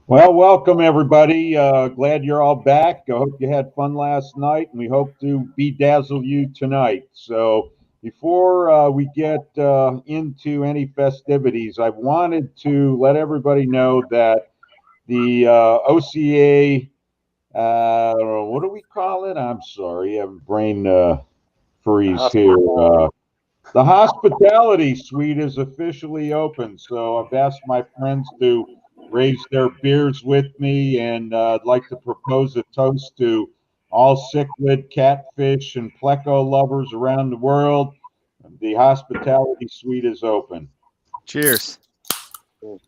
Well, welcome everybody. Glad you're all back. I hope you had fun last night, and we hope to bedazzle you tonight. So, before we get into any festivities, I wanted to let everybody know that the OCA, what do we call it? I'm sorry, I have a brain freeze here. The hospitality suite is officially open, so I've asked my friends to raise their beers with me, and I'd like to propose a toast to all cichlid, catfish, and pleco lovers around the world. The hospitality suite is open. Cheers. So,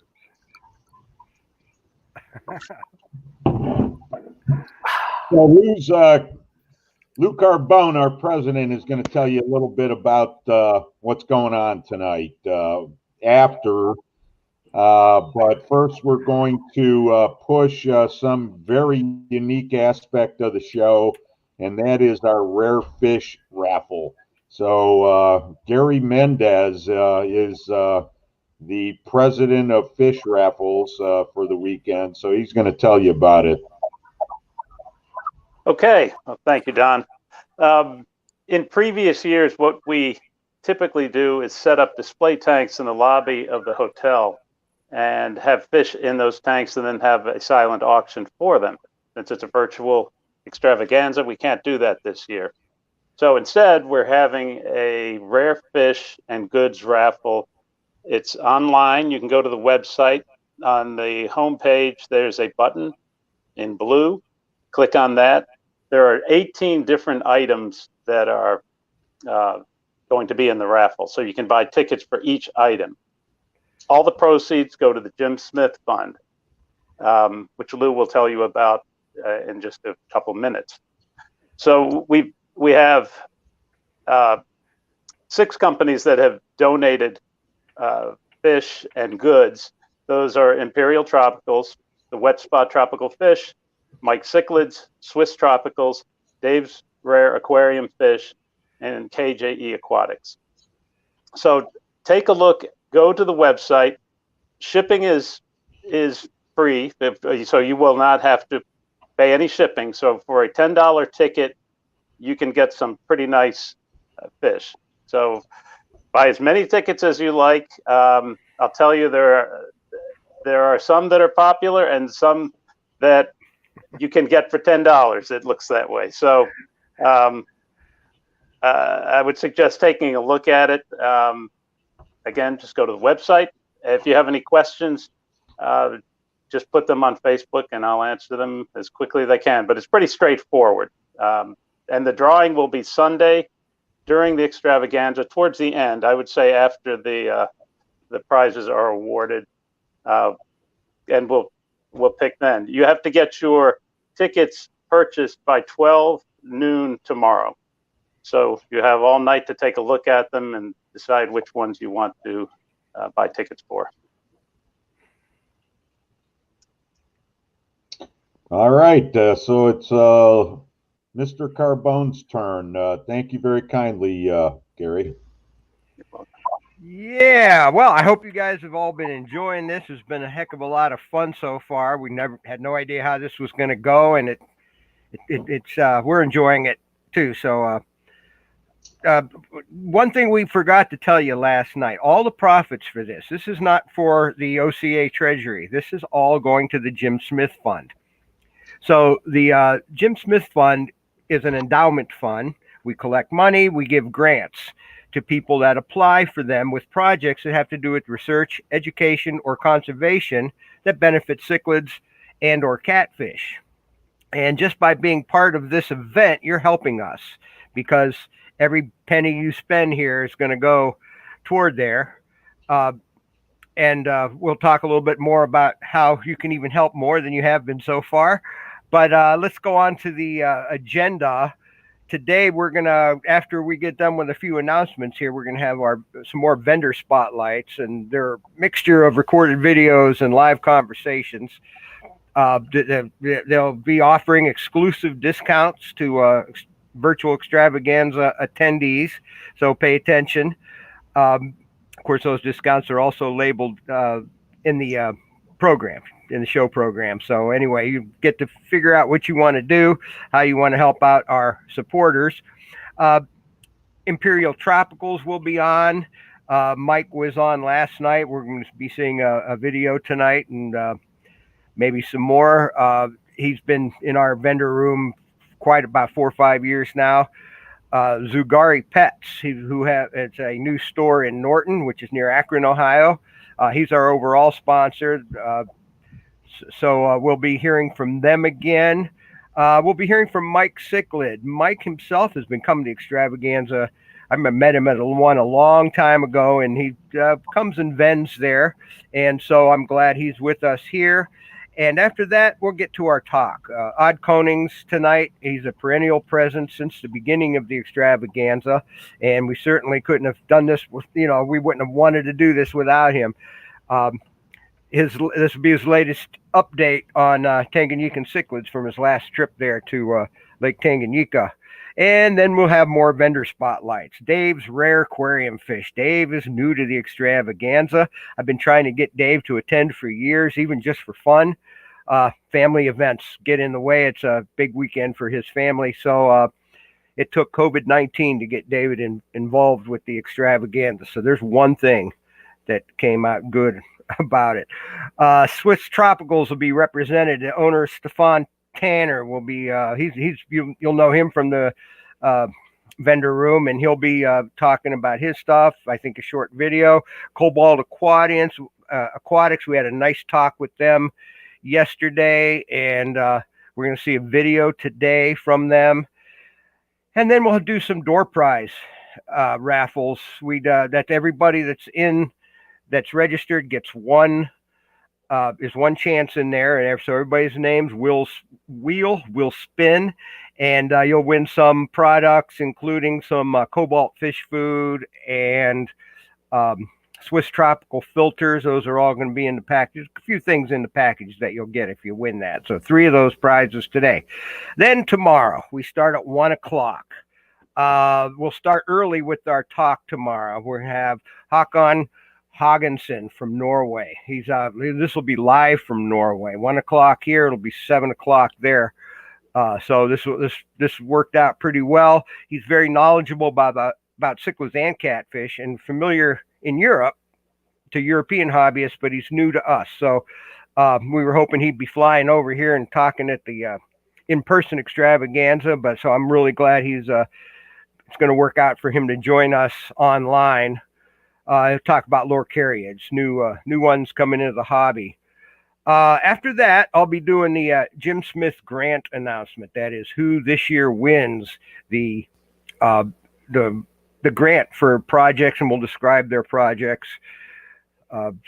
Lou Carbone, our president, is going to tell you a little bit about what's going on tonight after. But first, we're going to push some very unique aspect of the show, and that is our rare fish raffle. So, Gary Mendez is the president of fish raffles for the weekend. So, he's going to tell you about it. Okay, well, thank you, Don. In previous years, what we typically do is set up display tanks in the lobby of the hotel and have fish in those tanks and then have a silent auction for them. Since it's a virtual extravaganza, we can't do that this year. So instead, we're having a rare fish and goods raffle. It's online. You can go to the website. On the homepage, there's a button in blue. Click on that. There are 18 different items that are going to be in the raffle. So you can buy tickets for each item. All the proceeds go to the Jim Smith Fund, which Lou will tell you about in just a couple minutes. So we have 6 companies that have donated fish and goods. Those are Imperial Tropicals, the Wet Spot Tropical Fish, Mike Cichlids, Swiss Tropicals, Dave's Rare Aquarium Fish, and KJE Aquatics. So take a look, go to the website. Shipping is free, so you will not have to pay any shipping. So for a $10 ticket, you can get some pretty nice fish. So buy as many tickets as you like. I'll tell you, there are some that are popular and some that you can get for $10. It looks that way. So I would suggest taking a look at it. Again, just go to the website. If you have any questions, just put them on Facebook and I'll answer them as quickly as I can. But it's pretty straightforward. And the drawing will be Sunday during the extravaganza, towards the end, I would say after the prizes are awarded. And we'll pick then. You have to get your tickets purchased by 12 noon tomorrow. So you have all night to take a look at them and decide which ones you want to buy tickets for. All right. So it's Mr. Carbone's turn. Thank you very kindly, Gary. Yeah, well, I hope you guys have all been enjoying this. It's been a heck of a lot of fun so far. We never had no idea how this was going to go, and it's we're enjoying it too. So, one thing we forgot to tell you last night: all the profits for this is not for the OCA Treasury. This is all going to the Jim Smith Fund. So the Jim Smith Fund is an endowment fund. We collect money, we give grants to people that apply for them with projects that have to do with research, education, or conservation that benefit cichlids and or catfish. And just by being part of this event, you're helping us because every penny you spend here is going to go toward there. And we'll talk a little bit more about how you can even help more than you have been so far. But let's go on to the agenda. Today, we're going to, after we get done with a few announcements here, we're going to have some more vendor spotlights, and they're a mixture of recorded videos and live conversations. They'll be offering exclusive discounts to virtual extravaganza attendees, so pay attention. Of course, those discounts are also labeled in the program. in the show program. So anyway, you get to figure out what you want to do, how you want to help out our supporters. Imperial Tropicals will be on. Mike was on last night. We're going to be seeing a video tonight and maybe some more. He's been in our vendor room quite about 4 or 5 years now. Zugari Pets, it's a new store in Norton, which is near Akron, Ohio. He's our overall sponsor. So we'll be hearing from them again. We'll be hearing from Mike Cichlid. Mike himself has been coming to Extravaganza. I met him at one a long time ago, and he comes and vends there. And so I'm glad he's with us here. And after that, we'll get to our talk. Odd Konings tonight. He's a perennial presence since the beginning of the Extravaganza. And we certainly couldn't have done this with, we wouldn't have wanted to do this without him. This will be his latest update on Tanganyikan cichlids from his last trip there to Lake Tanganyika. And then we'll have more vendor spotlights. Dave's rare aquarium fish. Dave is new to the Extravaganza. I've been trying to get Dave to attend for years, even just for fun. Family events get in the way. It's a big weekend for his family. So it took COVID-19 to get David involved with the Extravaganza. So there's one thing that came out good about it. Swiss Tropicals will be represented. The owner, Stefan Tanner, will be you'll know him from the vendor room, and he'll be talking about his stuff. I think a short video. Cobalt Aquatics, we had a nice talk with them yesterday, and we're going to see a video today from them. And then we'll do some door prize raffles. That everybody that's registered gets one chance in there, and so everybody's names will spin, and you'll win some products, including some cobalt fish food and Swiss tropical filters. Those are all going to be in the package. A few things in the package that you'll get if you win that. So 3 of those prizes today. Then tomorrow we start at 1 o'clock. We'll start early with our talk tomorrow. We'll have Håkon Hagensen from Norway. This will be live from Norway. 1 o'clock here. It'll be 7 o'clock there. So this worked out pretty well. He's very knowledgeable about cichlids and catfish, and familiar in Europe to European hobbyists, but he's new to us. So we were hoping he'd be flying over here and talking at the in-person Extravaganza. But so I'm really glad it's going to work out for him to join us online. Talk about lorcariids, new ones coming into the hobby. After that, I'll be doing the Jim Smith grant announcement. That is who this year wins the grant for projects, and we'll describe their projects.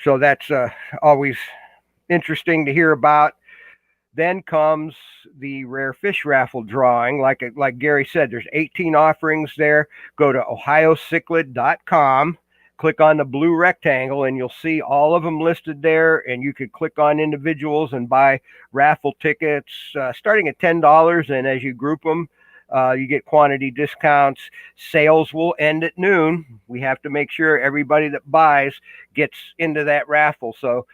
So that's always interesting to hear about. Then comes the rare fish raffle drawing. Like Gary said, there's 18 offerings there. Go to ohiocichlid.com. Click on the blue rectangle, and you'll see all of them listed there. And you could click on individuals and buy raffle tickets starting at $10. And as you group them, you get quantity discounts. Sales will end at noon. We have to make sure everybody that buys gets into that raffle. So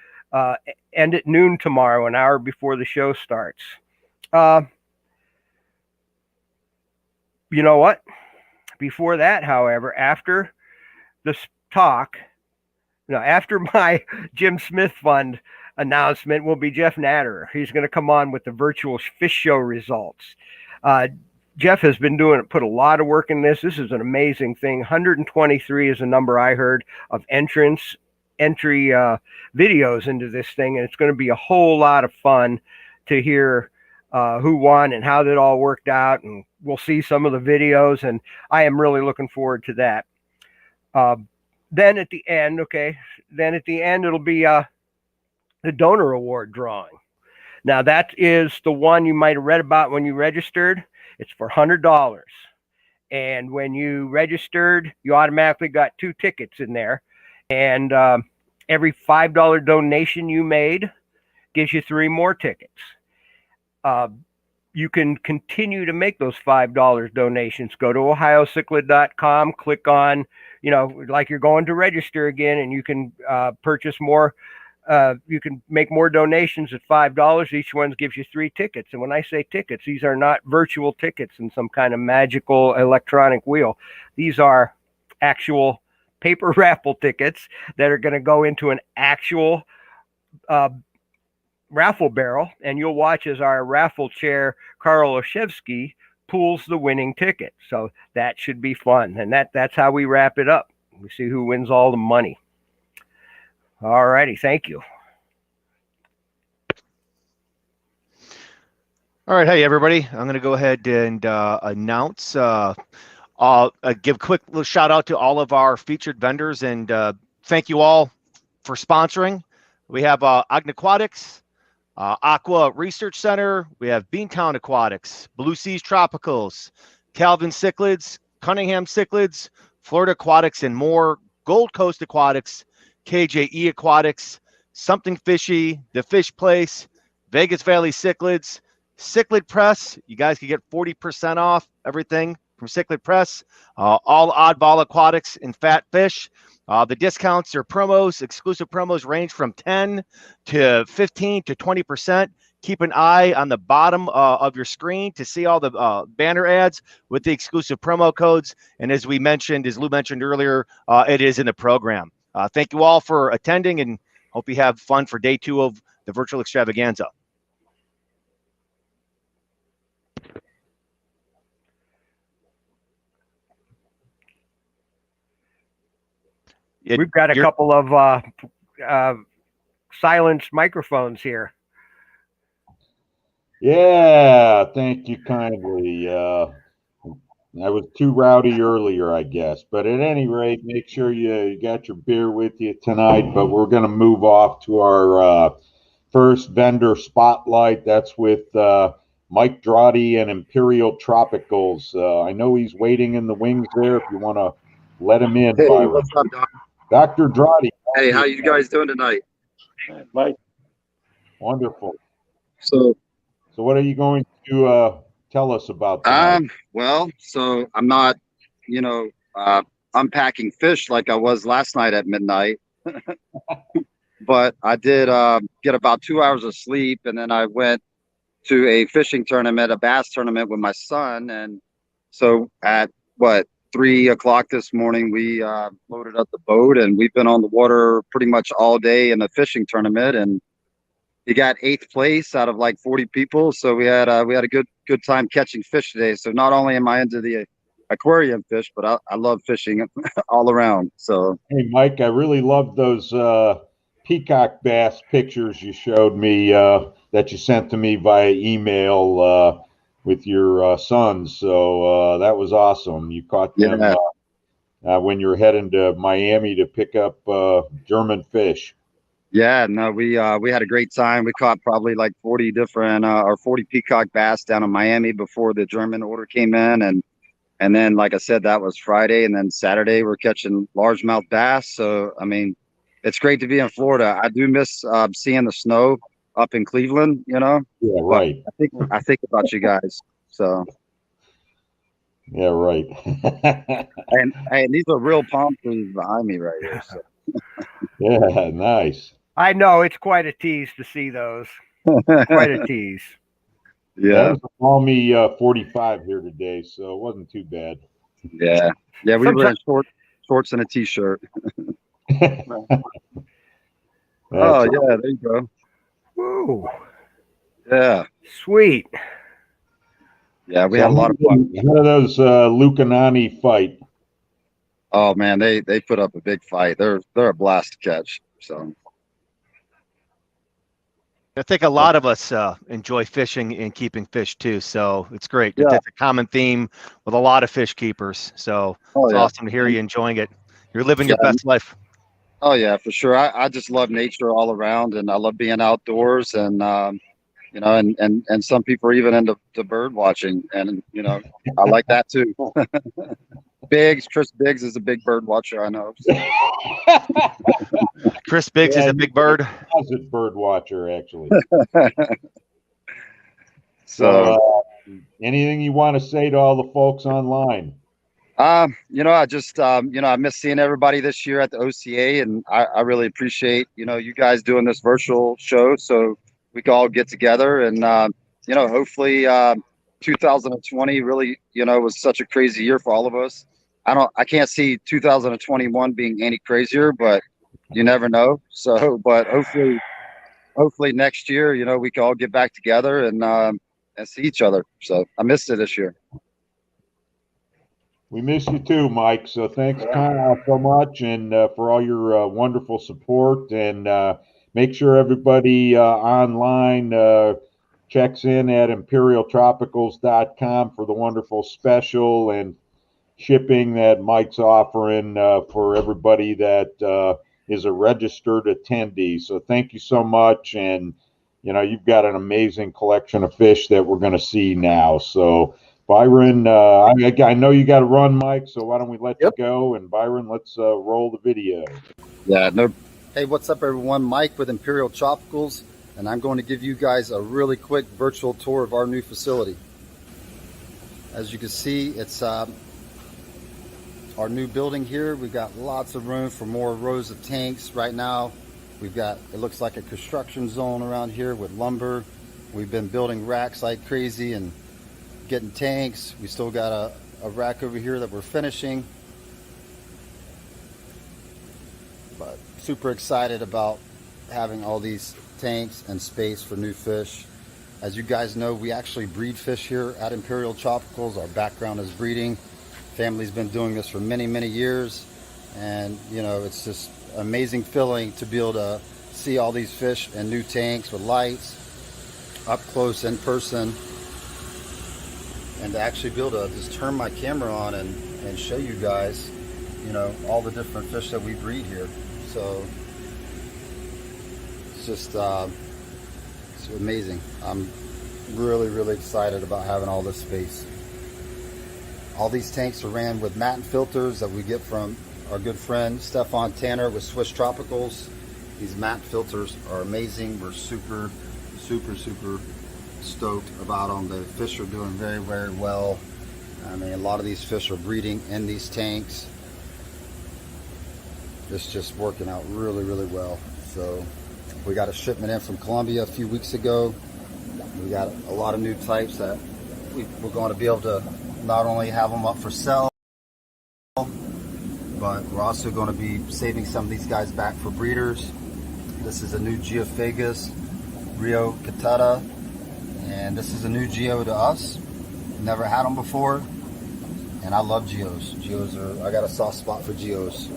end at noon tomorrow, an hour before the show starts. You know what? Before that, however, after this talk, after my Jim Smith Fund announcement, will be Jeff Natterer. He's going to come on with the virtual fish show results. Jeff has been put a lot of work in this. This is an amazing thing. 123 is the number I heard of entry videos into this thing, and it's going to be a whole lot of fun to hear who won and how that all worked out, and we'll see some of the videos, and I am really looking forward to that. Then at the end, it'll be the donor award drawing. Now that is the one you might have read about when you registered. It's for $100. And when you registered, you automatically got 2 tickets in there. And every $5 donation you made gives you 3 more tickets. You can continue to make those $5 donations. Go to ohiocichlid.com, click on, like you're going to register again, and you can purchase more you can make more donations at $5. Each one gives you 3 tickets. And when I say tickets, these are not virtual tickets in some kind of magical electronic wheel. These are actual paper raffle tickets that are going to go into an actual raffle barrel. And you'll watch as our raffle chair, Karl Oshevsky, pulls the winning ticket. So that should be fun. And that's how we wrap it up. We see who wins all the money. All righty. Thank you. All right. Hey, everybody. I'm going to go ahead and announce. I'll give a quick little shout out to all of our featured vendors and thank you all for sponsoring. We have Aquatics, Aqua Research Center. We have Beantown Aquatics, Blue Seas Tropicals, Calvin Cichlids, Cunningham Cichlids, Florida Aquatics, and more. Gold Coast Aquatics, KJE Aquatics, Something Fishy, The Fish Place, Vegas Valley Cichlids, Cichlid Press. You guys can get 40% off everything from Cichlid Press. All Oddball Aquatics and Fat Fish. The discounts or promos, exclusive promos range from 10 to 15 to 20%. Keep an eye on the bottom of your screen to see all the banner ads with the exclusive promo codes. And as we mentioned, as Lou mentioned earlier, it is in the program. Thank you all for attending and hope you have fun for day 2 of the virtual extravaganza. We've got a couple of silenced microphones here. Yeah, thank you kindly. I was too rowdy earlier, I guess. But at any rate, make sure you got your beer with you tonight. But we're going to move off to our first vendor spotlight. That's with Mike Drotty and Imperial Tropicals. I know he's waiting in the wings there. If you want to let him in, Hey, Byron. what's up, Doc? Dr. Drotty. Hey, how you guys doing tonight? Mike. Wonderful. So what are you going to tell us about tonight? well, so I'm not, unpacking fish like I was last night at midnight. But I did get about 2 hours of sleep, and then I went to a fishing tournament, a bass tournament with my son. And so at 3 o'clock this morning, we loaded up the boat, and we've been on the water pretty much all day in the fishing tournament. And he got 8th place out of like 40 people. So we had a good time catching fish today. So not only am I into the aquarium fish, but I love fishing all around. So hey, Mike, I really love those peacock bass pictures you showed me that you sent to me via email with your sons. So that was awesome. You caught them when you were heading to Miami to pick up German fish. Yeah, no, we had a great time. We caught probably like 40 different or 40 peacock bass down in Miami before the German order came in, and then like I said, that was Friday, and then Saturday we're catching largemouth bass. So I mean, it's great to be in Florida. I do miss seeing the snow up in Cleveland, Yeah, right. I think about you guys. So yeah, right. and these are real palm trees behind me right here. So. Yeah, nice. I know it's quite a tease to see those. Quite a tease. Yeah, it was a balmy 45 here today, so it wasn't too bad. Yeah. We were in shorts and a t-shirt. Oh yeah, there you go. Woo. Yeah. Sweet. Yeah, we had a lot of fun. One of those Lucanani fight. Oh man, they put up a big fight. They're a blast to catch. So I think a lot of us enjoy fishing and keeping fish too, so it's great. Yeah. It's a common theme with a lot of fish keepers, so it's awesome to hear you enjoying it. You're living your best life. Oh yeah, for sure. I just love nature all around, and I love being outdoors, and and some people are even into bird watching, and I like that too. Chris Biggs is a big bird watcher, I know. So. Chris Biggs is a big bird. Closet bird watcher, actually. So anything you want to say to all the folks online? I just, I miss seeing everybody this year at the OCA, and I really appreciate, you guys doing this virtual show so we can all get together. And, hopefully 2020 really, was such a crazy year for all of us. I can't see 2021 being any crazier, but you never know. So, but hopefully next year, we can all get back together and see each other. So I missed it this year. We miss you too, Mike. So thanks, Kyle, so much, and for all your wonderful support. And make sure everybody online checks in at imperialtropicals.com for the wonderful special and shipping that Mike's offering for everybody that is a registered attendee. So thank you so much. And, you've got an amazing collection of fish that we're going to see now. So, Byron, I know you got to run, Mike, so why don't we let you go? And Byron, let's roll the video. Yeah, no. Hey, what's up, everyone? Mike with Imperial Tropicals, and I'm going to give you guys a really quick virtual tour of our new facility. As you can see, it's our new building here. We've got lots of room for more rows of tanks. Right now, we've got, it looks like a construction zone around here with lumber. We've been building racks like crazy and getting tanks. We still got a rack over here that we're finishing, but super excited about having all these tanks and space for new fish. As you guys know, we actually breed fish here at Imperial Tropicals. Our background is breeding. Family's been doing this for many years, and it's just amazing feeling to be able to see all these fish in new tanks with lights up close in person, and to actually be able to just turn my camera on and show you guys, all the different fish that we breed here. So it's just it's amazing. I'm really excited about having all this space. All these tanks are ran with matte filters that we get from our good friend Stefan Tanner with Swiss Tropicals. These matte filters are amazing. We're super stoked about them. The fish are doing very well. I mean, a lot of these fish are breeding in these tanks. It's just working out really well. So we got a shipment in from Colombia a few weeks ago. We got a lot of new types that we're going to be able to not only have them up for sale, but we're also going to be saving some of these guys back for breeders. This is a new Geophagus Rio Catata, and this is a new geo to us. Never had them before, and I love geos. I got a soft spot for geos.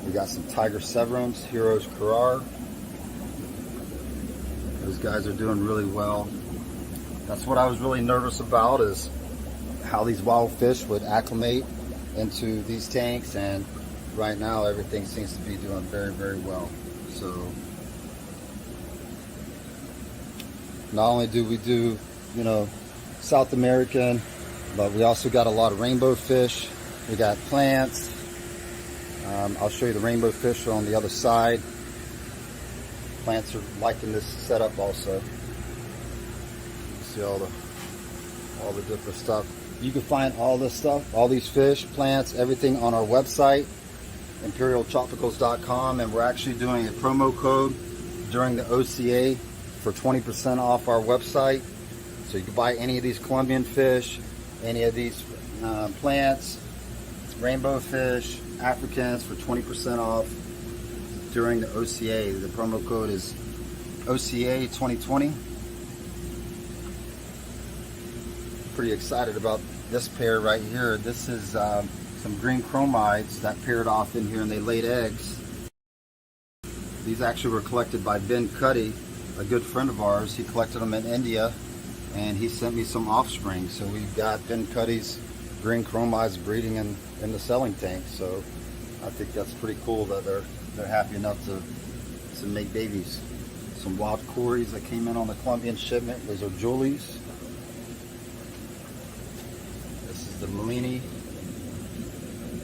We got some Tiger Severums, Heroes Carrar. Those guys are doing really well. That's what I was really nervous about, is how these wild fish would acclimate into these tanks, and right now everything seems to be doing very well. So not only do we do, South American, but we also got a lot of rainbow fish. We got plants. I'll show you the rainbow fish on the other side. Plants are liking this setup also. See all the different stuff. You can find all this stuff, all these fish, plants, everything on our website, imperialtropicals.com, and we're actually doing a promo code during the OCA for 20% off our website. So you can buy any of these Colombian fish, any of these plants, rainbow fish, Africans for 20% off during the OCA. The promo code is OCA 2020. Pretty excited about this pair right here. This is some green chromides that paired off in here and they laid eggs. These actually were collected by Ben Cuddy, a good friend of ours. He collected them in India and he sent me some offspring. So we've got Ben Cuddy's green chromides breeding in the selling tank. So I think that's pretty cool that they're happy enough to make babies. Some wild cories that came in on the Colombian shipment. Those are Julies. This is the Malini.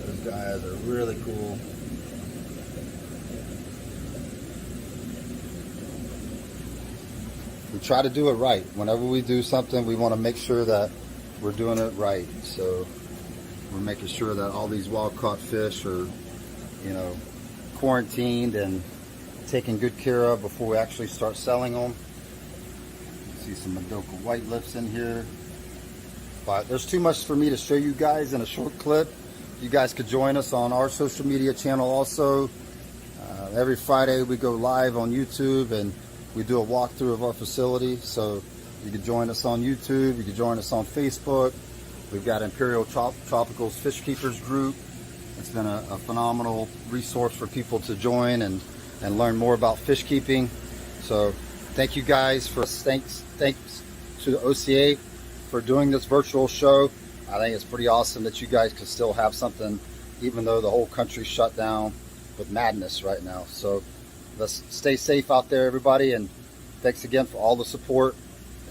Those guys are really cool. We try to do it right. Whenever we do something, we want to make sure that we're doing it right. So we're making sure that all these wild caught fish are, you know, quarantined and taken good care of before we actually start selling them. See some Madoka white lips in here, but there's too much for me to show you guys in a short clip. You guys could join us on our social media channel also. Every Friday we go live on YouTube and we do a walkthrough of our facility. So you can join us on YouTube, you can join us on Facebook. We've got Imperial Tropicals Fish Keepers group. It's been a phenomenal resource for people to join and learn more about fish keeping. So thank you guys thanks to the OCA for doing this virtual show. I think it's pretty awesome that you guys can still have something even though the whole country's shut down with madness right now. So let's stay safe out there, everybody, and thanks again for all the support.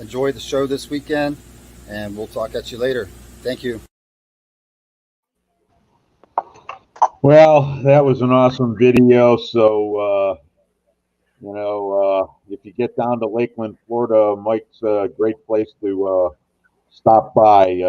Enjoy the show this weekend, and we'll talk at you later. Thank you. Well, that was an awesome video. So, if you get down to Lakeland, Florida, Mike's a great place to stop by.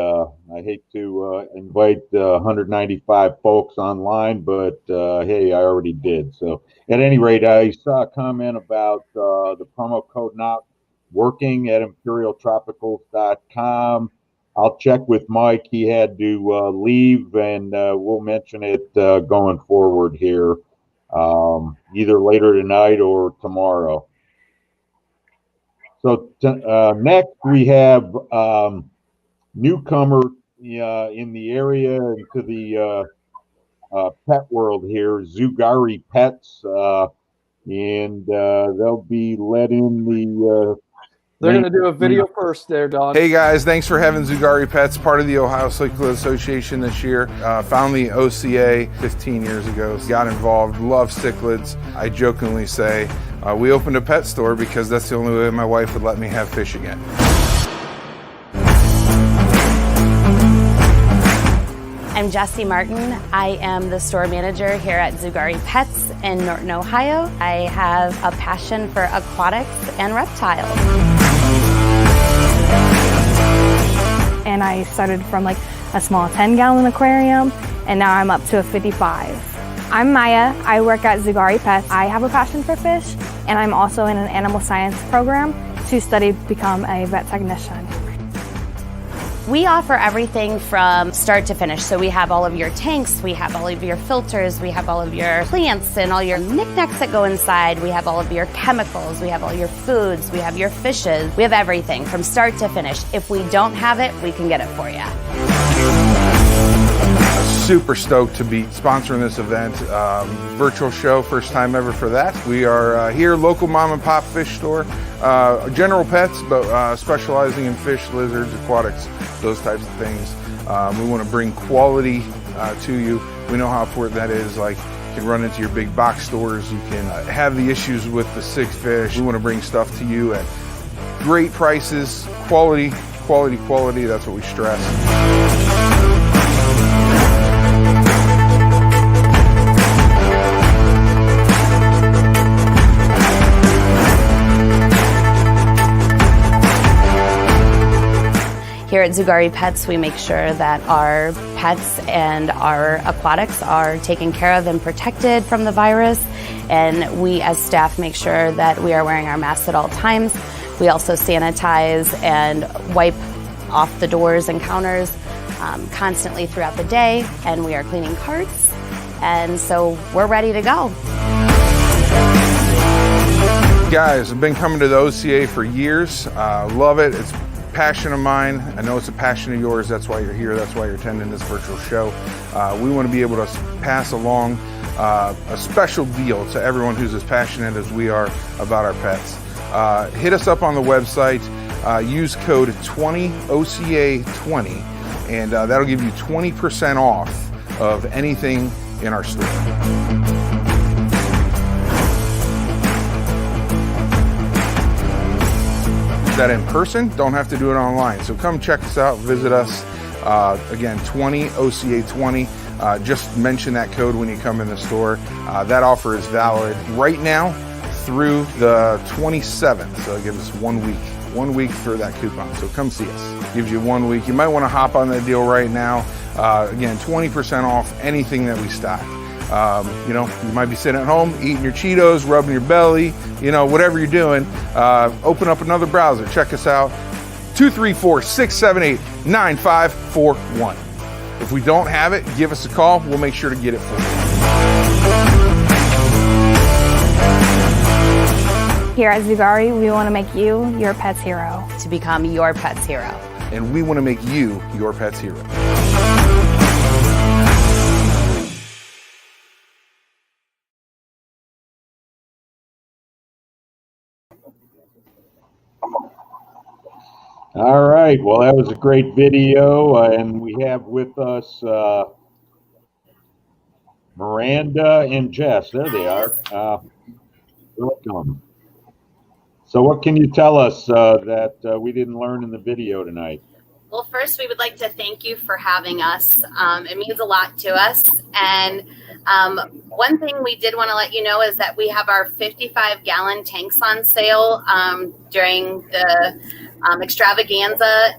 I hate to invite 195 folks online, but hey, I already did. So at any rate, I saw a comment about the promo code not working at imperialtropicals.com. I'll check with Mike. He had to leave, and we'll mention it going forward here, either later tonight or tomorrow. So next we have newcomer in the area into the pet world here, Zugari Pets, and they'll be let in the they're going to do a video first there, Don. Hey guys, thanks for having Zugari Pets, part of the Ohio Cichlid Association this year. Found the OCA 15 years ago, got involved, love cichlids. I jokingly say we opened a pet store because that's the only way my wife would let me have fish again. I'm Jessie Martin. I am the store manager here at Zugari Pets in Norton, Ohio. I have a passion for aquatics and reptiles. And I started from like a small 10-gallon aquarium, and now I'm up to a 55. I'm Maya. I work at Zugari Pets. I have a passion for fish, and I'm also in an animal science program to become a vet technician. We offer everything from start to finish. So we have all of your tanks, we have all of your filters, we have all of your plants and all your knickknacks that go inside. We have all of your chemicals, we have all your foods, we have your fishes. We have everything from start to finish. If we don't have it, we can get it for you. Super stoked to be sponsoring this event. Virtual show, first time ever for that. We are here, local mom and pop fish store. General pets, but specializing in fish, lizards, aquatics, those types of things. We want to bring quality to you. We know how important that is. Like, you can run into your big box stores. You can have the issues with the sick fish. We want to bring stuff to you at great prices, quality. That's what we stress. Here at Zugari Pets, we make sure that our pets and our aquatics are taken care of and protected from the virus. And we as staff make sure that we are wearing our masks at all times. We also sanitize and wipe off the doors and counters constantly throughout the day. And we are cleaning carts. And so we're ready to go. Guys, I've been coming to the OCA for years. Love it. It's passion of mine. I know it's a passion of yours. That's why you're here. That's why you're attending this virtual show. We want to be able to pass along a special deal to everyone who's as passionate as we are about our pets. Hit us up on the website. Use code 20OCA20, and that'll give you 20% off of anything in our store. That in person, don't have to do it online. So come check us out, visit us. Again, 20OCA20. Just mention that code when you come in the store. That offer is valid right now through the 27th, so it gives us 1 week. 1 week for that coupon. So come see us. Gives you 1 week. You might want to hop on that deal right now. Again, 20% off anything that we stock. You know, you might be sitting at home eating your Cheetos, rubbing your belly, you know, whatever you're doing. Open up another browser. Check us out. 234-678-9541. If we don't have it, give us a call. We'll make sure to get it for you. Here at Zugari, we want to make you your pet's hero. To become your pet's hero. And we want to make you your pet's hero. All right. Well, that was a great video, and we have with us Miranda and Jess. There they are. Welcome. So what can you tell us that we didn't learn in the video tonight? Well, first, we would like to thank you for having us. It means a lot to us. And one thing we did want to let you know is that we have our 55-gallon tanks on sale during the Extravaganza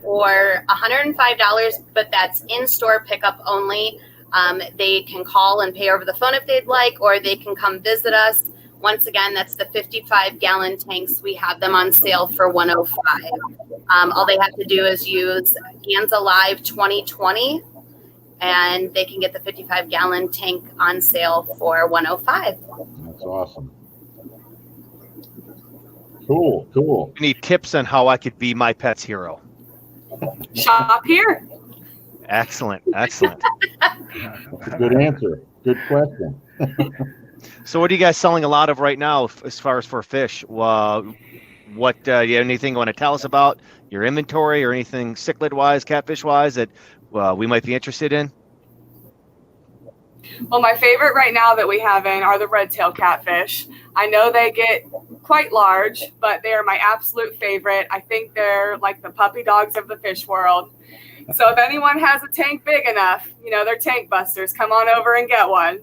for $105, but that's in-store pickup only. They can call and pay over the phone if they'd like, or they can come visit us. Once again, that's the 55-gallon tanks. We have them on sale for $105. All they have to do is use Ganza Live 2020, and they can get the 55-gallon tank on sale for $105. That's awesome. Cool, cool. Any tips on how I could be my pet's hero? Shop here. Excellent, excellent. That's a good answer. Good question. So what are you guys selling a lot of right now as far as for fish? What do you have anything you want to tell us about your inventory or anything cichlid-wise, catfish-wise that we might be interested in? Well, my favorite right now that we have in are the red-tailed catfish. I know they get quite large, but they are my absolute favorite. I think they're like the puppy dogs of the fish world. So if anyone has a tank big enough, you know, they're tank busters. Come on over and get one.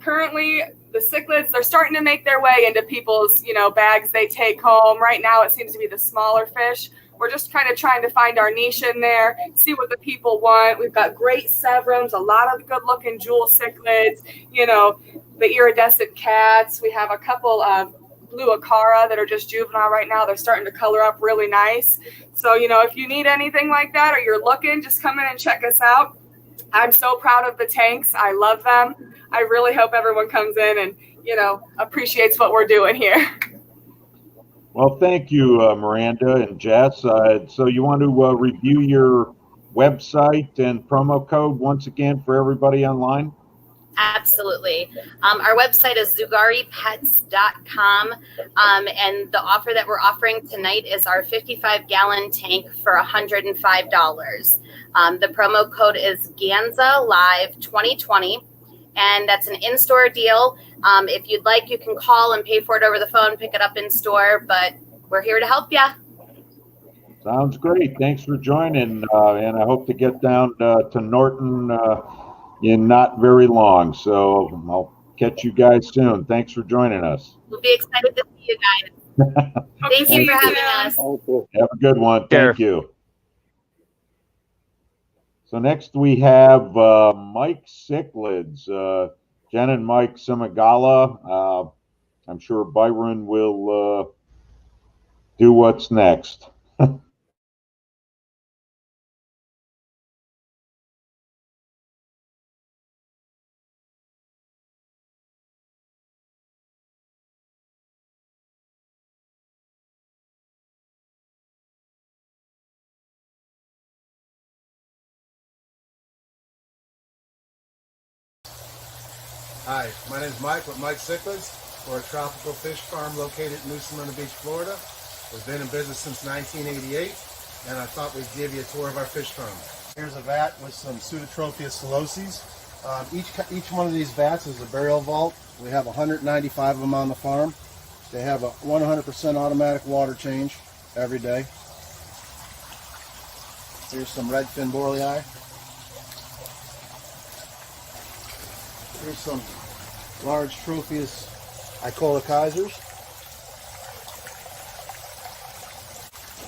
Currently, the cichlids, they're starting to make their way into people's, you know, bags they take home. Right now, it seems to be the smaller fish. We're just kind of trying to find our niche in there, see what the people want. We've got great severums, a lot of good-looking jewel cichlids, you know, the iridescent cats. We have a couple of blue acara that are just juvenile right now. They're starting to color up really nice. So, you know, if you need anything like that or you're looking, just come in and check us out. I'm so proud of the tanks. I love them. I really hope everyone comes in and, you know, appreciates what we're doing here. Well, thank you, Miranda and Jess. So you want to review your website and promo code once again for everybody online? Absolutely. Our website is zugaripets.com. And the offer that we're offering tonight is our 55-gallon tank for $105. The promo code is Ganza Live 2020. And that's an in-store deal. If you'd like, you can call and pay for it over the phone, pick it up in store, but we're here to help you. Sounds great. Thanks for joining. And I hope to get down to Norton in not very long. So I'll catch you guys soon. Thanks for joining us. We'll be excited to see you guys. Thank you for having us. Have a good one. Thank you. So next we have Mike Cichlids, Jen and Mike Simagala. I'm sure Byron will do what's next. Hi, my name is Mike with Mike Cichlids. We're a tropical fish farm located in New Smyrna Beach, Florida. We've been in business since 1988, and I thought we'd give you a tour of our fish farm. Here's a vat with some Pseudotropheus seloses. Each one of these vats is a burial vault. We have 195 of them on the farm. They have a 100% automatic water change every day. Here's some redfin boreali. Here's some large Tropheus icola kaisers.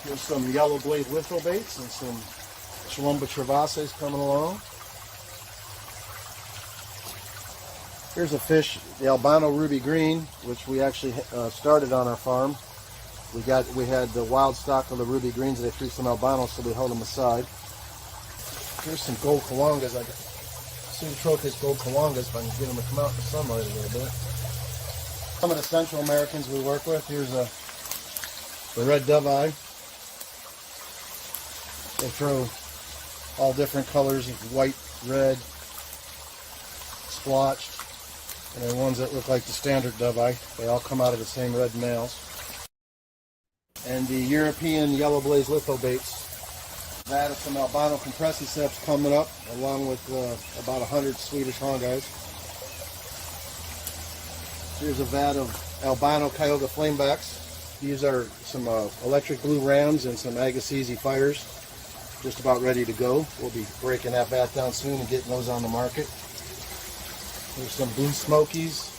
Here's some yellow blade litho baits and some Chalumba travases coming along. Here's a fish, the albino ruby green, which we actually started on our farm. We had the wild stock of the ruby greens. They threw some albinos, so we held them aside. Here's some gold kawongas. I soon showcase gold kawongas if I can get them to come out in the sunlight a little bit. Some of the Central Americans we work with. Here's the red dove eye. They throw all different colors of white, red, splotched, and then ones that look like the standard dove eye. They all come out of the same red males. And the European yellow blaze litho baits. That is some albino compressiceps coming up, along with about 100 Swedish hongais. Here's a vat of albino Kyoga flamebacks. These are some electric blue rams and some Agassiz fighters, just about ready to go. We'll be breaking that vat down soon and getting those on the market. There's some blue smokies,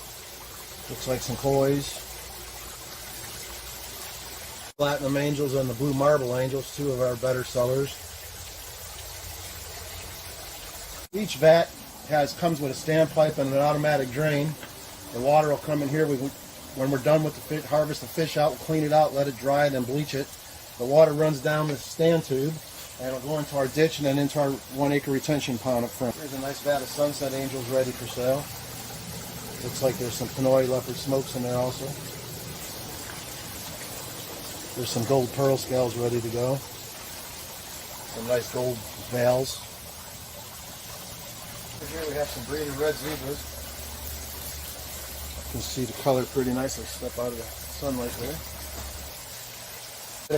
looks like some kois. Platinum angels and the blue marble angels, two of our better sellers. Each vat comes with a standpipe and an automatic drain. The water will come in here. When we're done with the harvest the fish out, we'll clean it out, let it dry, and then bleach it. The water runs down the stand tube, and it'll go into our ditch and then into our 1 acre retention pond up front. Here's a nice vat of sunset angels ready for sale. Looks like there's some Pinoy leopard smokes in there also. There's some gold pearl scales ready to go. Some nice gold veils. Here we have some breeding red zebras. You can see the color pretty nicely step out of the sunlight there.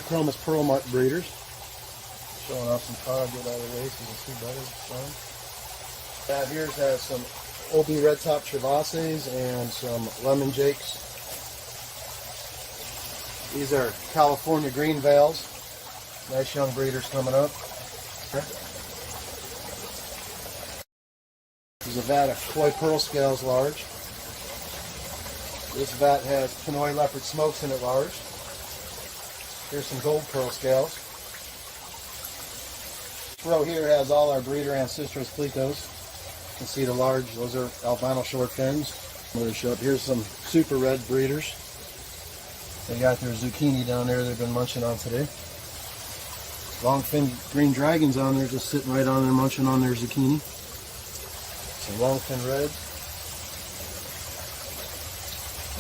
Chromis pearl mark breeders. Showing off some color, get out of the way so you can see better. That here has some Obi red top travases and some lemon jakes. These are California green veils. Nice young breeders coming up. There's a vat of koi pearl scales large. This vat has Pinoy leopard smokes in it large. Here's some gold pearl scales. This row here has all our breeder ancestros plecos. You can see the large, those are albino short fins. Here's some super red breeders. They got their zucchini down there they've been munching on today. Long fin green dragons on there just sitting right on there munching on their zucchini. Some long fin reds.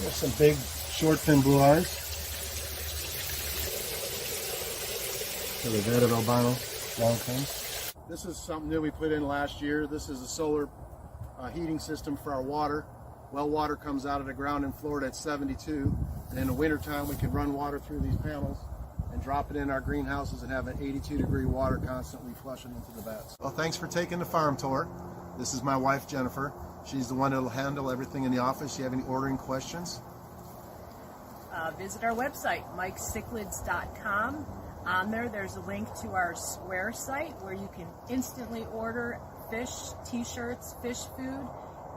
There's some big short fin blue eyes. So the vat of albino long fins. This is something new we put in last year. This is a solar heating system for our water. Well water comes out of the ground in Florida at 72. And in the wintertime we can run water through these panels and drop it in our greenhouses and have an 82-degree water constantly flushing into the vats. Well, thanks for taking the farm tour. This is my wife, Jennifer. She's the one that'll handle everything in the office. Do you have any ordering questions? Visit our website, mikecichlids.com. On there, there's a link to our Square site where you can instantly order fish, t-shirts, fish food.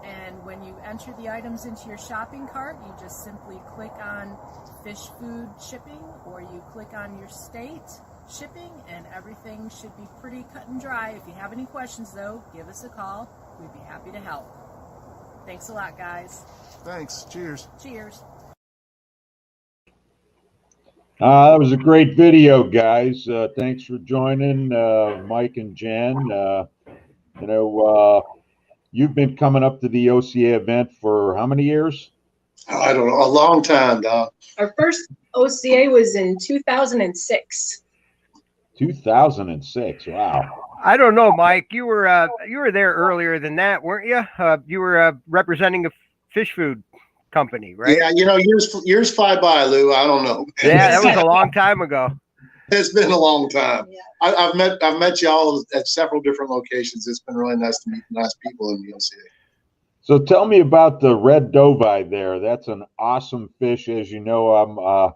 And when you enter the items into your shopping cart, you just simply click on fish food shipping, or you click on your state shipping, and everything should be pretty cut and dry. If you have any questions though, give us a call. We'd be happy to help. Thanks a lot, guys. Thanks. Cheers. Cheers. That was a great video, guys. Thanks for joining, Mike and Jen. You've been coming up to the OCA event for how many years? I don't know, a long time, Doc. Our first OCA was in 2006. 2006. Wow. I don't know, Mike. You were there earlier than that, weren't you? You were representing a fish food company, right? Yeah, years fly by, Lou. I don't know. Yeah, that was a long time ago. It's been a long time. Yeah. I've met y'all at several different locations. It's been really nice to meet nice people in the OCA. So tell me about the red doveye there. That's an awesome fish. As you know, I'm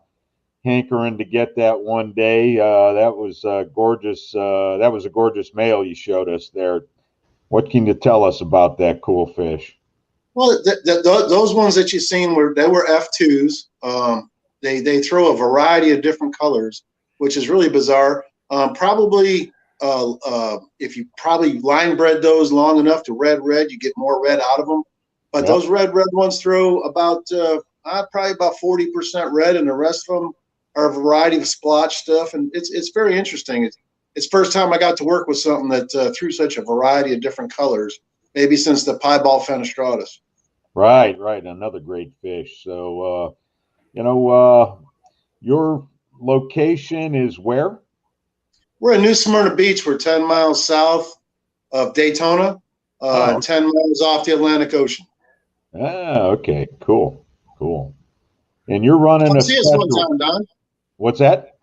hankering to get that one day. That was gorgeous. That was a gorgeous male you showed us there. What can you tell us about that cool fish? Well, those ones that you've seen were F2s. They throw a variety of different colors. which is really bizarre. Probably if you probably line bred those long enough to red, you get more red out of them. But those red ones throw about probably about 40% red, and the rest of them are a variety of splotch stuff. And it's very interesting. It's first time I got to work with something that threw such a variety of different colors, maybe since the piebald fenestratus. Right. Another great fish. So, your location is where? We're in New Smyrna Beach. We're 10 miles south of Daytona, and 10 miles off the Atlantic Ocean. Okay. Cool. And you're running Come a see us one time, Don. What's that?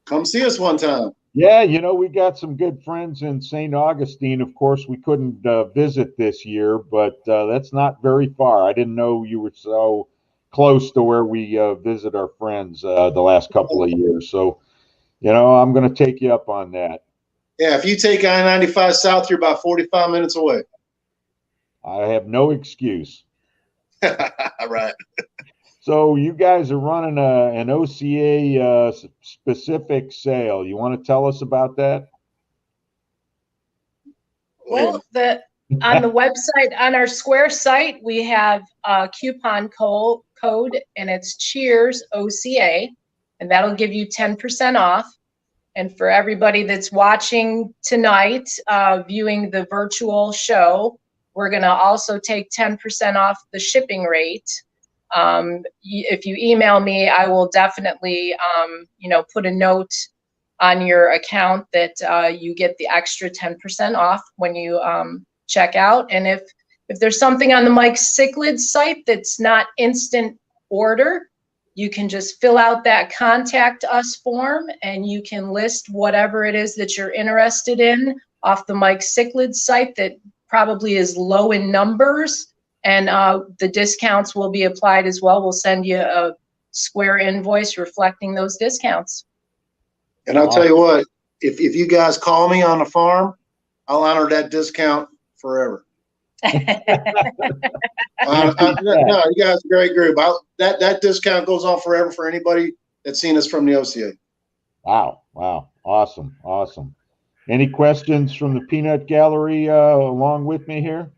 Come see us one time. Yeah, we got some good friends in St. Augustine. Of course, we couldn't visit this year, but that's not very far. I didn't know you were so close to where we visit our friends the last couple of years. So, I'm going to take you up on that. Yeah, if you take I-95 south, you're about 45 minutes away. I have no excuse. Right. So you guys are running an OCA specific sale. You want to tell us about that? Well, on the website, on our Square site, we have a coupon code, and it's Cheers OCA, and that'll give you 10% off. And for everybody that's watching tonight, viewing the virtual show, we're going to also take 10% off the shipping rate. If you email me, I will definitely, put a note on your account that you get the extra 10% off when you check out. And if there's something on the Mike Cichlids site that's not instant order, you can just fill out that contact us form, and you can list whatever it is that you're interested in off the Mike Cichlids site that probably is low in numbers. And the discounts will be applied as well. We'll send you a Square invoice reflecting those discounts. And I'll tell you what, if you guys call me on the farm, I'll honor that discount forever. No, you guys are a great group. That discount goes on forever for anybody that's seen us from the OCA. Wow. Awesome. Any questions from the Peanut Gallery along with me here?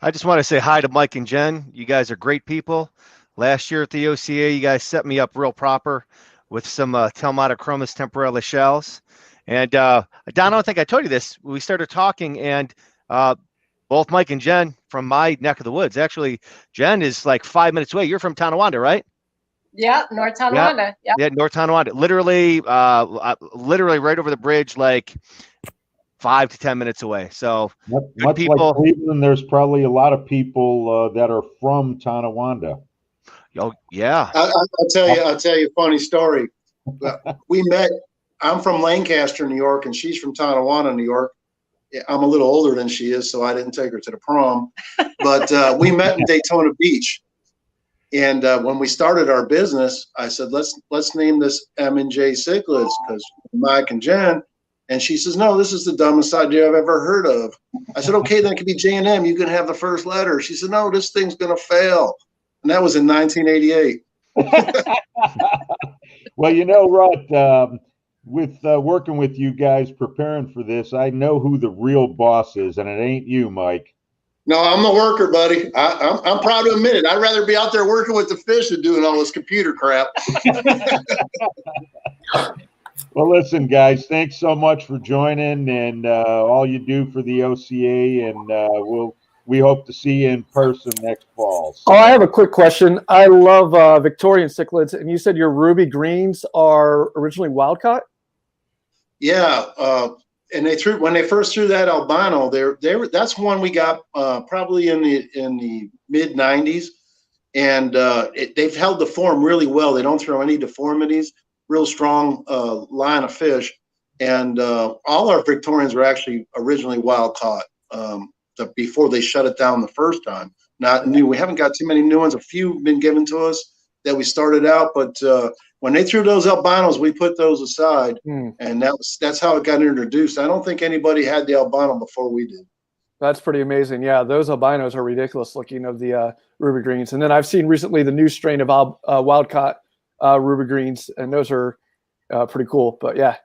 I just want to say hi to Mike and Jen. You guys are great people. Last year at the OCA, you guys set me up real proper with some Telmatochromis temporella shells. And Don, I don't think I told you this. We started talking, and both Mike and Jen from my neck of the woods. Actually, Jen is like 5 minutes away. You're from Tonawanda, right? Yeah, North Tonawanda. Yeah, North Tonawanda. Literally right over the bridge, like 5 to 10 minutes away. So much people, like Cleveland, there's probably a lot of people that are from Tonawanda. Oh yeah. I'll tell you a funny story. We met. I'm from Lancaster, New York, and she's from Tonawanda, New York. I'm a little older than she is, so I didn't take her to the prom. But we met in Daytona Beach, and when we started our business, I said, let's name this M&J Cichlids because Mike and Jen. And she says, no, this is the dumbest idea I've ever heard of. I said, okay, then it could be J&M. You can have the first letter. She said, no, this thing's going to fail. And that was in 1988. Well, Rod, with working with you guys preparing for this, I know who the real boss is, and it ain't you, Mike. No, I'm the worker, buddy. I'm proud to admit it. I'd rather be out there working with the fish than doing all this computer crap. Well, listen, guys, thanks so much for joining and all you do for the OCA, and we hope to see you in person next fall. So. Oh, I have a quick question. I love Victorian cichlids, and you said your ruby greens are originally wild caught? Yeah, and when they first threw that albino, that's one we got probably in the mid 90s, and they've held the form really well. They don't throw any deformities. Real strong line of fish, and all our Victorians were actually originally wild caught before they shut it down the first time. Not new. We haven't got too many new ones. A few have been given to us that we started out, but when they threw those albinos, we put those aside, and that's how it got introduced. I don't think anybody had the albino before we did. That's pretty amazing. Yeah, those albinos are ridiculous looking of the ruby greens. And then I've seen recently the new strain of wild caught ruby greens, and those are pretty cool. But yeah.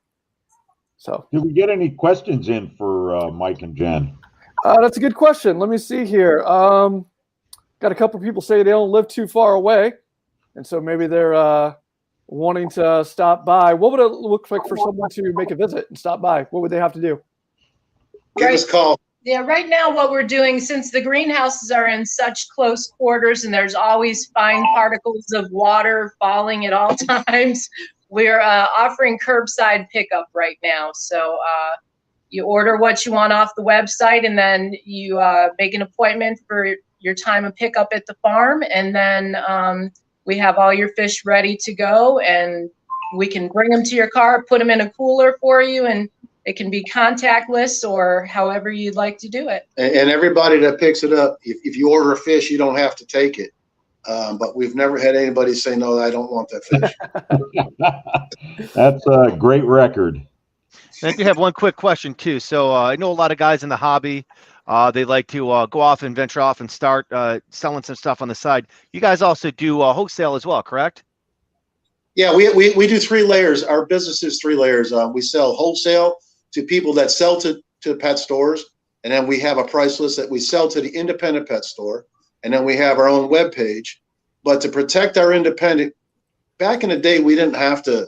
So did we get any questions in for Mike and Jen? That's a good question. Let me see here. Got a couple people say they don't live too far away, and so maybe they're wanting to stop by. What would it look like for someone to make a visit and stop by? What would they have to do? Give us a call. Yeah, right now what we're doing, since the greenhouses are in such close quarters and there's always fine particles of water falling at all times, we're offering curbside pickup right now. So you order what you want off the website, and then you make an appointment for your time of pickup at the farm, and then we have all your fish ready to go, and we can bring them to your car, put them in a cooler for you, and it can be contactless or however you'd like to do it. And everybody that picks it up, if you order a fish, you don't have to take it. But we've never had anybody say, no, I don't want that fish. That's a great record. I do have one quick question too. So I know a lot of guys in the hobby, they like to go off and venture off and start selling some stuff on the side. You guys also do wholesale as well, correct? Yeah, we do 3 layers. Our business is 3 layers. We sell wholesale to people that sell to pet stores, and then we have a price list that we sell to the independent pet store, and then we have our own web page. But to protect our independent, back in the day, we didn't have to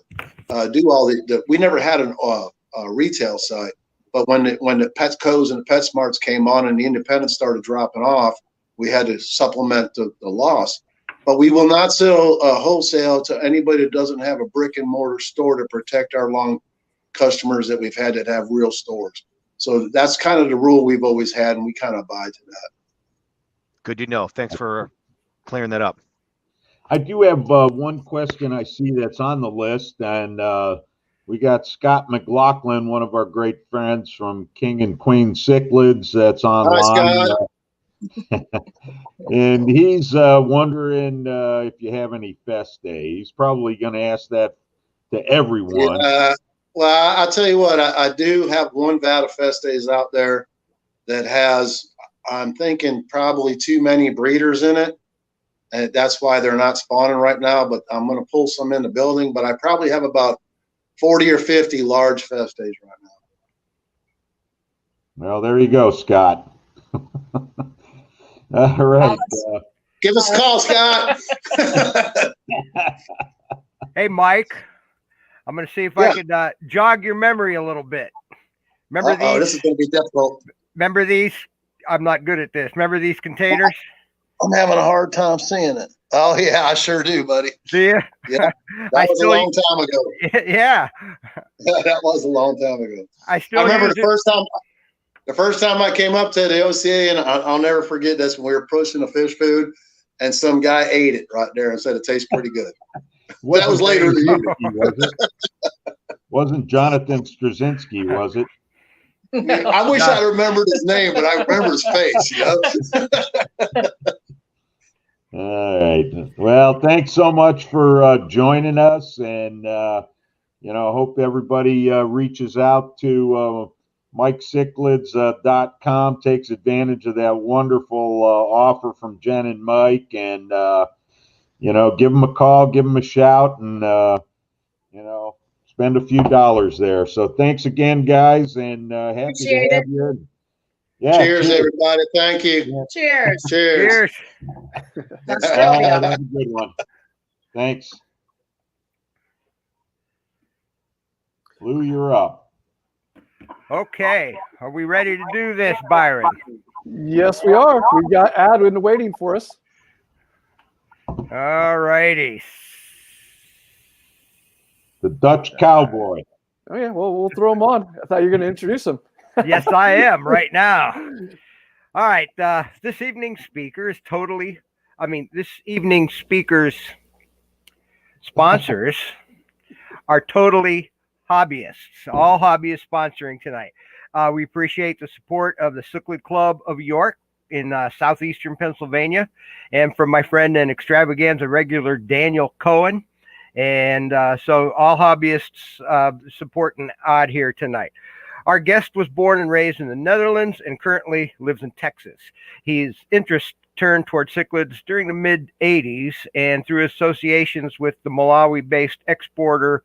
do all we never had a retail site. But when the Petco's and the PetSmarts came on and the independents started dropping off, we had to supplement the loss. But we will not sell wholesale to anybody that doesn't have a brick and mortar store to protect our long customers that we've had that have real stores. So that's kind of the rule we've always had, and we kind of abide to that. Good to know. Thanks for clearing that up. I do have one question I see that's on the list, and we got Scott McLaughlin, one of our great friends from King and Queen Cichlids, that's online. Hi, Scott. And he's wondering if you have any fest day. He's probably going to ask that to everyone. Well, I'll tell you what, I do have one vat of fest days out there that has, I'm thinking, probably too many breeders in it. And that's why they're not spawning right now, but I'm going to pull some in the building. But I probably have about 40 or 50 large fest days right now. Well, there you go, Scott. All right. Give us a call, Scott. Hey, Mike. I'm going to see if I could jog your memory a little bit. Remember these? This is going to be difficult. Remember these? I'm not good at this. Remember these containers? I'm having a hard time seeing it. Oh, yeah, I sure do, buddy. See ya? Yeah, that was a long time ago. Yeah. That was a long time ago. I remember the first time I came up to the OCA, and I'll never forget this, when we were pushing the fish food, and some guy ate it right there and said it tastes pretty good. That was later in the year. Was it? Wasn't Jonathan Straczynski, was it? No. I wish I remembered his name, but I remember his face. You know? All right. Well, thanks so much for joining us, and hope everybody reaches out to MikeCichlids.com, takes advantage of that wonderful offer from Jen and Mike, and give them a call, give them a shout, and spend a few dollars there. So thanks again, guys, and happy to have you. Yeah, cheers, everybody. Thank you. Yeah. Cheers. Cheers. That's a good one. Thanks. Lou, you're up. Okay. Are we ready to do this, Byron? Yes, we are. We've got Adwin waiting for us. All righty. The Dutch Cowboy. Oh, yeah. Well, we'll throw him on. I thought you were going to introduce him. Yes, I am right now. All right. This evening's speakers sponsors are totally hobbyists, all hobbyists sponsoring tonight. We appreciate the support of the Cichlid Club of York in southeastern Pennsylvania, and from my friend and Extravaganza regular Daniel Cohen. And so all hobbyists supporting Odd here tonight. Our guest was born and raised in the Netherlands and currently lives in Texas. His interest turned toward cichlids during the mid-'80s, and through associations with the Malawi-based exporter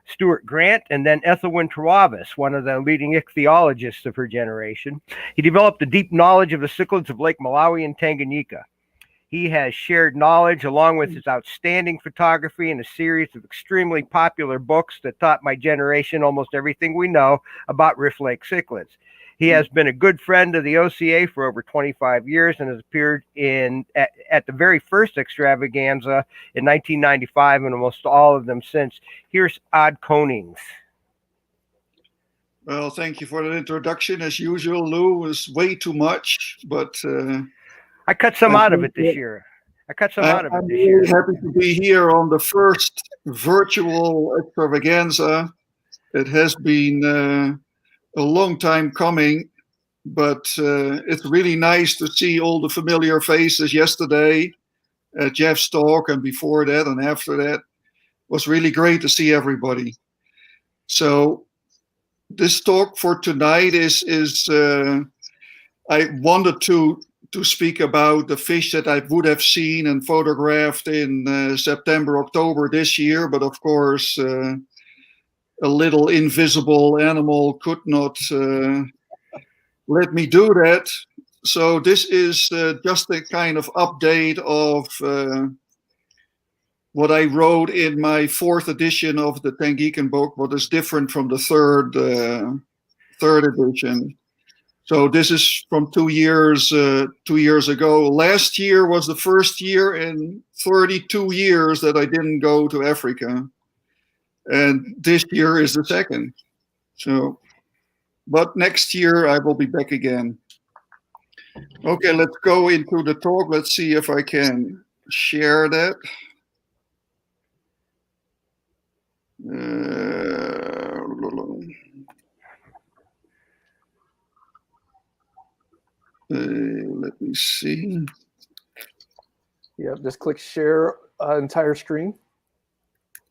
Stuart Grant, and then Ethelwyn Travis, one of the leading ichthyologists of her generation. He developed a deep knowledge of the cichlids of Lake Malawi and Tanganyika. He has shared knowledge along with his outstanding photography in a series of extremely popular books that taught my generation almost everything we know about Rift Lake cichlids. He has been a good friend of the OCA for over 25 years and has appeared at the very first Extravaganza in 1995 and almost all of them since. Here's Odd Konings. Well, thank you for that introduction. As usual, Lou, was way too much, but I cut some out of it this year. I'm really happy to be here on the first virtual Extravaganza. It has been a long time coming, but it's really nice to see all the familiar faces yesterday at Jeff's talk, and before that and after that. It was really great to see everybody. So this talk for tonight is I wanted to speak about the fish that I would have seen and photographed in September, October this year, but of course a little invisible animal could not let me do that. So this is just a kind of update of what I wrote in my fourth edition of the Tanganyikan book, what is different from the third edition. So this is from 2 years ago. Last year was the first year in 32 years that I didn't go to Africa. And this year is the second. So, but next year I will be back again. Okay, let's go into the talk. Let's see if I can share that. Let me see. Yeah, just click share entire screen.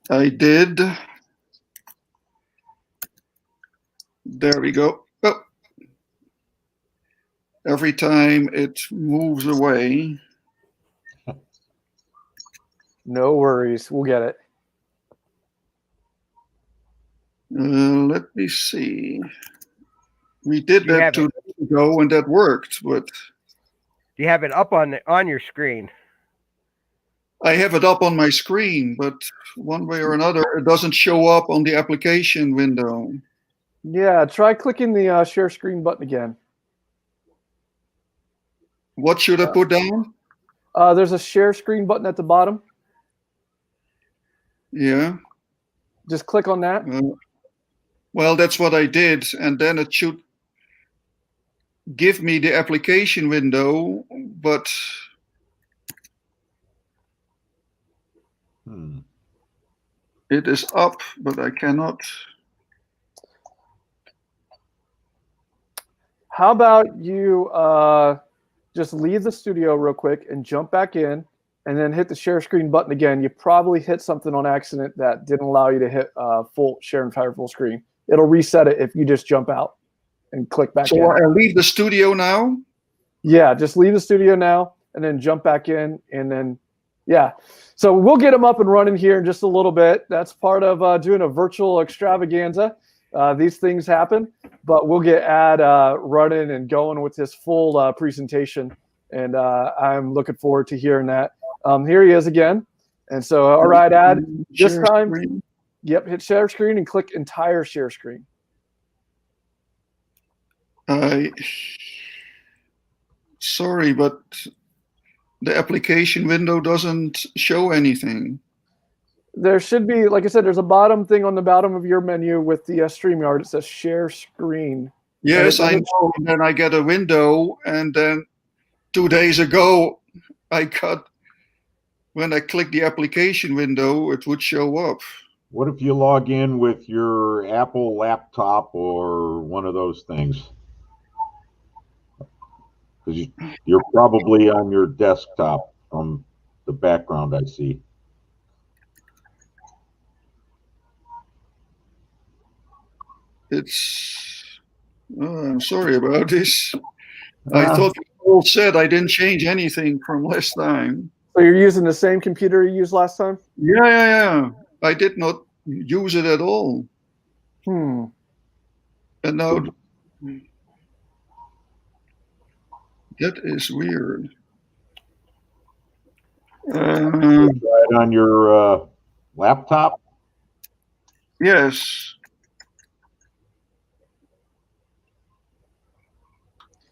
I did. There we go. Oh. Every time it moves away. No worries. We'll get it. Let me see. We did that 2 days ago and that worked, but do you have it up on your screen? I have it up on my screen, but one way or another, it doesn't show up on the application window. Yeah, try clicking the share screen button again. What should I put down? There's a share screen button at the bottom. Yeah. Just click on that. Well, that's what I did, and then it should give me the application window, but it is up, but I cannot. How about you just leave the studio real quick and jump back in and then hit the share screen button again. You probably hit something on accident that didn't allow you to hit full share entire full screen. It'll reset it if you just jump out and click back in. So I leave the studio now? Yeah, just leave the studio now and then jump back in and then, yeah. So we'll get them up and running here in just a little bit. That's part of doing a virtual extravaganza. These things happen, but we'll get Ad running and going with his full presentation. And I'm looking forward to hearing that. Here he is again. And so, all right, Ad, this time, yep, hit share screen and click entire share screen. Sorry, but the application window doesn't show anything. There should be, like I said, there's a bottom thing on the bottom of your menu with the StreamYard. It says share screen. Yes, I know. And then I get a window, and then 2 days ago, when I click the application window, it would show up. What if you log in with your Apple laptop or one of those things? Because you're probably on your desktop from the background I see. I'm sorry about this. I thought you all said I didn't change anything from last time. So you're using the same computer you used last time? Yeah. I did not use it at all. Hmm. And now that is weird. Try it on your laptop. Yes.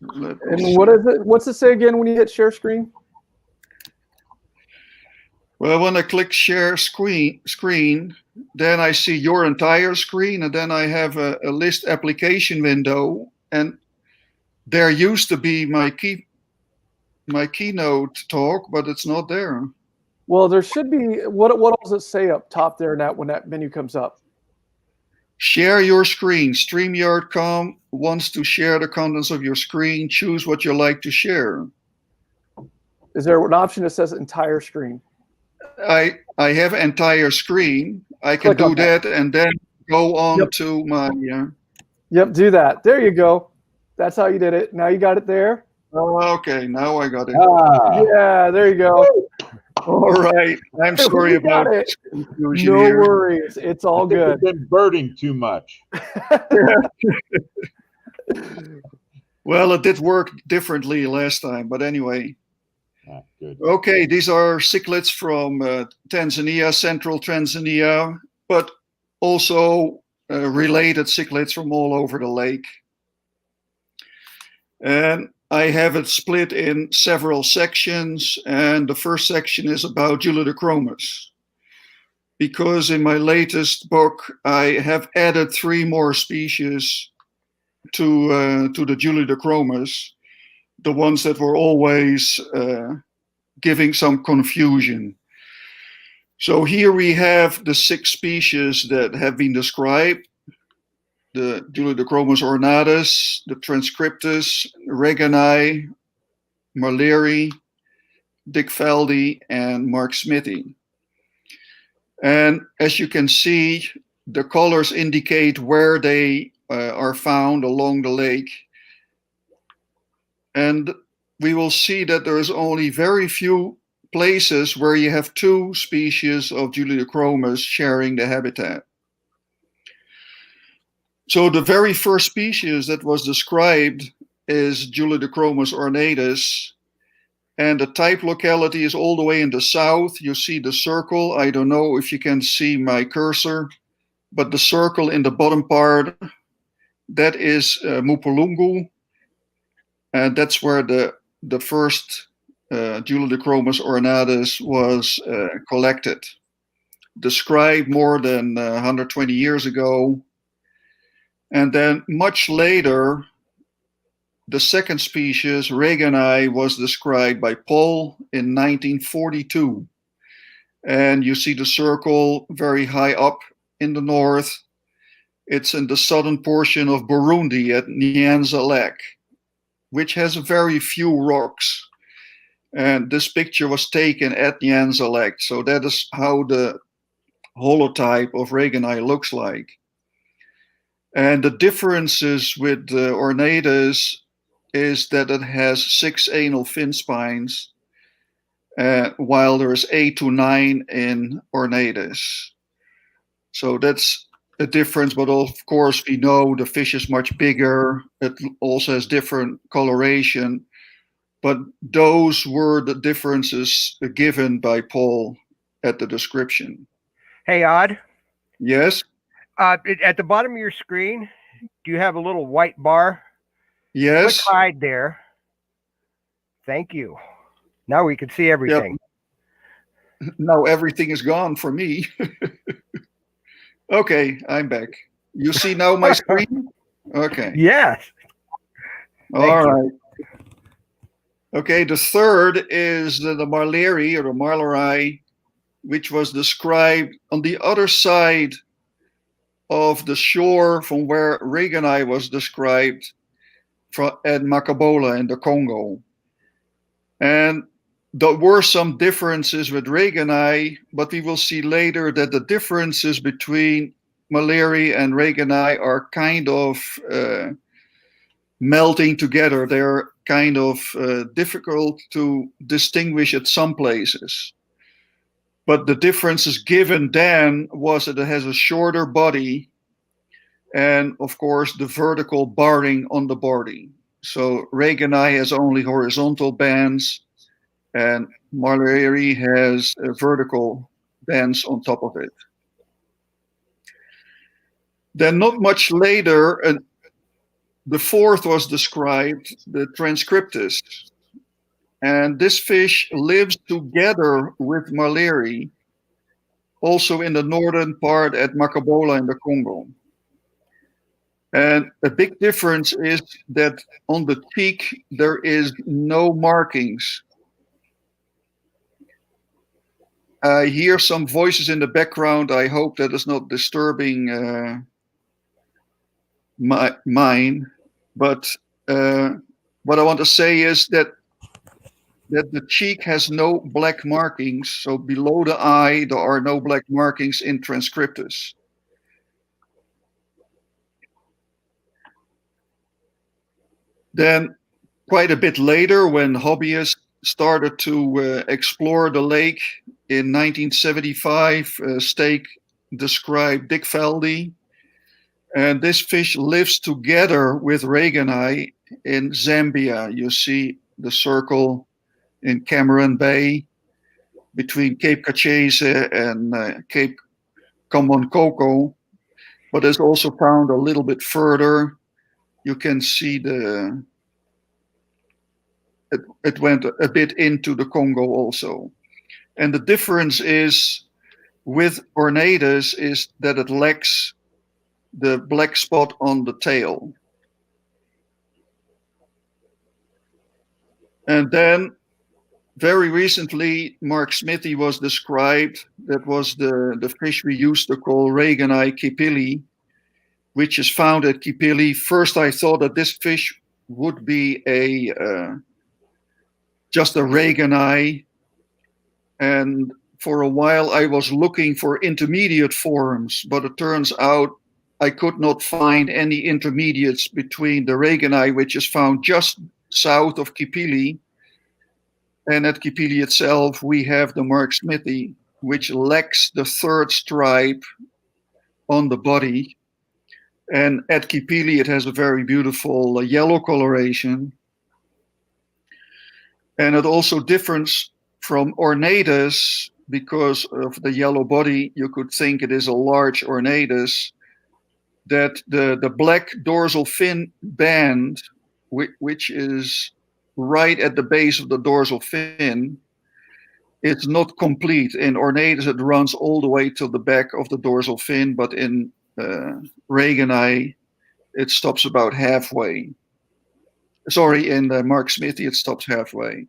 And what is it? What's it say again when you hit share screen? Well, when I click share screen, then I see your entire screen, and then I have a list application window, and there used to be my keynote talk, but it's not there. Well, there should be. What does it say up top there when that menu comes up? Share your screen. StreamYard.com wants to share the contents of your screen. Choose what you like to share. Is there an option that says entire screen? I have entire screen. I can do that and then go on to my. Yep, do that. There you go. That's how you did it. Now you got it there. Okay, now I got it. Yeah, there you go. All right. I'm sorry about it. Confusion No here. worries. It's all good. You've been birding too much. Well, it did work differently last time, but anyway. Good. Okay, these are cichlids from Tanzania, central Tanzania, but also related cichlids from all over the lake. And I have it split in several sections, and the first section is about Julidochromis. Because in my latest book, I have added 3 more species to the Julidochromis, the ones that were always giving some confusion. So here we have the 6 species that have been described: the Julidochromis ornatus, the Transcriptus, Regani, Marleri, Dickfeldi, and Mark Smithy. And as you can see, the colors indicate where they are found along the lake. And we will see that there is only very few places where you have 2 species of Julidochromis sharing the habitat. So the very first species that was described is Julidochromis ornatus, and the type locality is all the way in the south. You see the circle. I don't know if you can see my cursor, but the circle in the bottom part, that is Mupulungu, and that's where the first Julidochromis ornatus was collected, described more than 120 years ago. And then much later, the second species, Regani, was described by Paul in 1942. And you see the circle very high up in the north. It's in the southern portion of Burundi at Nyanza Lake, which has very few rocks. And this picture was taken at Nyanza Lake. So that is how the holotype of Regani looks like. And the differences with the ornatus is that it has 6 anal fin spines, while there's 8 to 9 in ornatus. So that's a difference, but of course we know the fish is much bigger. It also has different coloration, but those were the differences given by Paul at the description. Hey, Odd. Yes? At the bottom of your screen, do you have a little white bar? Yes. Click hide there. Thank you. Now we can see everything. Yep. Now everything is gone for me. Okay, I'm back. You see now my screen? Okay. Yes. All right. Okay, the third is the Marleri or the Marleri, which was described on the other side of the shore from where Regani was described at Makabola in the Congo. And there were some differences with Regani, but we will see later that the differences between Marleri and Regani are kind of melting together. They're kind of difficult to distinguish at some places. But the differences given then was that it has a shorter body and, of course, the vertical barring on the body. So Regenai has only horizontal bands, and Marleri has vertical bands on top of it. Then not much later, the fourth was described, the Transcriptus. And this fish lives together with Marleri, also in the northern part at Makabola in the Congo. And a big difference is that on the cheek, there is no markings. I hear some voices in the background. I hope that is not disturbing mine. But what I want to say is that the cheek has no black markings. So below the eye, there are no black markings in Transcriptus. Then quite a bit later, when hobbyists started to explore the lake in 1975, Stake described Dikveldi. And this fish lives together with Regenai in Zambia. You see the circle in Cameron Bay between Cape Kachese and Cape Komonkoko. But it's also found a little bit further. You can see it went a bit into the Congo also. And the difference is with Ornatus is that it lacks the black spot on the tail. And then very recently, Mark Smithy was described. That was the fish we used to call Regenai kipili, which is found at Kipili. First, I thought that this fish would be just a Regenai, and for a while I was looking for intermediate forms, but it turns out I could not find any intermediates between the Regenai, which is found just south of Kipili, and at Kipili itself we have the Mark Smithy, which lacks the third stripe on the body. And at Kipili, it has a very beautiful yellow coloration. And it also differs from Ornatus because of the yellow body. You could think it is a large Ornatus, that the black dorsal fin band, which is right at the base of the dorsal fin, it's not complete. In Ornatus, it runs all the way to the back of the dorsal fin, but in Regenai, it stops about halfway. Sorry, in Mark Smithy, it stops halfway.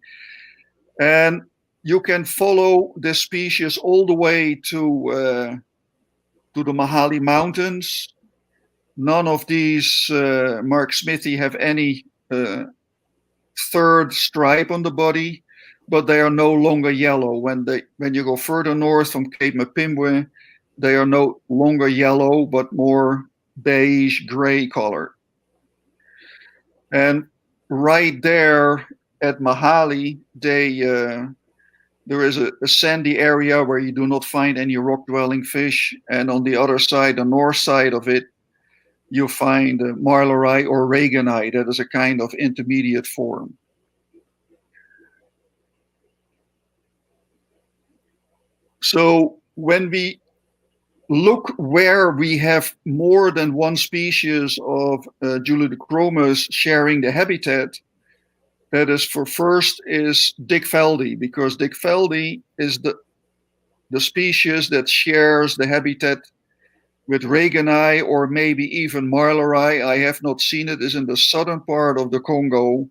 And you can follow this species all the way to the Mahali Mountains. None of these Mark Smithy have any third stripe on the body, but they are no longer yellow. When you go further north from Cape Mapimbwe, they are no longer yellow, but more beige gray color. And right there at Mahali, there is a sandy area where you do not find any rock-dwelling fish. And on the other side, the north side of it, you find Marleri or Regenai. That is a kind of intermediate form. So when we look where we have more than one species of Julidochromis sharing the habitat, that is first is Dikveldi, because Dikveldi is the species that shares the habitat with Regenai or maybe even Marleri. I have not seen it. It's in the southern part of the Congo.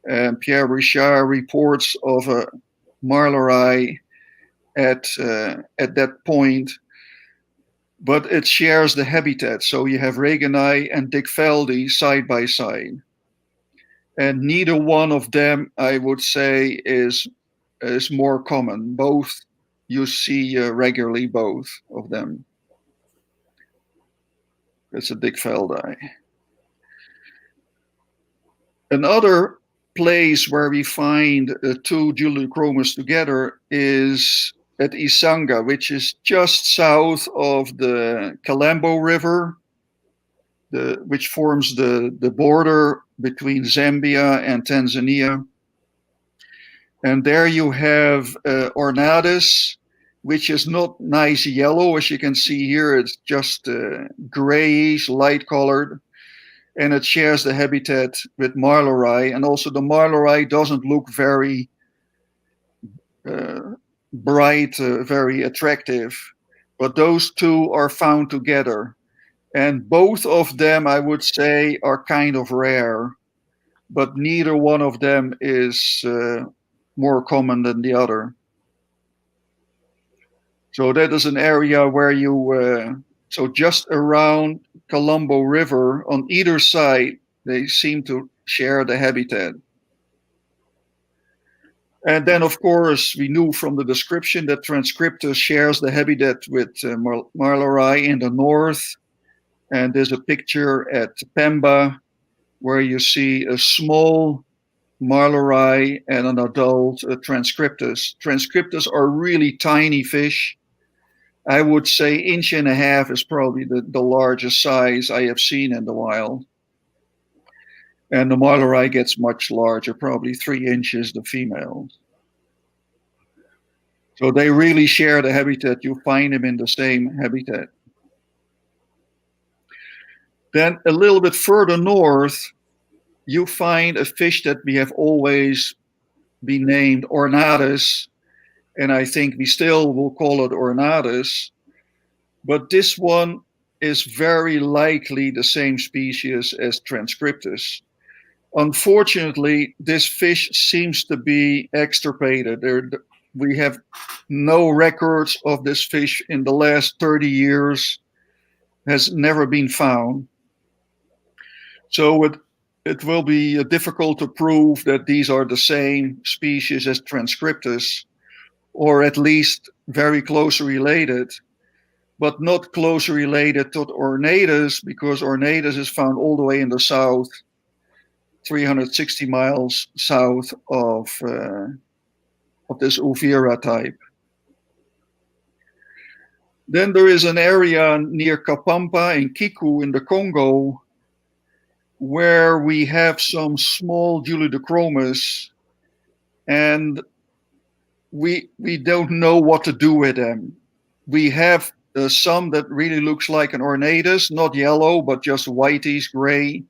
And Pierre Richard reports of a Marleri at that point. But it shares the habitat. So you have Regenai and Dikveldi side by side. And neither one of them, I would say, is more common. Both, you see regularly both of them. It's a Dikveldi. Another place where we find two Julidochromis together is at Isanga, which is just south of the Kalambo River, which forms the border between Zambia and Tanzania. And there you have Ornatus, which is not nice yellow, as you can see here. It's just grayish, light-colored, and it shares the habitat with marlorai. And also the marlorai doesn't look very bright, very attractive, but those two are found together. And both of them, I would say, are kind of rare, but neither one of them is more common than the other. So that is an area where you, so just around Kalambo River, on either side, they seem to share the habitat. And then, of course, we knew from the description that Transcriptus shares the habitat with marlorai in the north. And there's a picture at Pemba where you see a small marlorai and an adult Transcriptus. Transcriptus are really tiny fish. I would say 1.5 inches is probably the largest size I have seen in the wild. And the marlorai gets much larger, probably 3 inches, the females. So they really share the habitat. You find them in the same habitat. Then a little bit further north, you find a fish that we have always been named Ornatus, and I think we still will call it Ornatus. But this one is very likely the same species as Transcriptus. Unfortunately, this fish seems to be extirpated. We have no records of this fish in the last 30 years, has never been found. So it will be difficult to prove that these are the same species as Transcriptus, or at least very closely related, but not closely related to Ornatus, because Ornatus is found all the way in the south, 360 miles south of this Uvira type. Then there is an area near Kapampa in Kiku in the Congo where we have some small Julidochromis, and we don't know what to do with them. We have some that really looks like an Ornatus, not yellow, but just whitish gray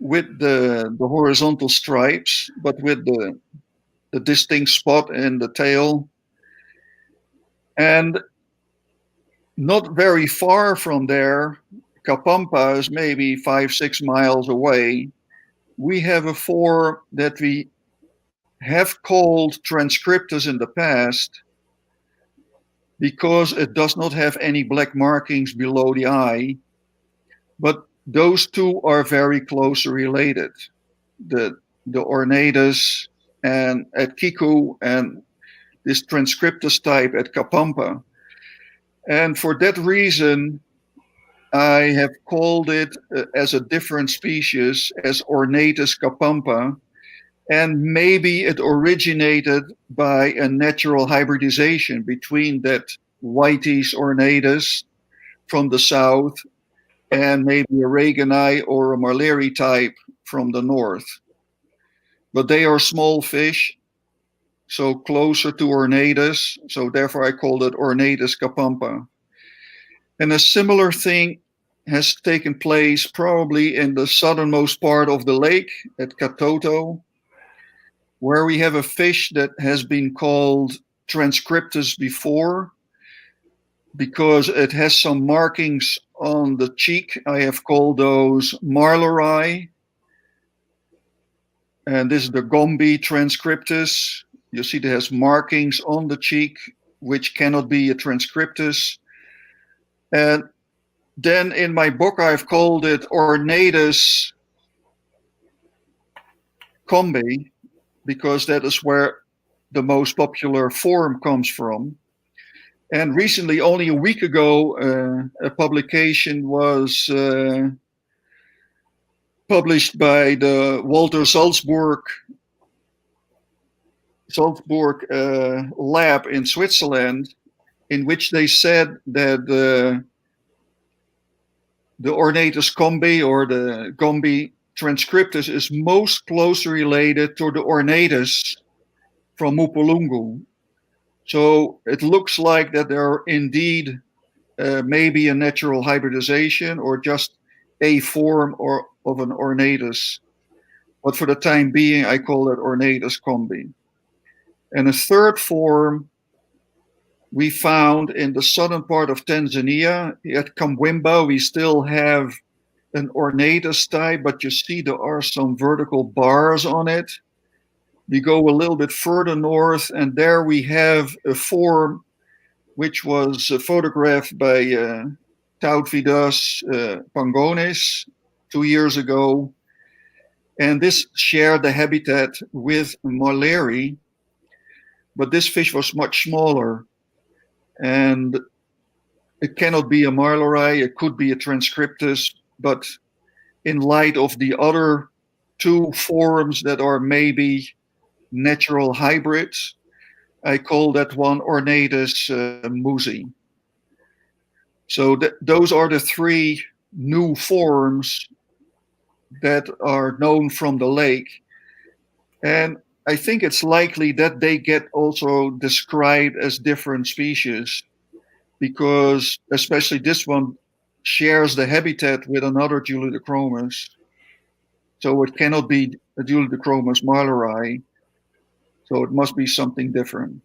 with the horizontal stripes, but with the distinct spot in the tail. And not very far from there, Kapampa is maybe 5-6 miles away. We have a form that we have called Transcriptus in the past because it does not have any black markings below the eye, but those two are very closely related. The Ornatus and at Kiku and this Transcriptus type at Kapampa. And for that reason, I have called it as a different species as Ornatus kapampa, and maybe it originated by a natural hybridization between that whitish Ornatus from the south and maybe a Regani or a Marleri type from the north. But they are small fish, so closer to Ornatus, so therefore I called it Ornatus kapampa. And a similar thing has taken place probably in the southernmost part of the lake at Katoto, where we have a fish that has been called Transcriptus before because it has some markings on the cheek. I have called those marlorai. And this is the Gombe Transcriptus. You see it has markings on the cheek, which cannot be a Transcriptus. And then in my book, I've called it Ornatus combe, because that is where the most popular form comes from. And recently, only a week ago, a publication was published by the Walter Salzburg Salzburg lab in Switzerland, in which they said that the Ornatus combi or the Gombi transcriptus is most closely related to the Ornatus from Mupulungu. So it looks like that there are indeed maybe a natural hybridization or just a form of an Ornatus. But for the time being, I call it Ornatus combi. And a third form we found in the southern part of Tanzania. At Kamwimba, we still have an Ornatus type, but you see there are some vertical bars on it. We go a little bit further north, and there we have a form which was photographed by Tautvidas Pangonis 2 years ago. And this shared the habitat with Maleri, but this fish was much smaller. And it cannot be a Marleri, it could be a Transcriptus, but in light of the other two forms that are maybe natural hybrids, I call that one Ornatus musi. So those are the three new forms that are known from the lake. And I think it's likely that they get also described as different species, because especially this one shares the habitat with another Julidochromis. So it cannot be a Julidochromis marleri. So it must be something different.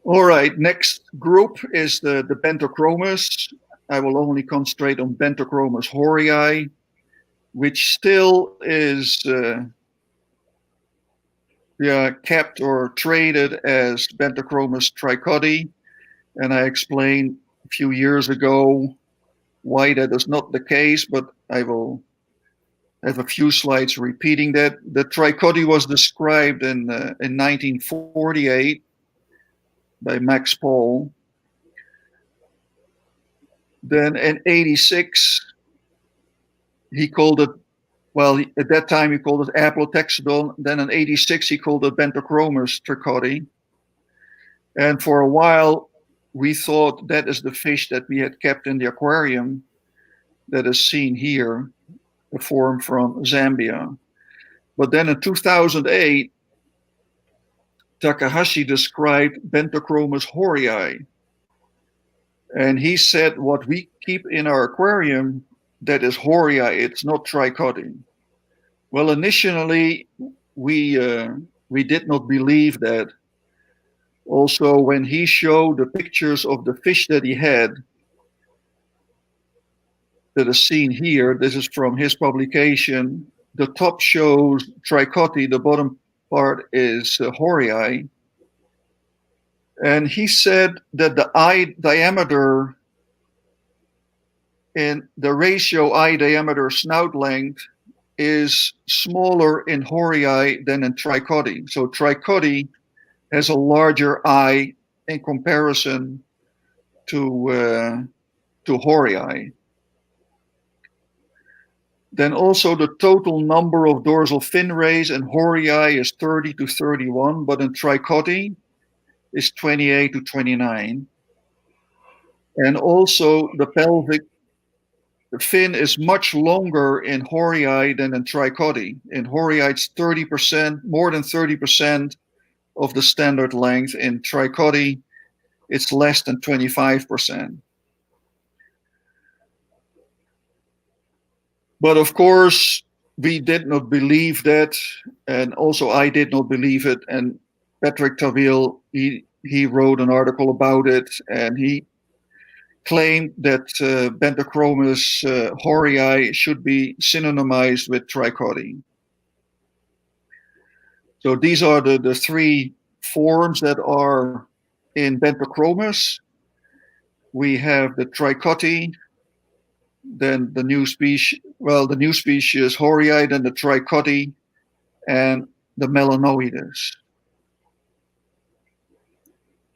All right, next group is the Bentochromis. I will only concentrate on Bentochromis horii, which still is kept or traded as Bentochromis trichoti. And I explained a few years ago why that is not the case, but I will have a few slides repeating that. The trichoti was described in 1948 by Max Paul. Then in 86, he called it, well, at that time he called it Aplotexodon. Then in 86, he called it Bentochromis trichoti. And for a while, we thought that is the fish that we had kept in the aquarium that is seen here, the form from Zambia. But then in 2008, Takahashi described Bentochromis horii. And he said what we keep in our aquarium, that is horii, it's not trichoti. Well, initially, we did not believe that. Also, when he showed the pictures of the fish that he had, that is seen here, this is from his publication. The top shows trichoti, the bottom part is horii. And he said that the eye diameter and the ratio eye diameter snout length is smaller in horii than in trichoti. So trichoti has a larger eye in comparison to horii. Then also the total number of dorsal fin rays in horii is 30 to 31, but in trichoti is 28 to 29. And also the pelvic fin is much longer in horii than in trichoti. In horii, it's 30%, more than 30% of the standard length. In trichoti, it's less than 25%. But of course, we did not believe that, and also I did not believe it. And Patrick Taville, he wrote an article about it, and he claimed that Bentochromis horii should be synonymized with trichoti. So these are the three forms that are in Bentochromis. We have the trichoti, then the new species, well, the new species horii, then the trichoti, and the melanoides.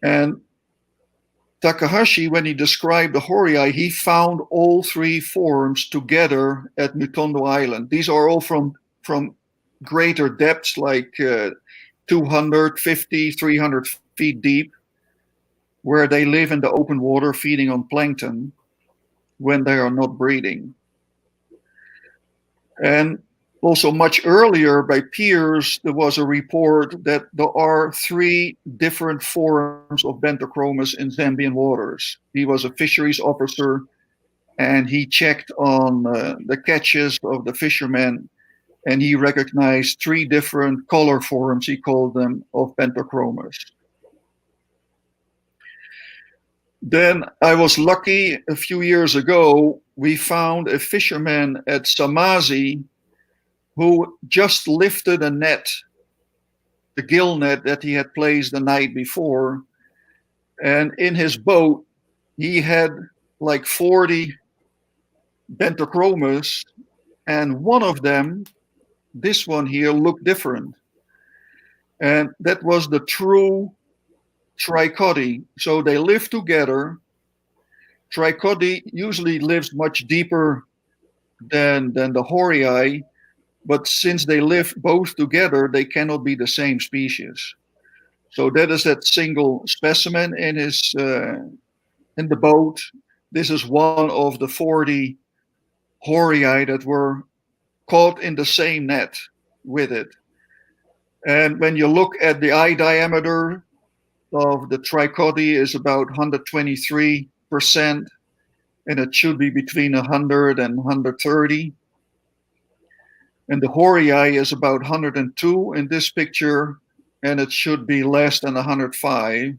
And Takahashi, when he described the horii, he found all three forms together at Mutondo Island. These are all from greater depths, like 250, 300 feet deep, where they live in the open water feeding on plankton when they are not breeding. And also much earlier by Piers, there was a report that there are 3 different forms of Bentochromis in Zambian waters. He was a fisheries officer, and he checked on the catches of the fishermen, and he recognized 3 different color forms, he called them, of Bentochromis. Then I was lucky a few years ago, we found a fisherman at Samazi who just lifted a net, the gill net that he had placed the night before. And in his boat, he had like 40 Bentochromis, and one of them, this one here, looked different. And that was the true trichody. So they live together. Trichody usually lives much deeper than the horii, but since they live both together, they cannot be the same species. So that is that single specimen in his in the boat. This is one of the 40 horii that were caught in the same net with it. And when you look at the eye diameter of the trichody is about 123%, and it should be between 100 and 130. And the horii is about 102 in this picture, and it should be less than 105.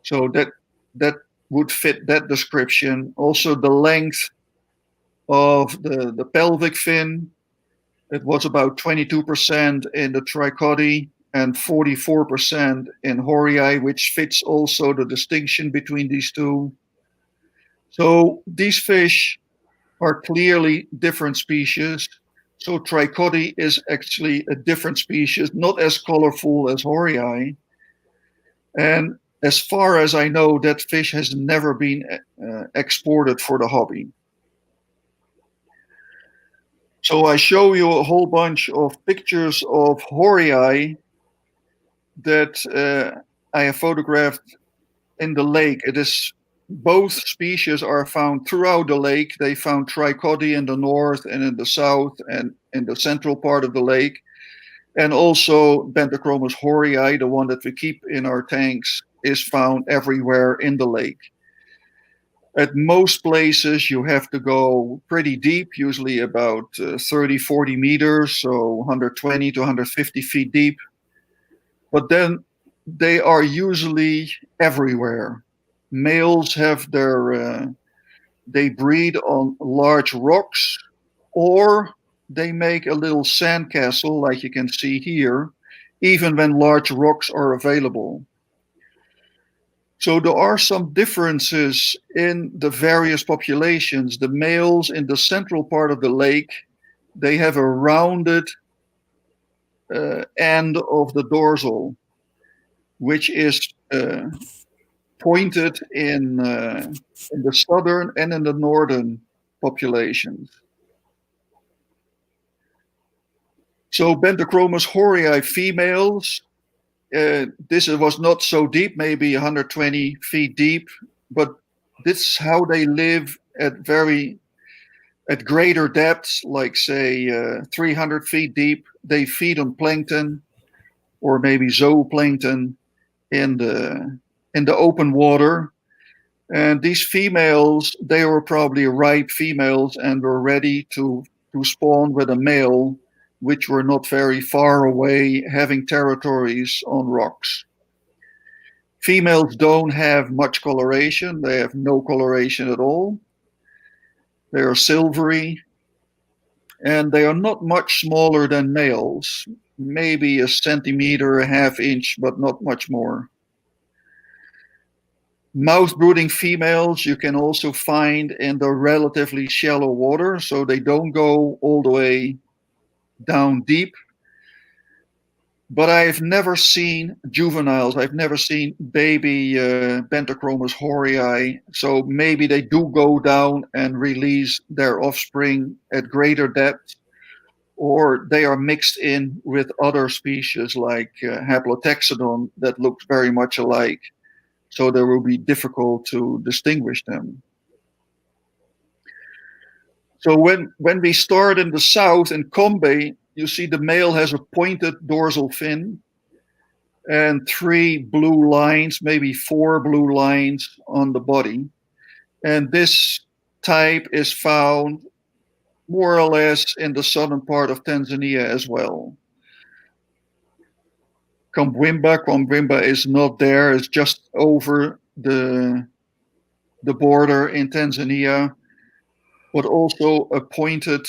So that would fit that description. Also, the length of the pelvic fin, it was about 22% in the trichody and 44% in horii, which fits also the distinction between these two. So these fish are clearly different species. So trichody is actually a different species, not as colorful as horii. And as far as I know, that fish has never been exported for the hobby. So I show you a whole bunch of pictures of horii that I have photographed in the lake. It is both species are found throughout the lake. They found trichody in the north and in the south and in the central part of the lake. And also Bentochromis horii, the one that we keep in our tanks, is found everywhere in the lake. At most places, you have to go pretty deep, usually about 30, 40 meters, so 120 to 150 feet deep. But then they are usually everywhere. Males have they breed on large rocks, or they make a little sandcastle like you can see here, even when large rocks are available. So there are some differences in the various populations. The males in the central part of the lake, they have a rounded end of the dorsal, which is pointed in the southern and in the northern populations. So Bentochromis horii females, this was not so deep, maybe 120 feet deep, but this is how they live at greater depths, like say 300 feet deep. They feed on plankton or maybe zooplankton in the open water. And these females, they were probably ripe females and were ready to spawn with a male, which were not very far away, having territories on rocks. Females don't have much coloration. They have no coloration at all. They are silvery, and they are not much smaller than males, maybe a centimeter, a half inch, but not much more. Mouth-brooding females you can also find in the relatively shallow water, so they don't go all the way down deep. But I've never seen juveniles. I've never seen baby Bentochromis horii. So maybe they do go down and release their offspring at greater depth, or they are mixed in with other species like Haplotexodon that looks very much alike. So they will be difficult to distinguish them. So when we start in the south in Combe, you see the male has a pointed dorsal fin and 3 blue lines, maybe 4 blue lines on the body. And this type is found more or less in the southern part of Tanzania as well. Combwimba is not there, it's just over the border in Tanzania, but also a pointed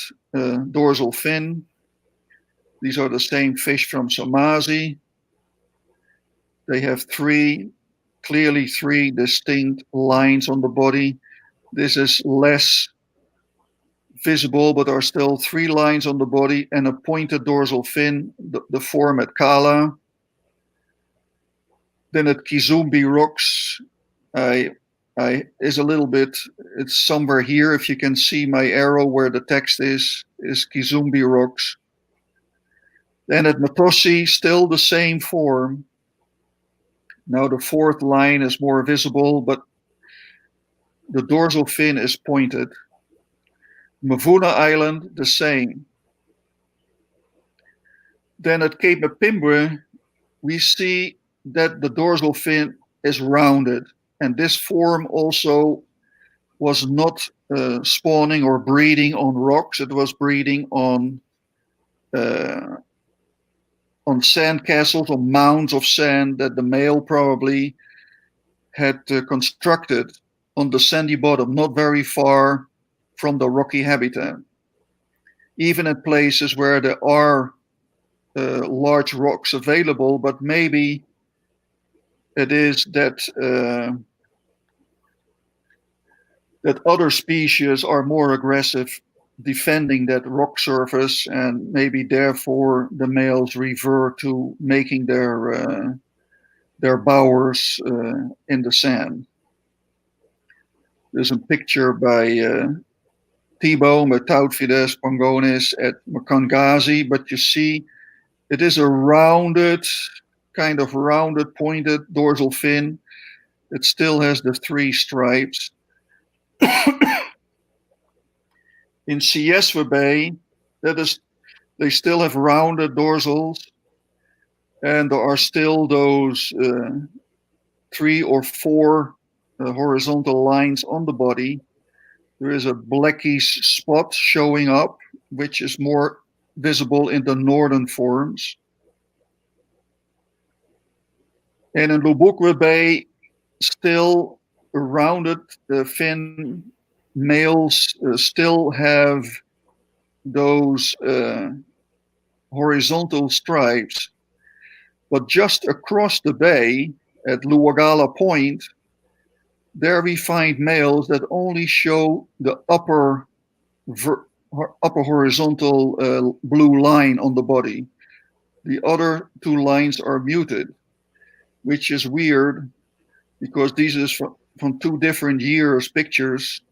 dorsal fin. These are the same fish from Somazi. They have clearly three distinct lines on the body. This is less visible, but are still 3 lines on the body and a pointed dorsal fin, the form at Kala. Then at Kizumbi Rocks, is a little bit, it's somewhere here. If you can see my arrow where the text is Kizumbi Rocks. Then at Matosi, still the same form. Now the 4th line is more visible, but the dorsal fin is pointed. Mavuna Island, the same. Then at Cape Mapimbre, we see that the dorsal fin is rounded. And this form also was not spawning or breeding on rocks. It was breeding on sand castles, on mounds of sand that the male probably had constructed on the sandy bottom, not very far from the rocky habitat. Even at places where there are large rocks available, but maybe it is that that other species are more aggressive defending that rock surface, and maybe therefore the males revert to making their bowers in the sand. There's a picture by Thibaut Metautfides Pangonis at Makangazi, but you see it is a rounded, pointed dorsal fin. It still has the 3 stripes. In Sieswa Bay, they still have rounded dorsals, and there are still those 3 or 4 horizontal lines on the body. There is a blackish spot showing up, which is more visible in the northern forms. And in Lubukwe Bay, still rounded fin males still have those horizontal stripes. But just across the bay at Luagala Point, there we find males that only show the upper horizontal blue line on the body. The other 2 lines are muted, which is weird because these is from 2 different years pictures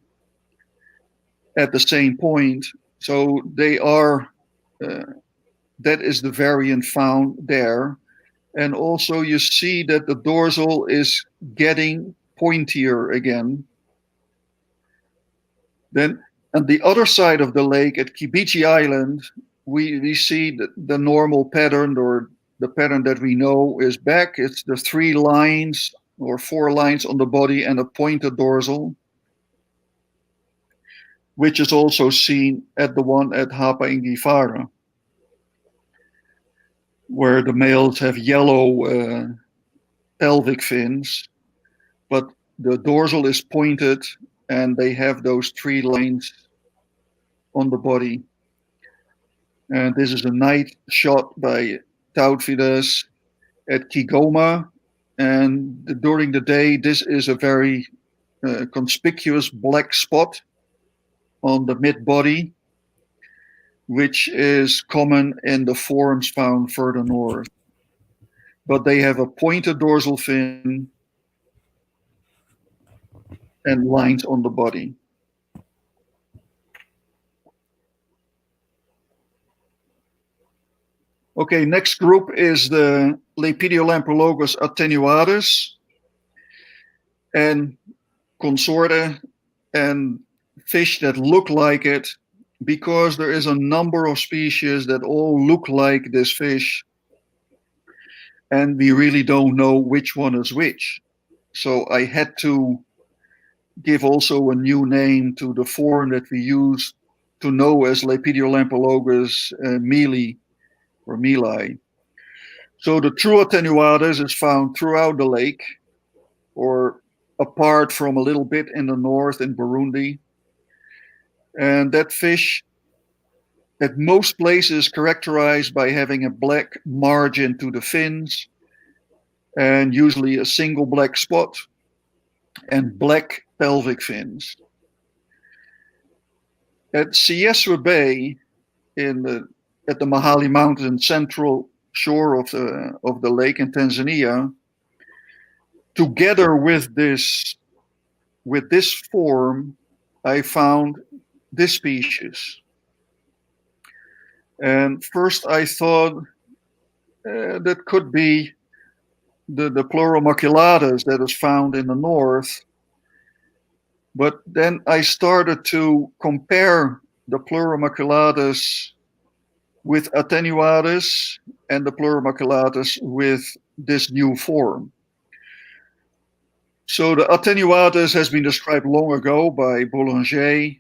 at the same point. So they are, that is the variant found there. And also you see that the dorsal is getting pointier again. Then on the other side of the lake at Kibichi Island, we see the normal pattern, or the pattern that we know is back. It's the 3 lines or 4 lines on the body and a pointed dorsal, which is also seen at the one at Hapa Ingifara, where the males have yellow pelvic fins, but the dorsal is pointed and they have those 3 lines on the body. And this is a night shot by Tautfides at Kigoma. And during the day, this is a very conspicuous black spot on the mid-body, which is common in the forms found further north. But they have a pointed dorsal fin and lines on the body. Okay, next group is the Lepidolampologus attenuatus and consorta, and fish that look like it, because there is a number of species that all look like this fish, and we really don't know which one is which. So I had to give also a new name to the form that we use to know as Lepidolampologus meli or meli. So the true attenuatus is found throughout the lake, or apart from a little bit in the north in Burundi. And that fish at most places characterized by having a black margin to the fins, and usually a single black spot, and black pelvic fins. At Sieswa Bay, at the Mahali Mountain central shore of the lake in Tanzania, together with this form, I found this species. And first I thought that could be the Pleuromaculatus that is found in the north. But then I started to compare the Pleuromaculatus with attenuatus and the Pleuromaculatus with this new form. So the attenuatus has been described long ago by Boulanger.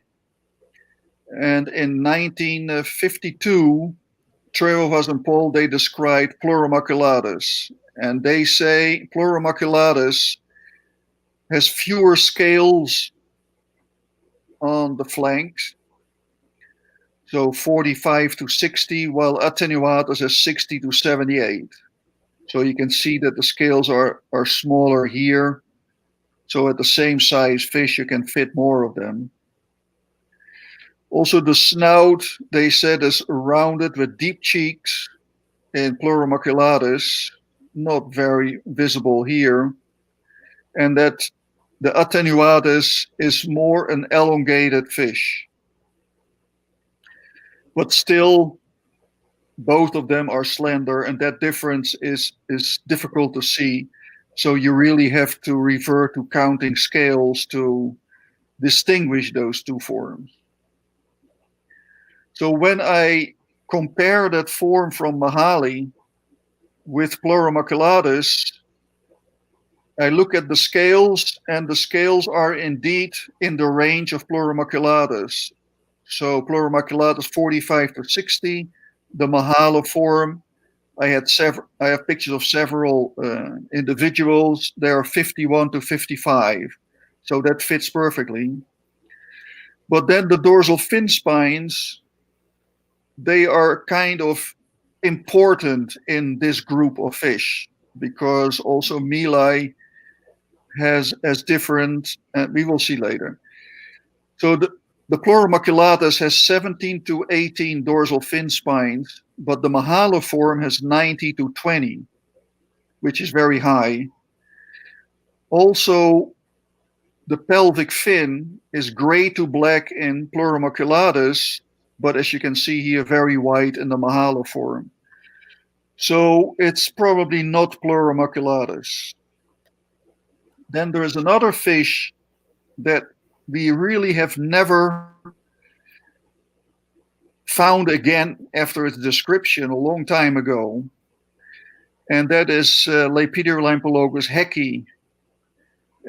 And in 1952, Trehovas and Paul, they described Pleuromaculatus. And they say Pleuromaculatus has fewer scales on the flanks, so 45 to 60, while attenuatus has 60 to 78. So you can see that the scales are smaller here. So at the same size fish, you can fit more of them. Also, the snout, they said, is rounded with deep cheeks in Pleuromaculatus, not very visible here. And that the attenuatus is more an elongated fish. But still, both of them are slender, and that difference is difficult to see. So you really have to revert to counting scales to distinguish those two forms. So when I compare that form from Mahali with Pleuromaculatus, I look at the scales, and the scales are indeed in the range of Pleuromaculatus. So Pleuromaculatus 45 to 60, the Mahala form. I have pictures of several individuals. They are 51 to 55, so that fits perfectly. But then the dorsal fin spines, they are kind of important in this group of fish, because also meli has different, we will see later. So the Pleuromaculatus has 17 to 18 dorsal fin spines, but the Mahala form has 90 to 20, which is very high. Also, the pelvic fin is gray to black in Pleuromaculatus, but as you can see here, very white in the Mahala form. So it's probably not Pleuromaculatus. Then there is another fish that we really have never found again after its description a long time ago, and that is Lepidolampologus hecki.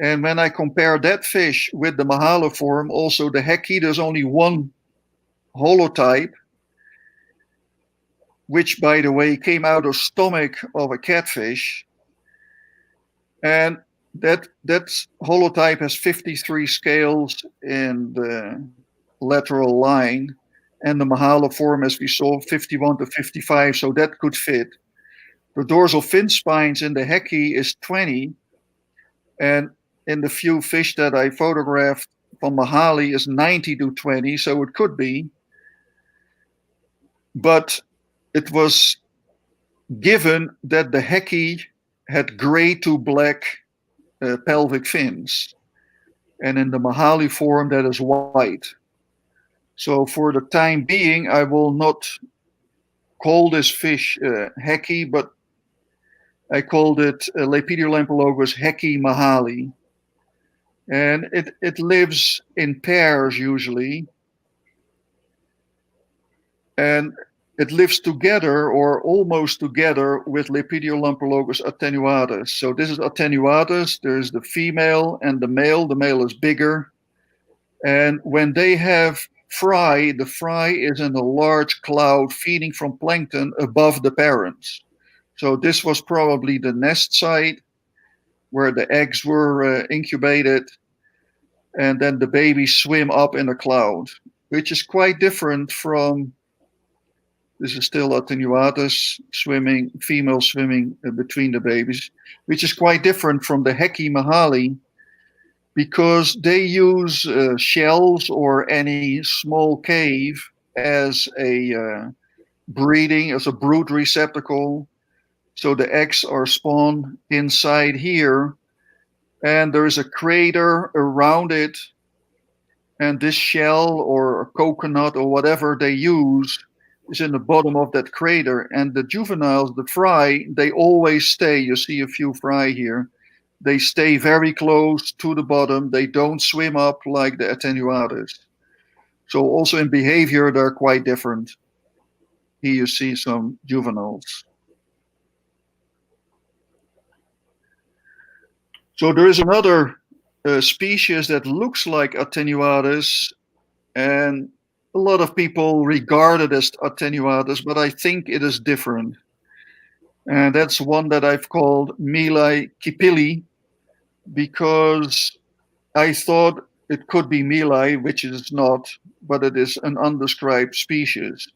And when I compare that fish with the Mahala form, also the hecki, there's only one holotype, which, by the way, came out of stomach of a catfish. And that holotype has 53 scales in the lateral line, and the Mahala form, as we saw, 51 to 55, so that could fit. The dorsal fin spines in the hecki is 20, and in the few fish that I photographed from Mahali is 90 to 20, so it could be. But it was given that the hecki had gray to black pelvic fins, and in the Mahali form that is white. So for the time being, I will not call this fish heki, but I called it Lepidolampologus heki mahali. And it lives in pairs usually. And it lives together or almost together with Lepidolampologus attenuatus. So this is attenuatus. There's the female and the male. The male is bigger. And when they have fry, the fry is in a large cloud feeding from plankton above the parents. So this was probably the nest site where the eggs were incubated, and then the babies swim up in a cloud, which is quite different from, this is still attenuatus swimming, female swimming between the babies, which is quite different from the heki mahali, because they use shells or any small cave as a brood receptacle. So the eggs are spawned inside here, and there is a crater around it, and this shell or a coconut or whatever they use is in the bottom of that crater. And the juveniles, the fry, they always stay. You see a few fry here. They stay very close to the bottom. They don't swim up like the attenuatus. So also in behavior, they're quite different. Here you see some juveniles. So there is another species that looks like attenuatus, and a lot of people regard it as attenuatus, but I think it is different. And that's one that I've called Milai kipili, because I thought it could be Milai, which it is not, but it is an undescribed species.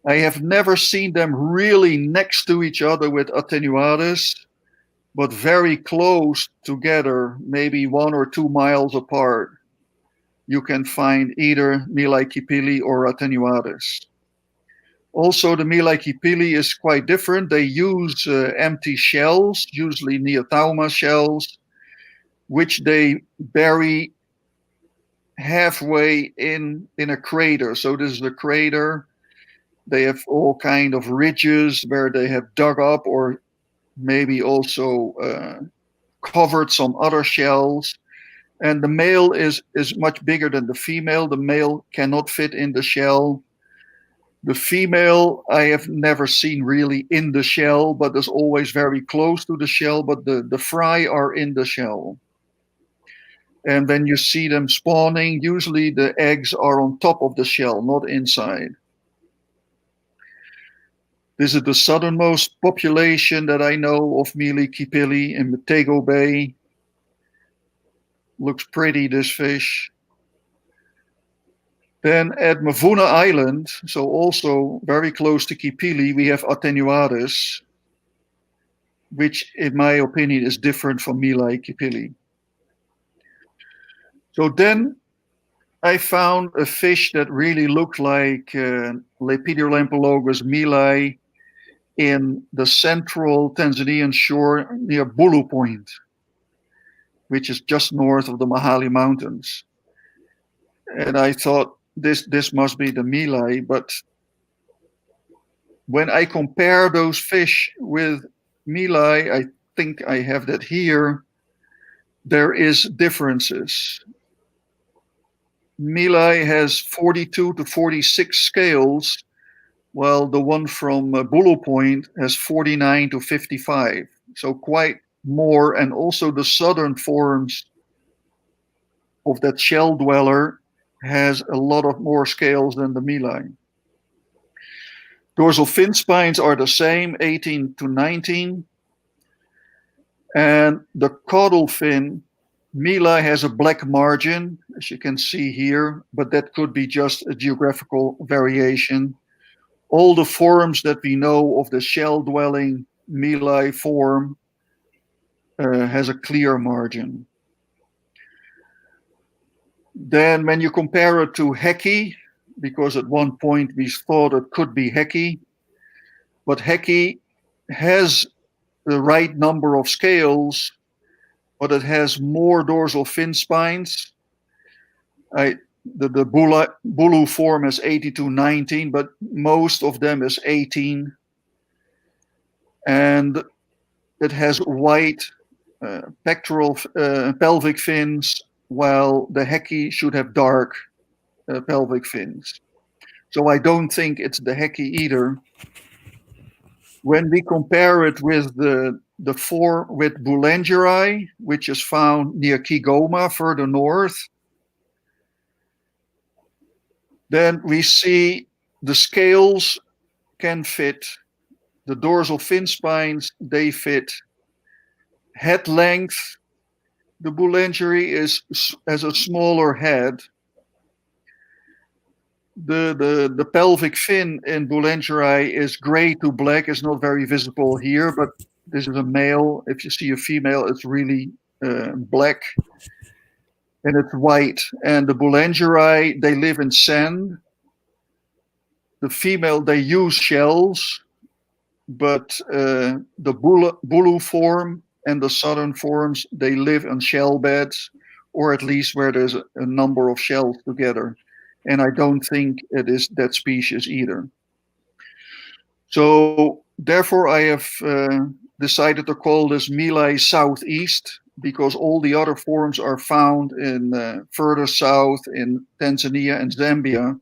I have never seen them really next to each other with attenuatus, but very close together, maybe 1 or 2 miles apart. You can find either Milai kipili or attenuatus. Also, the Milai kipili is quite different. They use empty shells, usually Neotauma shells, which they bury halfway in a crater. So this is the crater. They have all kind of ridges where they have dug up or maybe also covered some other shells. And the male is much bigger than the female. The male cannot fit in the shell. The female I have never seen really in the shell, but is always very close to the shell, but the fry are in the shell. And when you see them spawning, usually the eggs are on top of the shell, not inside. This is the southernmost population that I know of Milai kipili in Matego Bay. Looks pretty, this fish. Then at Mavuna Island, so also very close to Kipili, we have attenuatus, which in my opinion is different from Milai kipili. So then I found a fish that really looked like Lepidolampologus milai in the central Tanzanian shore near Bulu Point, which is just north of the Mahali Mountains. And I thought this must be the milai, but when I compare those fish with milai, I think I have that here, there is differences. Milai has 42 to 46 scales, while the one from Bulu Point has 49 to 55. So quite more, and also the southern forms of that shell dweller has a lot of more scales than the milai. Dorsal fin spines are the same, 18 to 19. And the caudal fin, milai has a black margin, as you can see here, but that could be just a geographical variation. All the forms that we know of the shell-dwelling milai form has a clear margin. Then when you compare it to heki, because at one point we thought it could be heki, but heki has the right number of scales, but it has more dorsal fin spines. I the Bulu form is 82-19, but most of them is 18. And it has white pectoral pelvic fins, while the Heki should have dark pelvic fins. So I don't think it's the Heki either. When we compare it with the form with Boulangeri, which is found near Kigoma, further north, then we see the scales can fit, the dorsal fin spines, they fit. Head length, the Boulangeri has a smaller head. The pelvic fin in Boulangeri is gray to black. It's not very visible here, but this is a male. If you see a female, it's really black, and it's white. And the Boulangeri, they live in sand. The female, they use shells, but the Bulu form and the southern forms, they live on shell beds, or at least where there's a number of shells together. And I don't think it is that species either. So therefore I have decided to call this Milai Southeast, because all the other forms are found in further south in Tanzania and Zambia,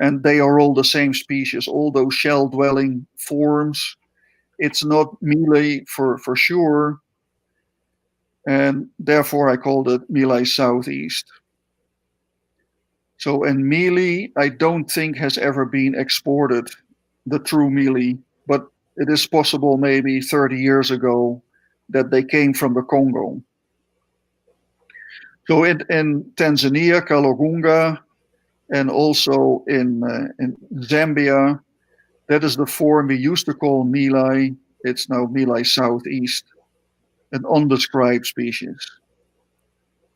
and they are all the same species, all those shell-dwelling forms. It's not Milai for sure, and therefore I called it Milai Southeast. So, and mealy, I don't think has ever been exported, the true mealy, but it is possible maybe 30 years ago that they came from the Congo. So in Tanzania, Kalunga, and also in Zambia, that is the form we used to call Milai. It's now Milai Southeast, an undescribed species.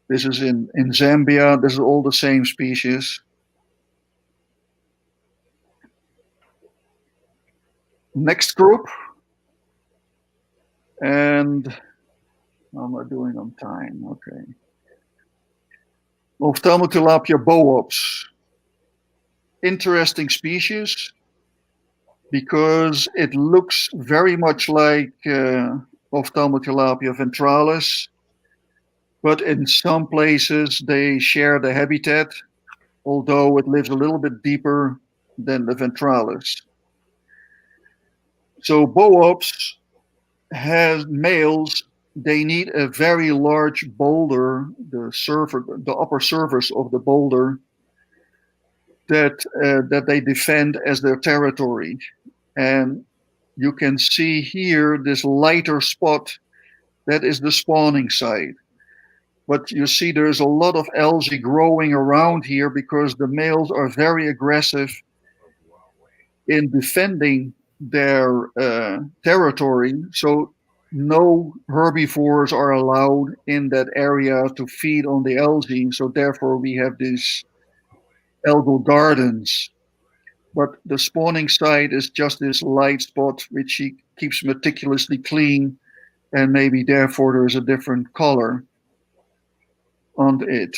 This is in Zambia. This is all the same species. Next group. And how am I doing on time? Okay. Ophthalmotilapia bowops. Interesting species because it looks very much like Ophthalmotilapia ventralis. But in some places they share the habitat, although it lives a little bit deeper than the ventralis. So bowops has males, they need a very large boulder, the upper surface of the boulder, that they defend as their territory. And you can see here this lighter spot, that is the spawning site. But you see there's a lot of algae growing around here because the males are very aggressive in defending their territory. So no herbivores are allowed in that area to feed on the algae. So therefore we have these algal gardens. But the spawning site is just this light spot which he keeps meticulously clean, and maybe therefore there's a different color on it.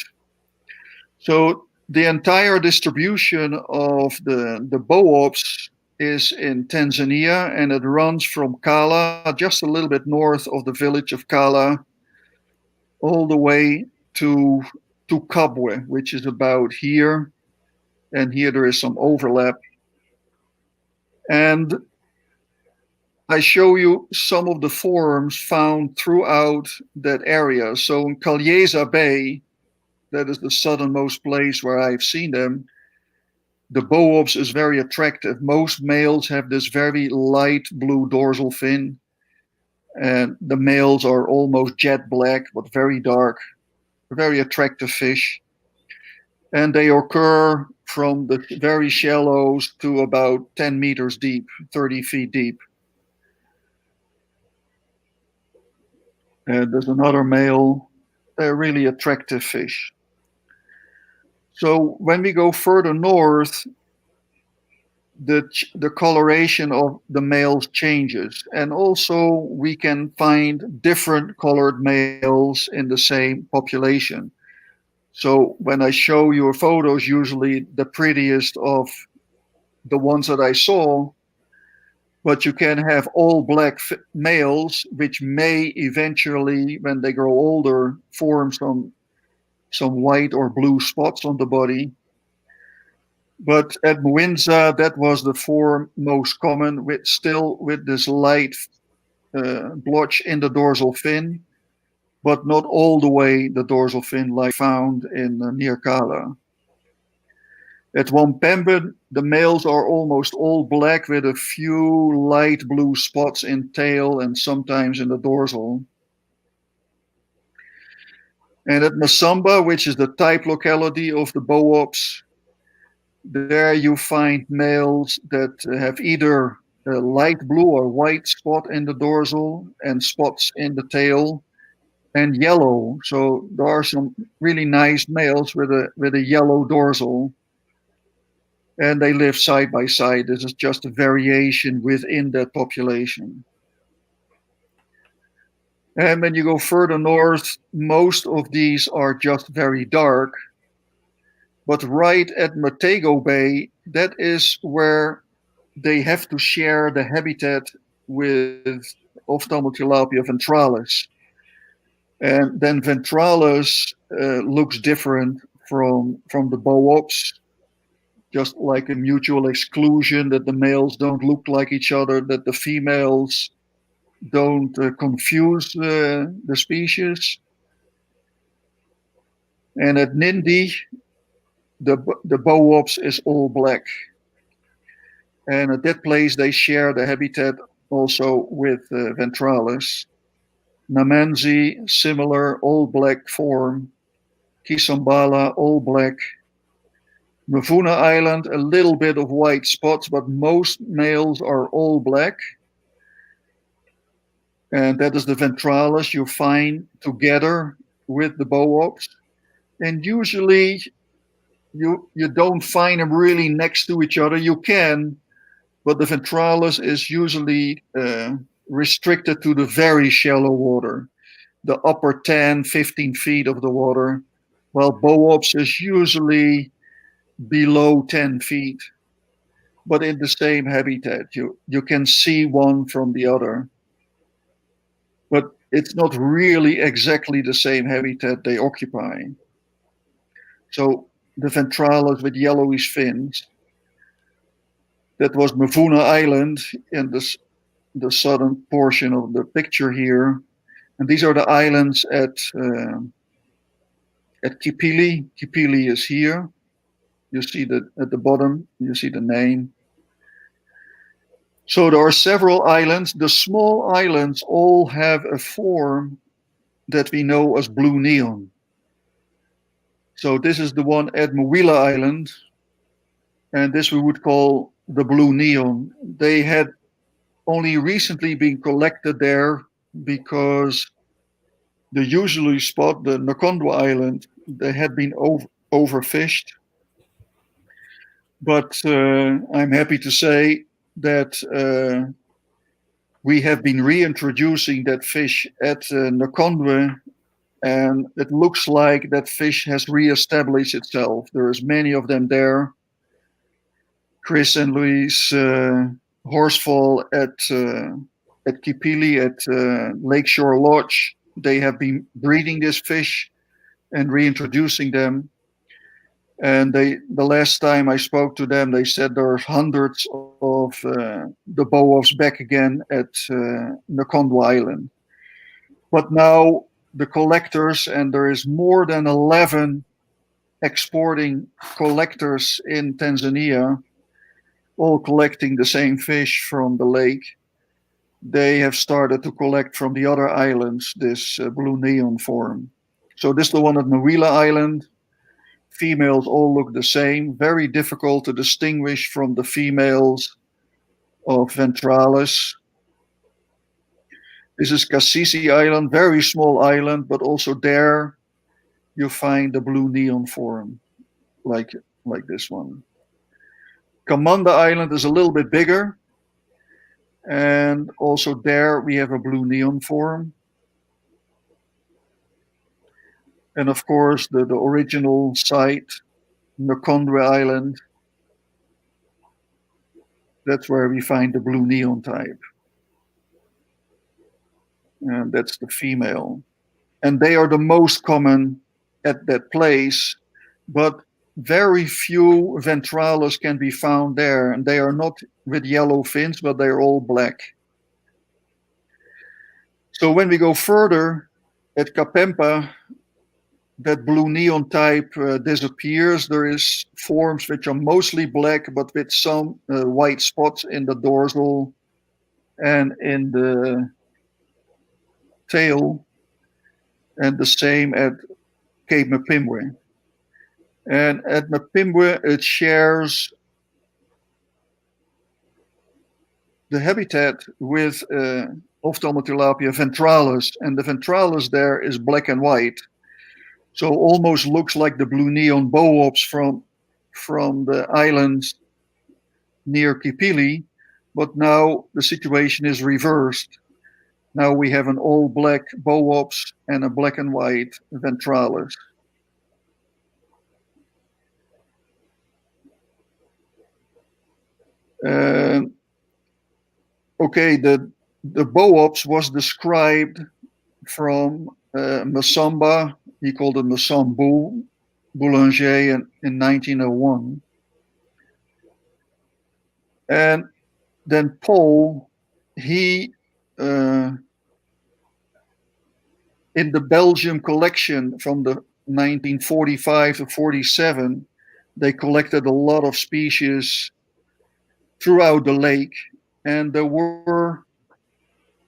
So the entire distribution of the bowops is in Tanzania, and it runs from Kala, just a little bit north of the village of Kala, all the way to Kabwe, which is about here. And here there is some overlap. And I show you some of the forms found throughout that area. So in Kalyeza Bay, that is the southernmost place where I've seen them, the bowops is very attractive. Most males have this very light blue dorsal fin, and the males are almost jet black, but very dark, very attractive fish. And they occur from the very shallows to about 10 meters deep, 30 feet deep. And there's another male. They're really attractive fish. So when we go further north, the coloration of the males changes. And also we can find different colored males in the same population. So when I show your photos, usually the prettiest of the ones that I saw, but you can have all black males, which may eventually, when they grow older, form some white or blue spots on the body. But at Mwinza, that was the form most common, with this light blotch in the dorsal fin, but not all the way the dorsal fin like found in near Kala. At Wampembe, the males are almost all black with a few light blue spots in tail and sometimes in the dorsal. And at Masamba, which is the type locality of the Boops, there you find males that have either a light blue or white spot in the dorsal and spots in the tail and yellow. So there are some really nice males with a yellow dorsal. And they live side by side. This is just a variation within that population. And when you go further north, most of these are just very dark. But right at Matego Bay, that is where they have to share the habitat with Ophthalmotilapia ventralis. And then ventralis looks different from the Boops, just like a mutual exclusion, that the males don't look like each other, that the females don't confuse the species. And at Nindi, the Boops is all black. And at that place, they share the habitat also with ventralis. Namanzi, similar, all black form. Kisambala, all black. Mavuna Island, a little bit of white spots, but most males are all black. And that is the ventralis you find together with the Boops. And usually you don't find them really next to each other. You can, but the ventralis is usually restricted to the very shallow water, the upper 10, 15 feet of the water, while Boops is usually below 10 feet, but in the same habitat. You can see one from the other, but it's not really exactly the same habitat they occupy. So the ventralis with yellowish fins, that was Mavuna Island in the southern portion of the picture here. And these are the islands at Kipili. Kipili is here. You see that at the bottom, you see the name. So there are several islands. The small islands all have a form that we know as blue neon. So this is the one at Mawila Island, and this we would call the blue neon. They had only recently been collected there because the usually spot, the Nakondwa Island, they had been overfished. But I'm happy to say that we have been reintroducing that fish at Nakondwe, and it looks like that fish has reestablished itself. There's many of them there. Chris and Luis Horsfall at Kipili at Lakeshore Lodge, they have been breeding this fish and reintroducing them. And the last time I spoke to them, they said there's hundreds of the Boops back again at Nakondwa Island. But now the collectors, and there is more than 11 exporting collectors in Tanzania, all collecting the same fish from the lake. They have started to collect from the other islands this blue neon form. So this is the one at Mawila Island. Females all look the same, very difficult to distinguish from the females of ventralis. This is Kasisi Island, very small island, but also there you find the blue neon form, like this one. Kamanda Island is a little bit bigger, and also there we have a blue neon form. And of course, the original site, Nakondwe Island, that's where we find the blue neon type. And that's the female. And they are the most common at that place, but very few ventralis can be found there. And they are not with yellow fins, but they're all black. So when we go further at Kapempa, that blue neon type disappears. There is forms which are mostly black, but with some white spots in the dorsal and in the tail, and the same at Cape Mapimwe. And at Mapimwe, it shares the habitat with Ophthalmotilapia ventralis, and the ventralis there is black and white. So almost looks like the blue neon boops from the islands near Kipili, but now the situation is reversed. Now we have an all black boops and a black and white ventralis. Okay, the boops was described from Masamba. He called it Masambu Boulanger in 1901. And then Paul, he, in the Belgium collection from the 1945 to 47, they collected a lot of species throughout the lake. And there were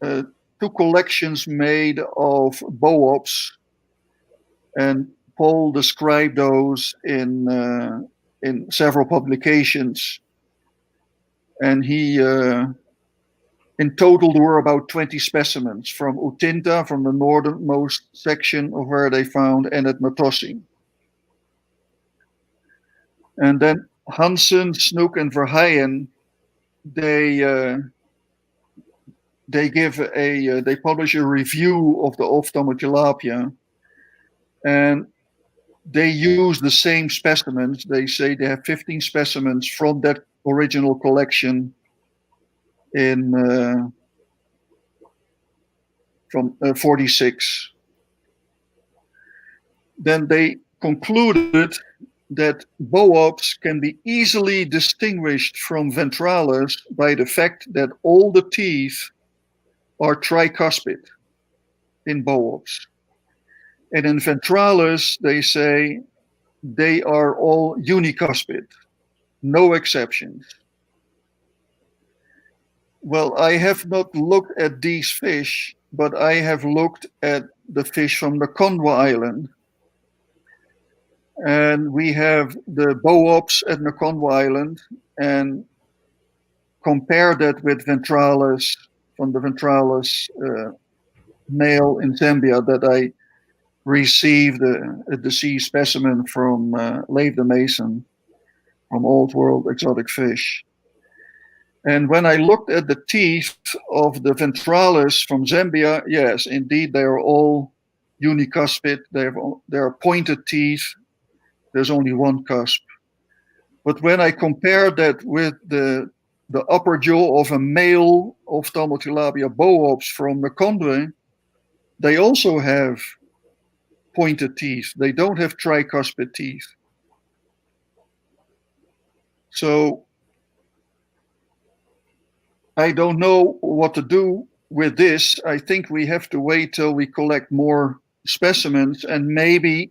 two collections made of boops, and Paul described those in several publications. And he, in total, there were about 20 specimens from Utinta, from the northernmost section of where they found, and at Matossi. And then Hansen, Snoek, and Verheyen, they publish a review of the Ophthalmotilapia, and they use the same specimens. They say they have 15 specimens from that original collection from 46. Then they concluded that boops can be easily distinguished from ventralis by the fact that all the teeth are tricuspid in boops. And in ventralis, they say they are all unicuspid, no exceptions. Well, I have not looked at these fish, but I have looked at the fish from the Nakondwe Island. And we have the boops at Nakondwe Island and compare that with ventralis, from the ventralis male in Zambia that I received a deceased specimen from Leif de Mason from Old World Exotic Fish. And when I looked at the teeth of the ventralis from Zambia, yes, indeed, they are all unicuspid. They are pointed teeth. There's only one cusp. But when I compare that with the upper jaw of a male Ophthalmotilapia boops from Nakondwe, they also have pointed teeth. They don't have tricuspid teeth. So I don't know what to do with this. I think we have to wait till we collect more specimens, and maybe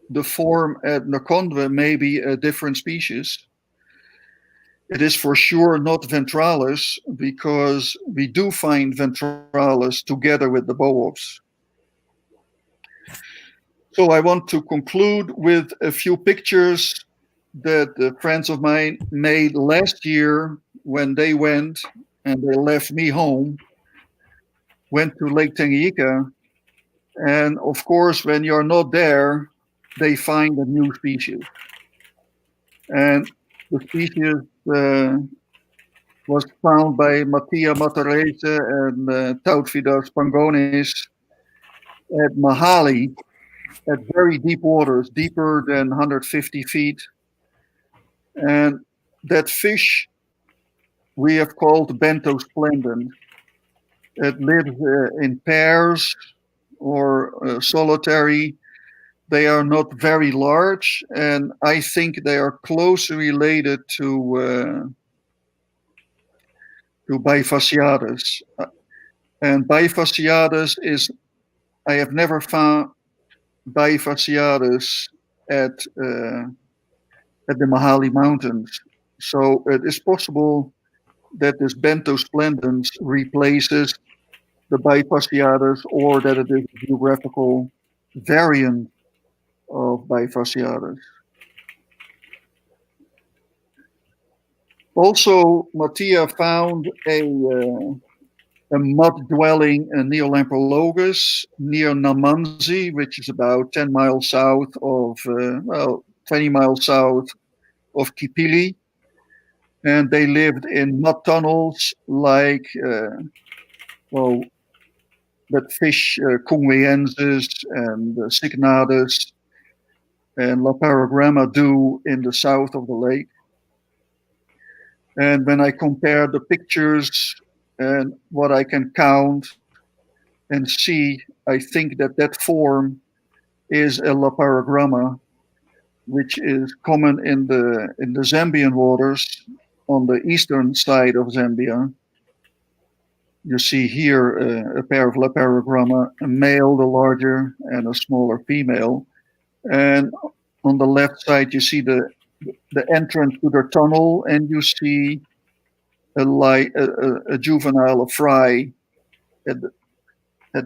the form at Nakondwe may be a different species. It is for sure not ventralis, because we do find ventralis together with the boops. So I want to conclude with a few pictures that friends of mine made last year when they went, and they left me home, went to Lake Tanganyikan. And of course, when you're not there, they find a new species. And the species was found by Mattia Matarese and Tautvidas Pangonis at Mahali. at very deep waters, deeper than 150 feet. And that fish we have called bentosplendent. It lives in pairs or solitary. They are not very large, and I think they are closely related to Bifasciatus. And Bifasciatus is, I have never found Bifasciatus at the Mahali Mountains. So it is possible that this bentosplendens replaces the Bifasciatus, or that it is a geographical variant of Bifasciatus. Also, Mattia found a mud-dwelling Neolamprologus near Namanzi, which is about 10 miles south of, 20 miles south of Kipili. And they lived in mud tunnels like, that fish Congwiensis and Cygnadus and Laparogramma do in the south of the lake. And when I compare the pictures and what I can count and see, I think that that form is a Laparogramma, which is common in the Zambian waters on the eastern side of Zambia. You see here a pair of Laparogramma, a male, the larger, and a smaller female. And on the left side, you see the entrance to the tunnel, and you see a juvenile, a fry, at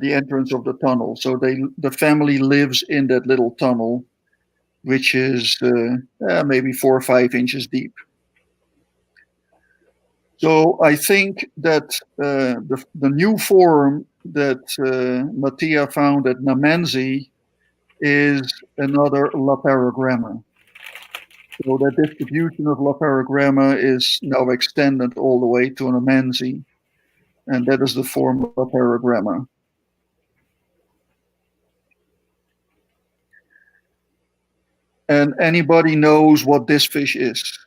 the entrance of the tunnel. So the family lives in that little tunnel, which is maybe 4 or 5 inches deep. So I think that the new form that Mattia found at Namanzi is another Laparogramma. So the distribution of Laparogramma is now extended all the way to Namanzi, and that is the form of Laparogramma. And anybody knows what this fish is?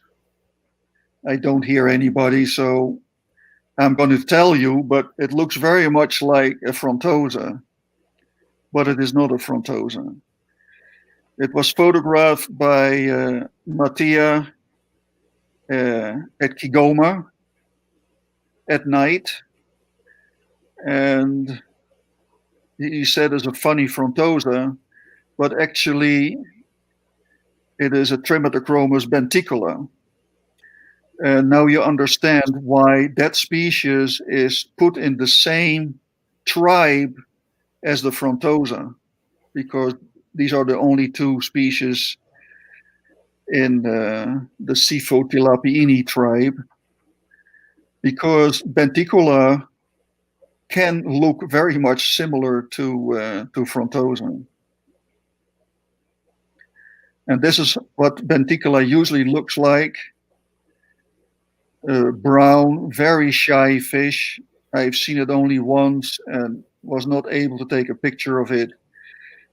I don't hear anybody, so I'm going to tell you, but it looks very much like a frontosa, but it is not a frontosa. It was photographed by Mattia at Kigoma at night, and he said it's a funny frontosa, but actually it is a Trimetachromis benticola. And now you understand why that species is put in the same tribe as the frontosa, because these are the only 2 species in the Siphotilapiini tribe, because benticola can look very much similar to frontosa. And this is what benticola usually looks like. Brown, very shy fish. I've seen it only once and was not able to take a picture of it.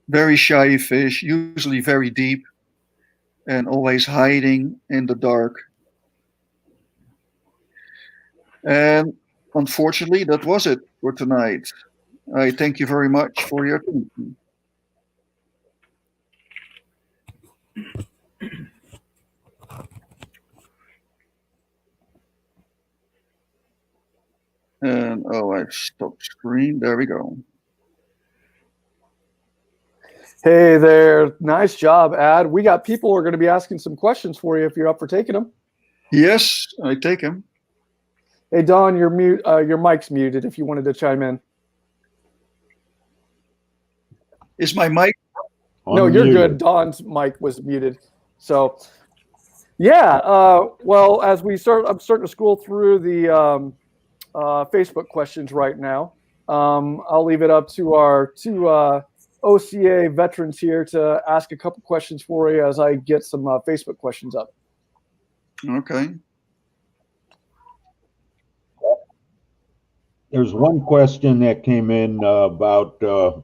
Very shy fish, usually very deep, and always hiding in the dark. And unfortunately, that was it for tonight. I thank you very much for your attention. And I've stopped screen. There we go. Hey there. Nice job, Ad. We got people who are going to be asking some questions for you if you're up for taking them. Yes, I take them. Hey, Don, your mic's muted if you wanted to chime in. Is my mic? No, you're good. Don's mic was muted. So, yeah. Well, as I'm starting to scroll through the Facebook questions right now. I'll leave it up to our 2 OCA veterans here to ask a couple questions for you as I get some Facebook questions up. Okay. There's one question that came in about the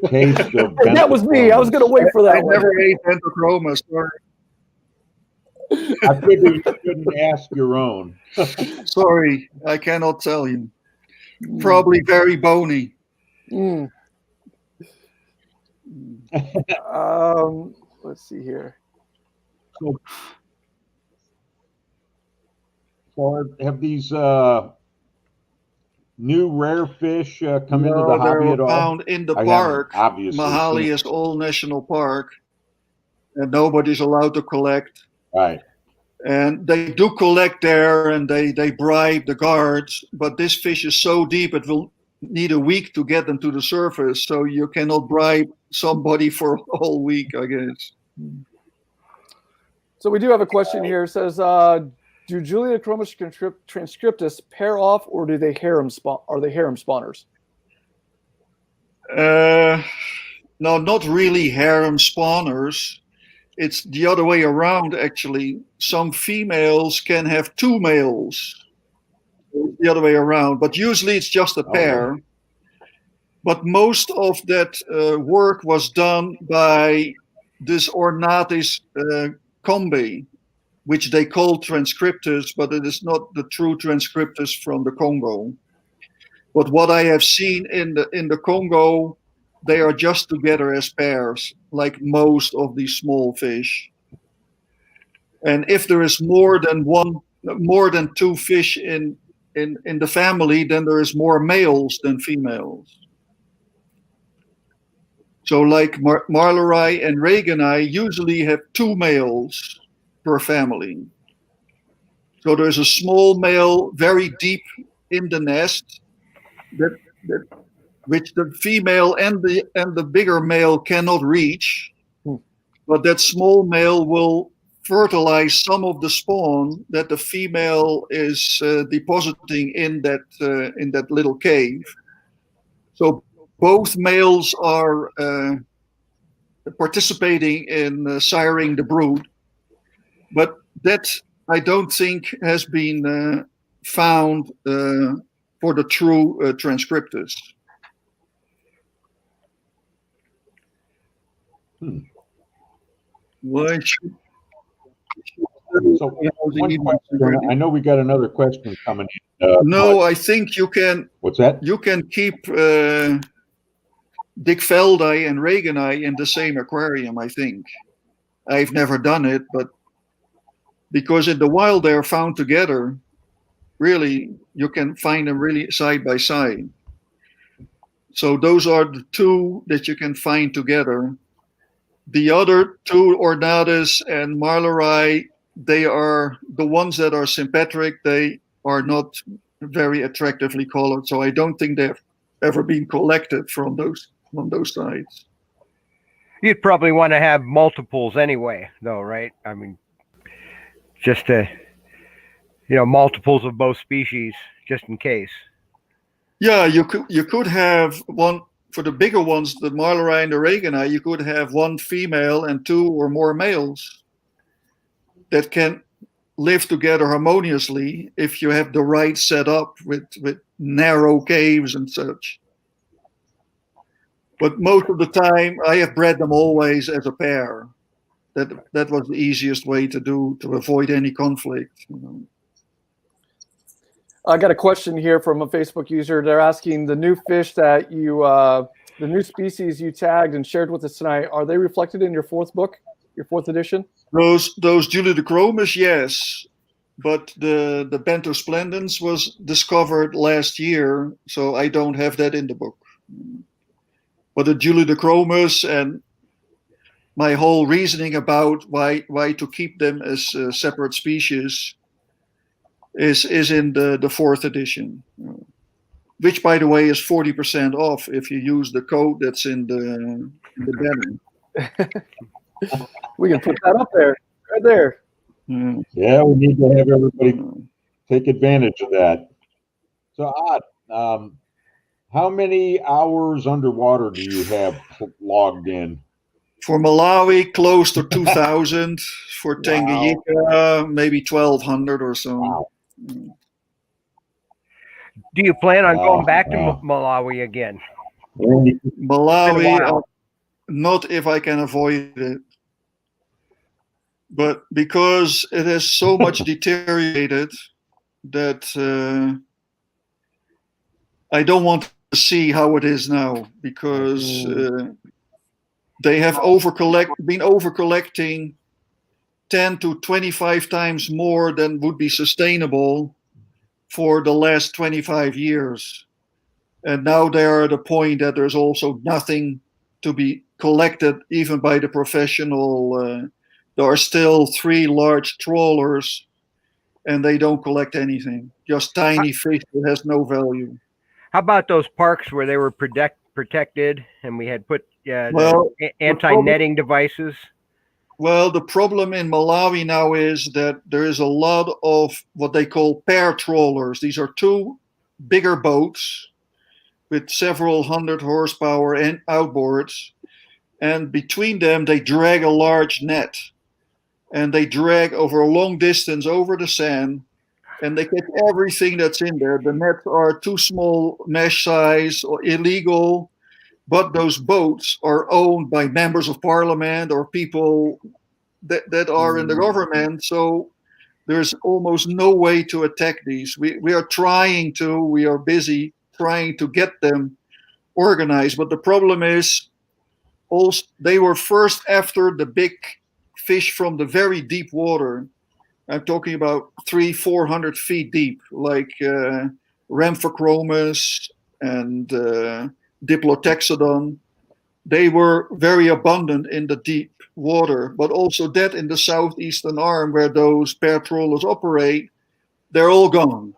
taste of. That was me. I was going to wait for that I one. never ate Bentochroma, sorry. I figured you couldn't ask your own. Sorry, I cannot tell you. Probably very bony. Mm. Let's see here. So have these new rare fish come into the No, hobby they're at all? found in the I park. haven't obviously Mahali seen is all national park, and nobody's allowed to collect. Right. And they do collect there, and they bribe the guards. But this fish is so deep, it will need a week to get them to the surface. So you cannot bribe somebody for a whole week, I guess. So we do have a question here. It says, do Julidochromis transcriptus pair off, or do they harem spawn? Are they harem spawners? No, not really harem spawners. It's the other way around, actually. Some females can have two males. The other way around, but usually it's just a pair. Okay. But most of that work was done by this Ornatis combi, which they call transcriptus, but it is not the true transcriptus from the Congo. But what I have seen in the Congo, they are just together as pairs, like most of these small fish. And if there is more than two fish in the family, then there is more males than females. So like Marlerai and Regenai usually have two males per family. So there's a small male very deep in the nest which the female and the bigger male cannot reach. But that small male will fertilize some of the spawn that the female is depositing in that little cave. So both males are participating in siring the brood, but that I don't think has been found for the true transcriptus. Why should So one question, I know we got another question coming in. no, I think you can. What's that? You can keep Dickveldi and Regenai in the same aquarium, I think. I've never done it, but because in the wild they are found together, really, you can find them really side by side. So those are the two that you can find together. The other two, Ornatus and Marlerai, they are the ones that are sympatric. They are not very attractively colored, so I don't think they've ever been collected from those sides. You'd probably want to have multiples anyway, though, right? I mean, just to, multiples of both species, just in case. Yeah, you could have one for the bigger ones, the Marlerai and the Regenai. You could have one female and two or more males that can live together harmoniously if you have the right setup with narrow caves and such. But most of the time, I have bred them always as a pair. That was the easiest way to avoid any conflict. I got a question here from a Facebook user. They're asking the new fish that the new species you tagged and shared with us tonight, are they reflected in your fourth book, your fourth edition? Those Julidochromis, yes. But the Bentosplendens was discovered last year, so I don't have that in the book. But the Julidochromis and my whole reasoning about why to keep them as separate species is in the fourth edition, which, by the way, is 40% off if you use the code that's in the banner. We can put that up there, right there. Yeah, we need to have everybody take advantage of that. So, how many hours underwater do you have logged in? For Malawi, close to 2,000. For Tanganyikan, maybe 1,200 or so. Wow. Do you plan on going Wow, back to wow. Malawi again? Malawi, not if I can avoid it. But because it has so much deteriorated that I don't want to see how it is now, because they have been over collecting 10 to 25 times more than would be sustainable for the last 25 years. And now they are at a point that there's also nothing to be collected, even by the professional. There are still 3 large trawlers, and they don't collect anything. Just tiny fish that has no value. How about those parks where they were protected and we had put Well, anti-netting devices? Well, the problem in Malawi now is that there is a lot of what they call pair trawlers. These are 2 bigger boats with several hundred horsepower and outboards. And between them, they drag a large net. And they drag over a long distance over the sand. And they catch everything that's in there. The nets are too small, mesh size, or illegal. But those boats are owned by members of parliament or people that are in the government. So there's almost no way to attack these. We are busy trying to get them organized. But the problem is, also, they were first after the big fish from the very deep water. I'm talking about 300-400 feet deep, like Ramphicromus and Diplotexodon. They were very abundant in the deep water, but also that in the southeastern arm where those pair trawlers operate, they're all gone.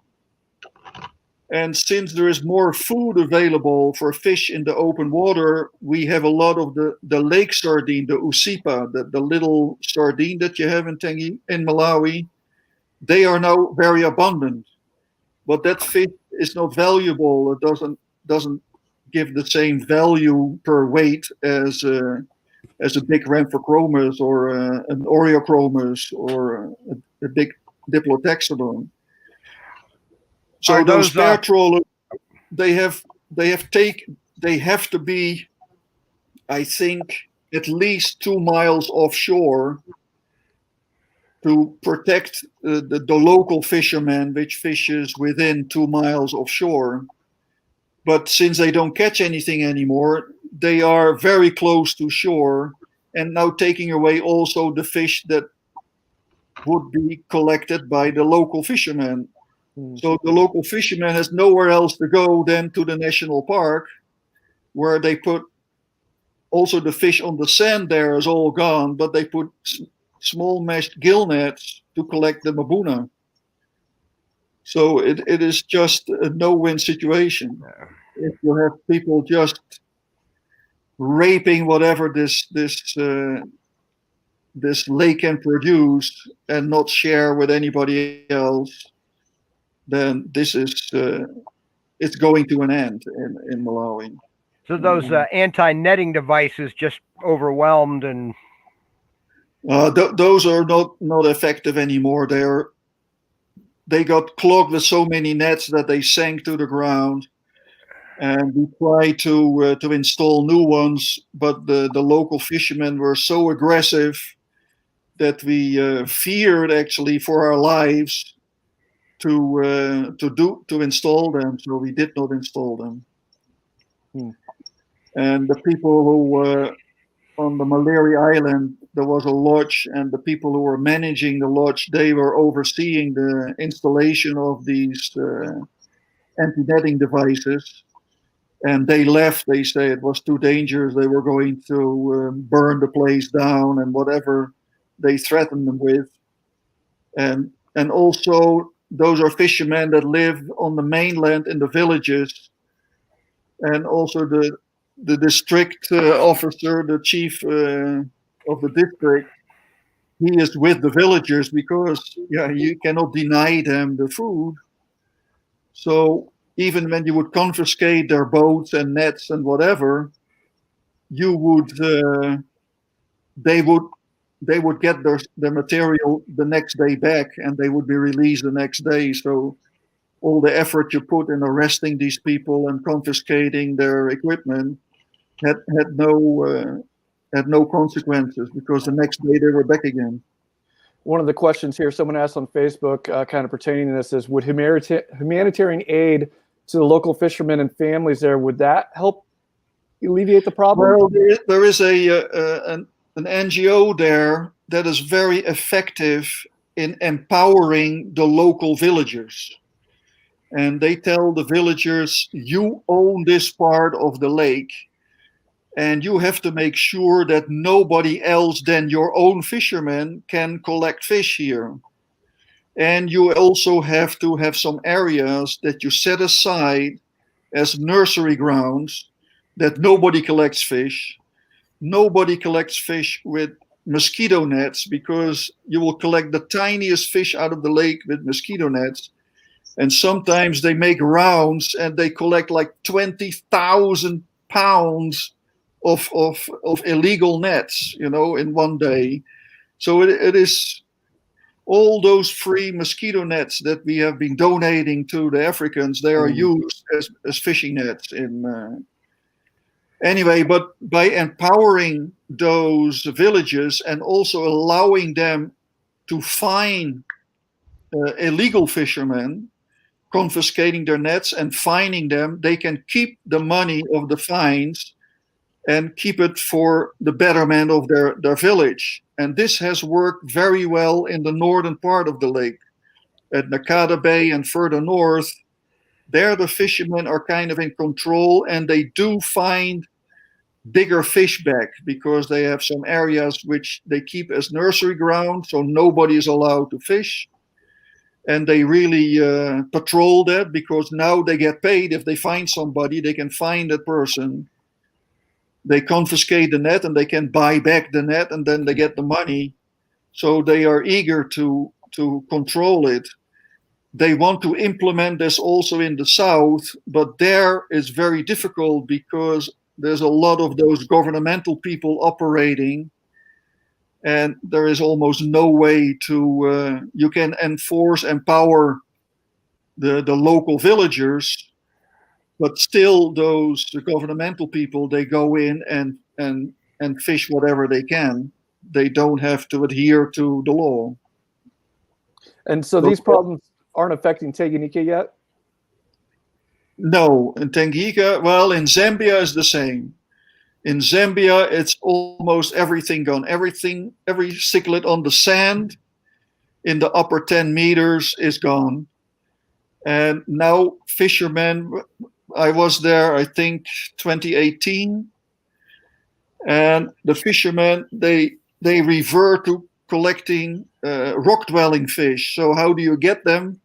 And since there is more food available for fish in the open water, we have a lot of the lake sardine, the usipa, the little sardine that you have in Malawi. They are now very abundant, but that fish is not valuable. It doesn't give the same value per weight as a big Ramphicromus or an Oreochromus or a big Diplotexodon. So those pair trawlers, they have to be, I think, at least 2 miles offshore to protect the local fishermen, which fishes within 2 miles offshore. But since they don't catch anything anymore, they are very close to shore and now taking away also the fish that would be collected by the local fishermen. So the local fisherman has nowhere else to go than to the national park, where they put also the fish on the sand there is all gone, but they put small meshed gill nets to collect the mabuna. So it is just a no-win situation. If you have people just raping whatever this lake can produce and not share with anybody else, then this is it's going to an end in Malawi. So those anti-netting devices just overwhelmed and those are not effective anymore. They got clogged with so many nets that they sank to the ground. And we tried to install new ones, but the local fishermen were so aggressive that we feared actually for our lives to install them. So we did not install them. And the people who were on the Malaria Island, there was a lodge, and the people who were managing the lodge, they were overseeing the installation of these anti-netting devices. And they left. They say it was too dangerous. They were going to burn the place down and whatever they threatened them with. And also those are fishermen that live on the mainland in the villages. And also the district officer, the chief of the district, he is with the villagers because you cannot deny them the food. So even when you would confiscate their boats and nets and whatever, you would they would get their material the next day back, and they would be released the next day. So all the effort you put in arresting these people and confiscating their equipment had no consequences, because the next day they were back again. One of the questions here, someone asked on Facebook, kind of pertaining to this, is would humanitarian aid to the local fishermen and families there, would that help alleviate the problem? Well, there is an NGO there that is very effective in empowering the local villagers. And they tell the villagers, you own this part of the lake, and you have to make sure that nobody else than your own fishermen can collect fish here. And you also have to have some areas that you set aside as nursery grounds, that nobody collects fish. Nobody collects fish with mosquito nets, because you will collect the tiniest fish out of the lake with mosquito nets. And sometimes they make rounds and they collect like 20,000 pounds of illegal nets, in one day. So it is all those free mosquito nets that we have been donating to the Africans. They are used as fishing nets anyway, but by empowering those villages and also allowing them to fine illegal fishermen, confiscating their nets and fining them, they can keep the money of the fines and keep it for the betterment of their village. And this has worked very well in the northern part of the lake. At Nakada Bay and further north, there the fishermen are kind of in control, and they do find bigger fish back, because they have some areas which they keep as nursery ground, so nobody is allowed to fish. And they really patrol that, because now they get paid. If they find somebody, they can find that person. They confiscate the net and they can buy back the net, and then they get the money. So they are eager to control it. They want to implement this also in the south, but there it's very difficult, because there's a lot of those governmental people operating, and there is almost no way to you can empower the local villagers, but still the governmental people, they go in and fish whatever they can. They don't have to adhere to the law. And so these problems aren't affecting Tanganyikan yet? No, in Tanganyikan, well, in Zambia is the same. In Zambia, it's almost everything gone. Every cichlid on the sand in the upper 10 meters is gone. And now fishermen, I was there, I think, 2018. And the fishermen, they revert to collecting rock-dwelling fish. So how do you get them?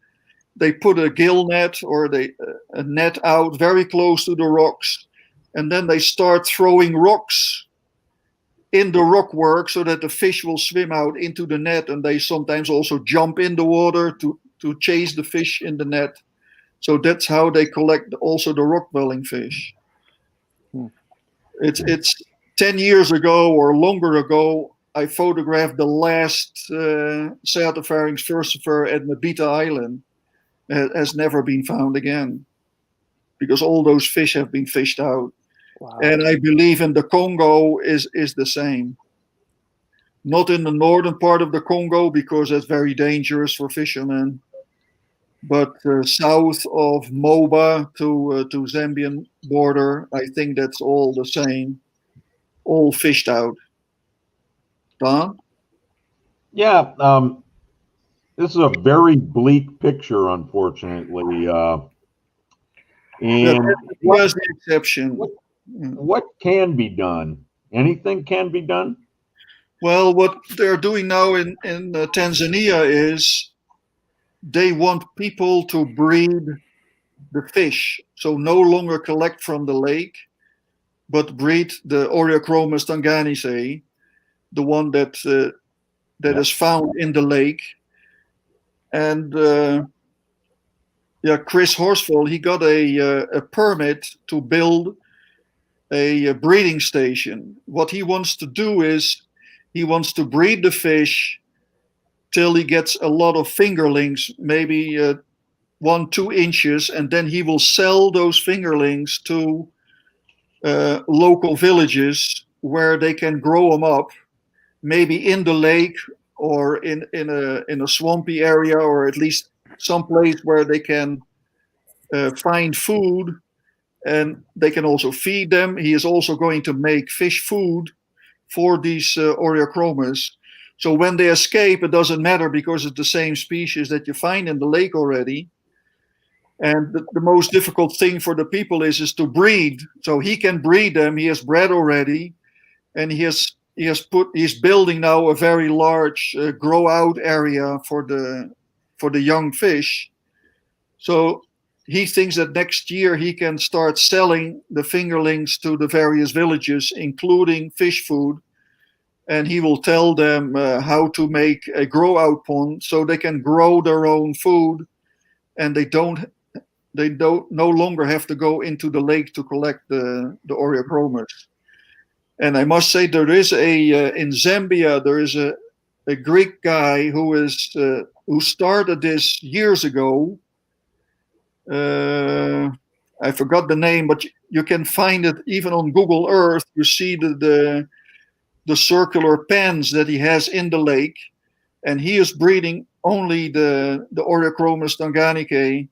They put a gill net or a net out very close to the rocks, and then they start throwing rocks in the rock work so that the fish will swim out into the net, and they sometimes also jump in the water to chase the fish in the net. So that's how they collect also the rock-dwelling fish. It's 10 years ago or longer ago, I photographed the last Satervarings at Mabita Island. It has never been found again, because all those fish have been fished out. Wow. And I believe in the Congo is the same. Not in the northern part of the Congo, because that's very dangerous for fishermen. But south of Moba to Zambian border, I think that's all the same. All fished out. Don? Yeah, this is a very bleak picture, unfortunately. And was the exception. What can be done? Anything can be done? Well, what they're doing now in Tanzania is they want people to breed the fish. So no longer collect from the lake, but breed the Oreochromis tanganyisae, the one that is found in the lake. And Chris Horsfall, he got a permit to build a breeding station. What he wants to do is he wants to breed the fish till he gets a lot of fingerlings, maybe 2 inches, and then he will sell those fingerlings to local villages where they can grow them up, maybe in the lake or in a swampy area, or at least some place where they can find food, and they can also feed them. He is also going to make fish food for these Oreochromis. So when they escape, it doesn't matter because it's the same species that you find in the lake already. And the most difficult thing for the people is to breed. So he can breed them. He has bred already, and he's building now a very large grow out area for the young fish. So he thinks that next year he can start selling the fingerlings to the various villages, including fish food. And he will tell them how to make a grow out pond so they can grow their own food, and they don't no longer have to go into the lake to collect the Oreochromis. And I must say, there is in Zambia, there is a Greek guy who started this years ago. I forgot the name, but you can find it even on Google Earth. You see the circular pens that he has in the lake, and he is breeding only the Oreochromis tanganyikan.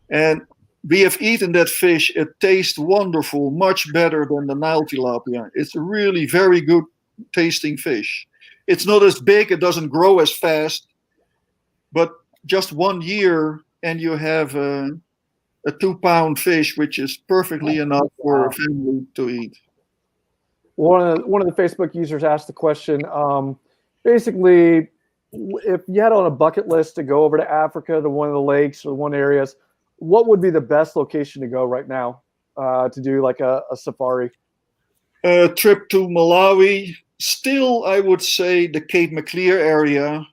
And we have eaten that fish. It tastes wonderful, much better than the Nile tilapia. It's a really very good tasting fish. It's not as big, it doesn't grow as fast, but just 1 year and you have a 2-pound fish, which is perfectly enough for a family to eat. One of the Facebook users asked the question, basically, if you had on a bucket list to go over to Africa, to one of the lakes or one areas, what would be the best location to go right now to do like a safari? A trip to Malawi. Still, I would say the Cape Maclear area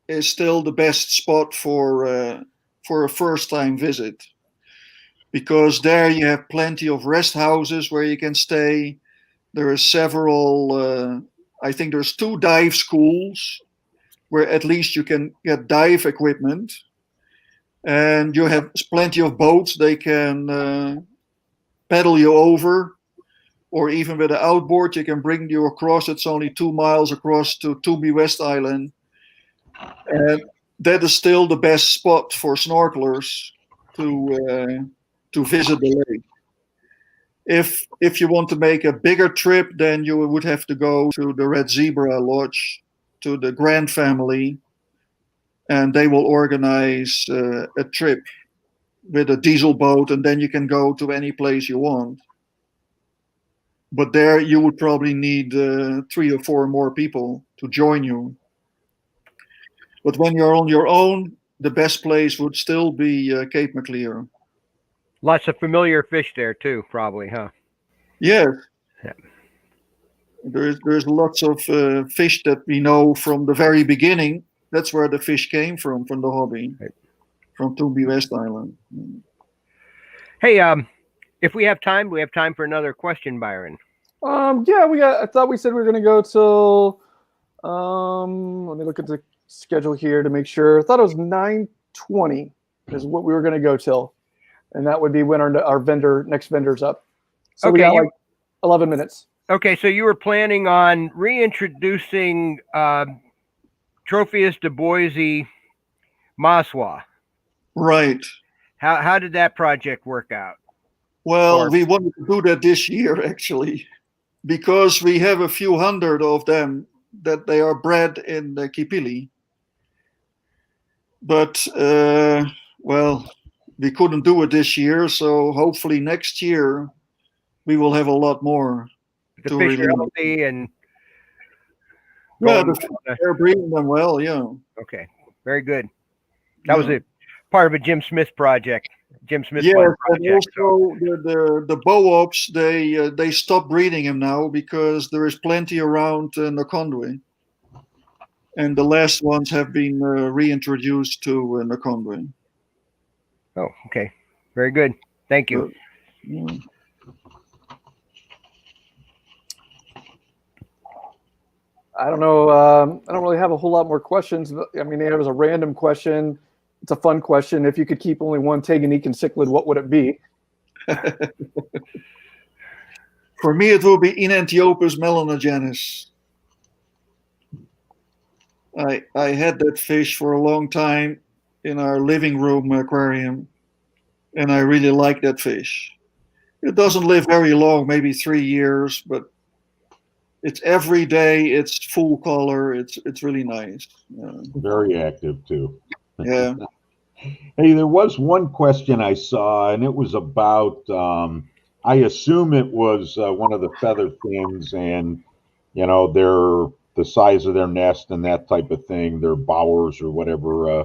is still the best spot for a first-time visit, because there you have plenty of rest houses where you can stay. There are several, I think there's 2 dive schools where at least you can get dive equipment. And you have plenty of boats. They can paddle you over, or even with an outboard, you can bring you across. It's only 2 miles across to Tubi West Island. And that is still the best spot for snorkelers to visit the lake. If you want to make a bigger trip, then you would have to go to the Red Zebra Lodge, to the Grant family, and they will organize a trip with a diesel boat, and then you can go to any place you want. But there you would probably need 3 or 4 more people to join you. But when you're on your own, the best place would still be Cape Maclear. Lots of familiar fish there too, probably, huh? Yes. Yeah. There's lots of fish that we know from the very beginning. That's where the fish came from the hobby, right. From Tubi West Island. Hey, if we have time, we have time for another question, Byron. Yeah, I thought we said we were going to go till. Let me look at the schedule here to make sure. I thought it was 9:20 is what we were going to go till, and that would be when our next vendor's up. So we got like 11 minutes. Okay, so you were planning on reintroducing Tropheus de Boise Maswa. Right. How did that project work out? Well, we wanted to do that this year, actually, because we have a few hundred of them that they are bred in the Kipili. But, well, we couldn't do it this year, so hopefully next year we will have a lot more. The fish are healthy and... Yeah, they're breeding them well, yeah. Okay, very good. That was a part of a Jim Smith project. Jim Smith project. And also the Bo-Ops, they stopped breeding him now because there is plenty around Nakondwe. And the last ones have been reintroduced to Nakondwe. Oh, okay. Very good. Thank you. Yeah. I don't know. I don't really have a whole lot more questions. But, I mean, there was a random question. It's a fun question. If you could keep only one Tanganyikan cichlid, what would it be? For me, it will be Enantiopus melanogenes. I had that fish for a long time in our living room aquarium, and I really like that fish. It doesn't live very long, maybe 3 years, but it's every day. It's full color. It's really nice. Very active too. Yeah. Hey, there was one question I saw, and it was about. I assume it was one of the feather fins, and they're the size of their nest and that type of thing. Their bowers or whatever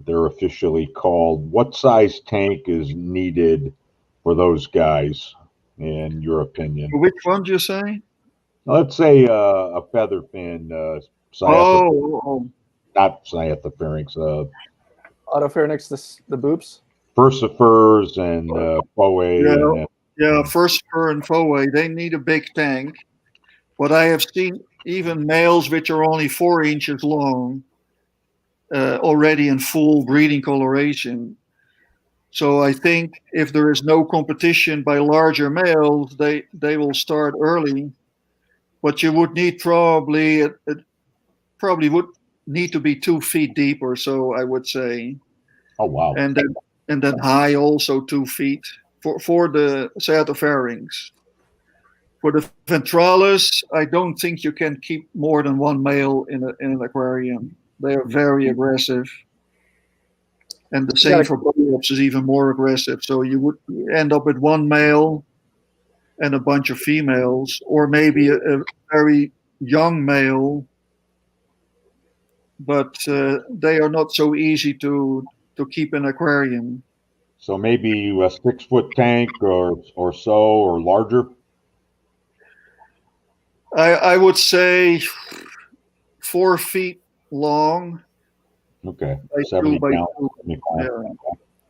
they're officially called. What size tank is needed for those guys, in your opinion? Which one did you say? Let's say a feather fin. Not Cyathopharynx. Autopharynx, the boops. Furcifers and Foa. Furcifer and Foa, they need a big tank. But I have seen even males which are only 4 inches long already in full breeding coloration. So I think if there is no competition by larger males, they will start early. But you would need it probably would need to be 2 feet deep or so, I would say. Oh wow! And then high also 2 feet for the Cyathopharynx. For the ventralis, I don't think you can keep more than 1 male in an aquarium. They are very aggressive. And the same for Polyops is even more aggressive. So you would end up with 1 male and a bunch of females, or maybe a very young male. But they are not so easy to keep in an aquarium. So maybe a 6-foot tank or so, or larger. I would say 4 feet long. Okay. By 70 2 by gallons. 2. Yeah.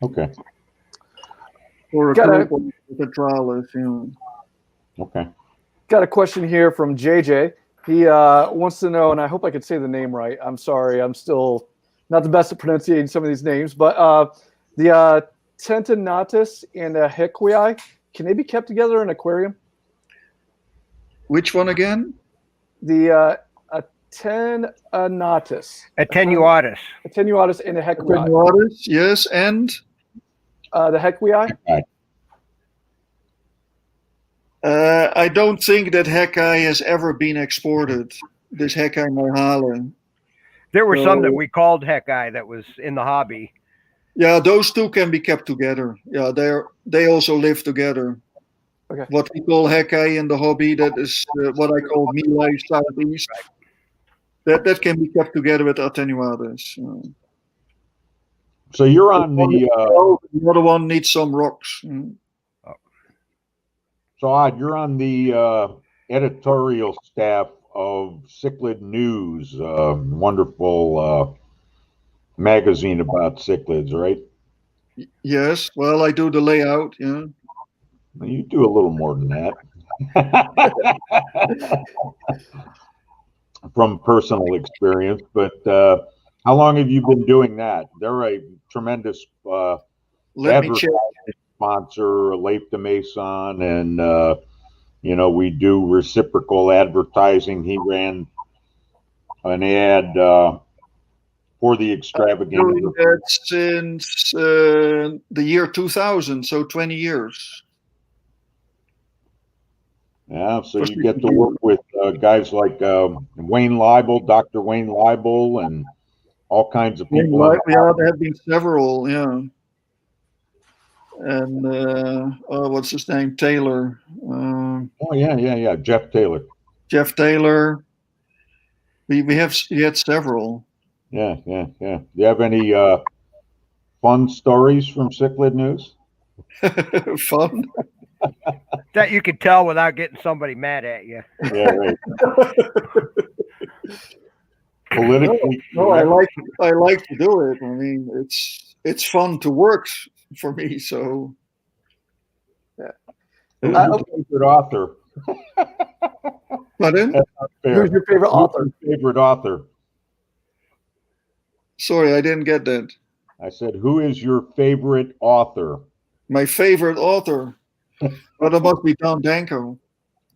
Okay. Or a ventralis, Okay. Got a question here from JJ. He wants to know, and I hope I could say the name right. I'm sorry, I'm still not the best at pronouncing some of these names, but the Tentanatus and the Hequii, can they be kept together in an aquarium? Which one again? The Attenuatus. Attenuatus. Attenuatus and the Hequii. Attenuatus, yes, and? The Hequii. I don't think that Hequii has ever been exported. This Hequii Mahalen. There were some that we called Hequii that was in the hobby. Yeah, those two can be kept together. Yeah, they also live together. Okay. What we call Hequii in the hobby, that is what I call Milai Southeast. That can be kept together with Attenuatus. So you're on the other one needs some rocks. So Odd, you're on the editorial staff of Cichlid News, wonderful magazine about cichlids, right? Yes. Well, I do the layout. Yeah. You do a little more than that. From personal experience, but how long have you been doing that? They're a tremendous advertising sponsor, Leif de Mason, and we do reciprocal advertising. He ran an ad for the Extravaganza since the year 2000, so 20 years. Yeah, so you get to work with guys like Wayne Leibel, Dr. Wayne Leibel, and all kinds of people. Yeah, there have been several, yeah. And what's his name? Taylor. Yeah, Jeff Taylor. Jeff Taylor. We had several. Yeah. Do you have any fun stories from Cichlid News? Fun. That you could tell without getting somebody mad at you. Yeah, right. Politically, no, I like to do it. I mean, it's fun to work for me. So, yeah. Who's your favorite author? Pardon? Who's your favorite author? Favorite author? Sorry, I didn't get that. I said, who is your favorite author? My favorite author? Well, that must be Don Danko.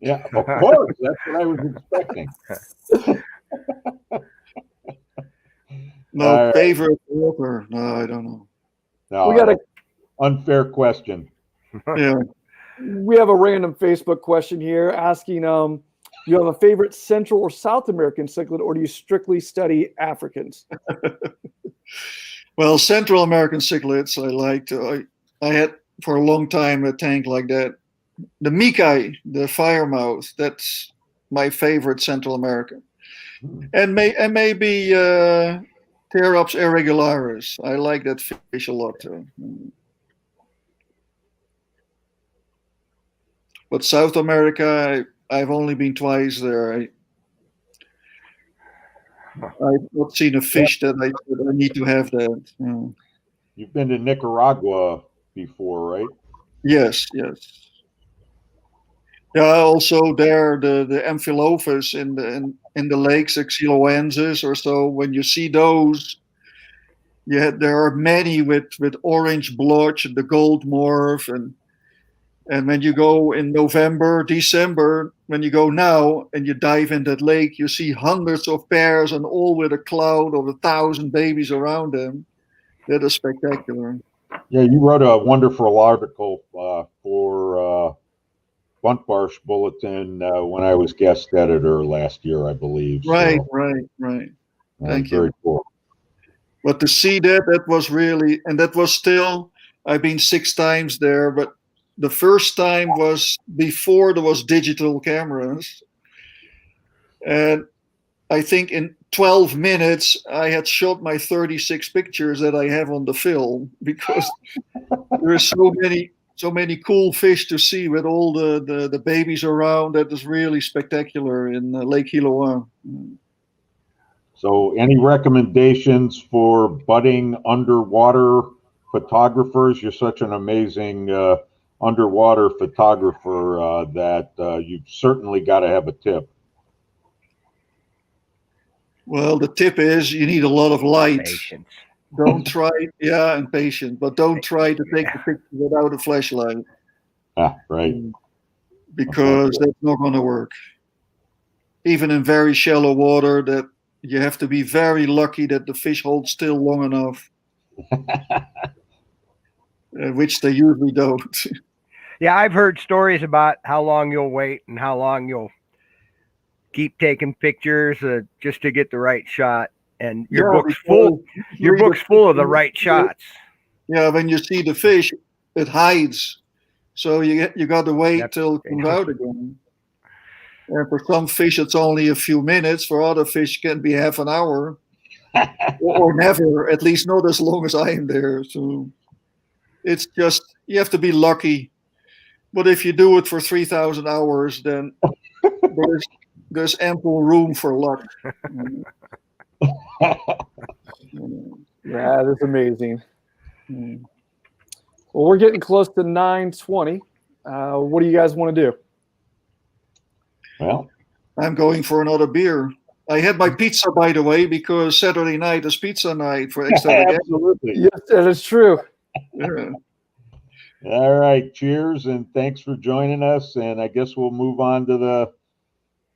Yeah, of course. That's what I was expecting. No, favorite author? No, I don't know. No, We got a unfair question. Yeah. We have a random Facebook question here asking, you have a favorite Central or South American cichlid, or do you strictly study Africans? Well, Central American cichlids I liked. I had for a long time a tank like that. The Mikai, the firemouth, that's my favorite Central American. And maybe Pterops irregularis. I like that fish a lot too. But South America, I've only been twice there. I've not seen a fish that I need to have that. You've been to Nicaragua before, right? Yes. Yeah, also there the Amphilophus in the lakes, Extravaganzas or so. When you see those, there are many with orange blotch, the gold morph, and when you go in November, December, when you go now and you dive in that lake, you see hundreds of pairs and all with a cloud of 1,000 babies around them. That is spectacular. Yeah, you wrote a wonderful article for Buntbarsh Bulletin when I was guest editor last year, I believe. Right. Thank you. Very cool. But to see that was really, and that was still, I've been 6 times there, but the first time was before there was digital cameras. And I think in 12 minutes, I had shot my 36 pictures that I have on the film, because there are so many cool fish to see with all the babies around. That is really spectacular in Lake Hiloa. So any recommendations for budding underwater photographers? You're such an amazing underwater photographer that you've certainly got to have a tip. Well, the tip is you need a lot of light. Patience. Don't try, and patience, but don't try to take the picture without a flashlight. Right. Because that's not going to work. Even in very shallow water, that you have to be very lucky that the fish holds still long enough, which they usually don't. Yeah, I've heard stories about how long you'll wait and how long you'll keep taking pictures just to get the right shot. And your book's full. Your book's full of the right shots. Yeah, when you see the fish, it hides, so you got to wait till it comes out again. And for some fish, it's only a few minutes. For other fish, it can be half an hour, or never. At least not as long as I am there. So it's just you have to be lucky. But if you do it for 3,000 hours, then there's ample room for luck. Yeah, that's amazing. Well, we're getting close to 9:20. What do you guys want to do? Well, I'm going for another beer. I had my pizza, by the way, because Saturday night is pizza night for Extravaganza. Absolutely. Yes, that is true. Yeah. All right. Cheers, and thanks for joining us. And I guess we'll move on to the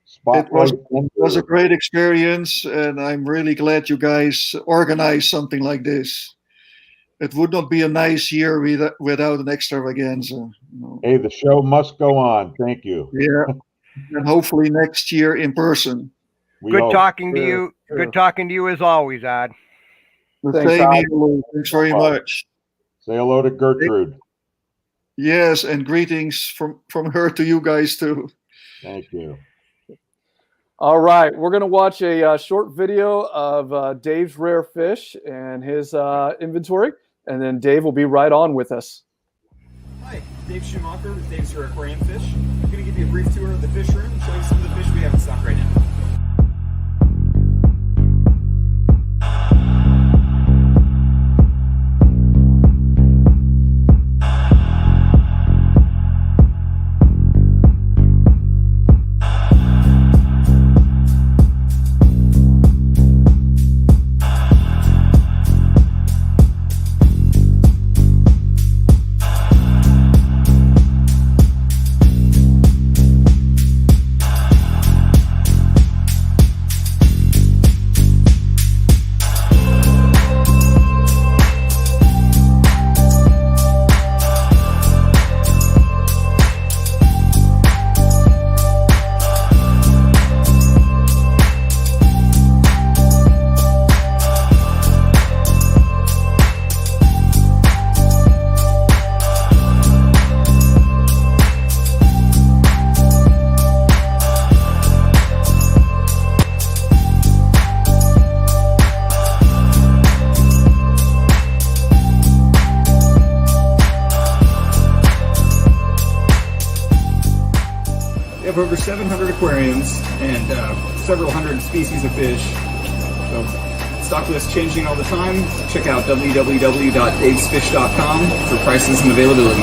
spotlight. It was a great experience, and I'm really glad you guys organized something like this. It would not be a nice year without an Extravaganza. Hey, the show must go on. Thank you. Yeah, and hopefully next year in person. Good talking to you. Good talking to you as always, Ad. Thanks very much. Say hello to Gertrude. Yes, and greetings from her to you guys too. Thank you. All right, we're going to watch a short video of Dave's rare fish and his inventory, and then Dave will be right on with us. Hi, Dave Schumacher with Dave's Rare Aquarium Fish. I'm going to give you a brief tour of the fish room and show you some of the fish we have in stock right now. have over 700 aquariums and several hundred species of fish. So stock list changing all the time. Check out www.davesfish.com for prices and availability.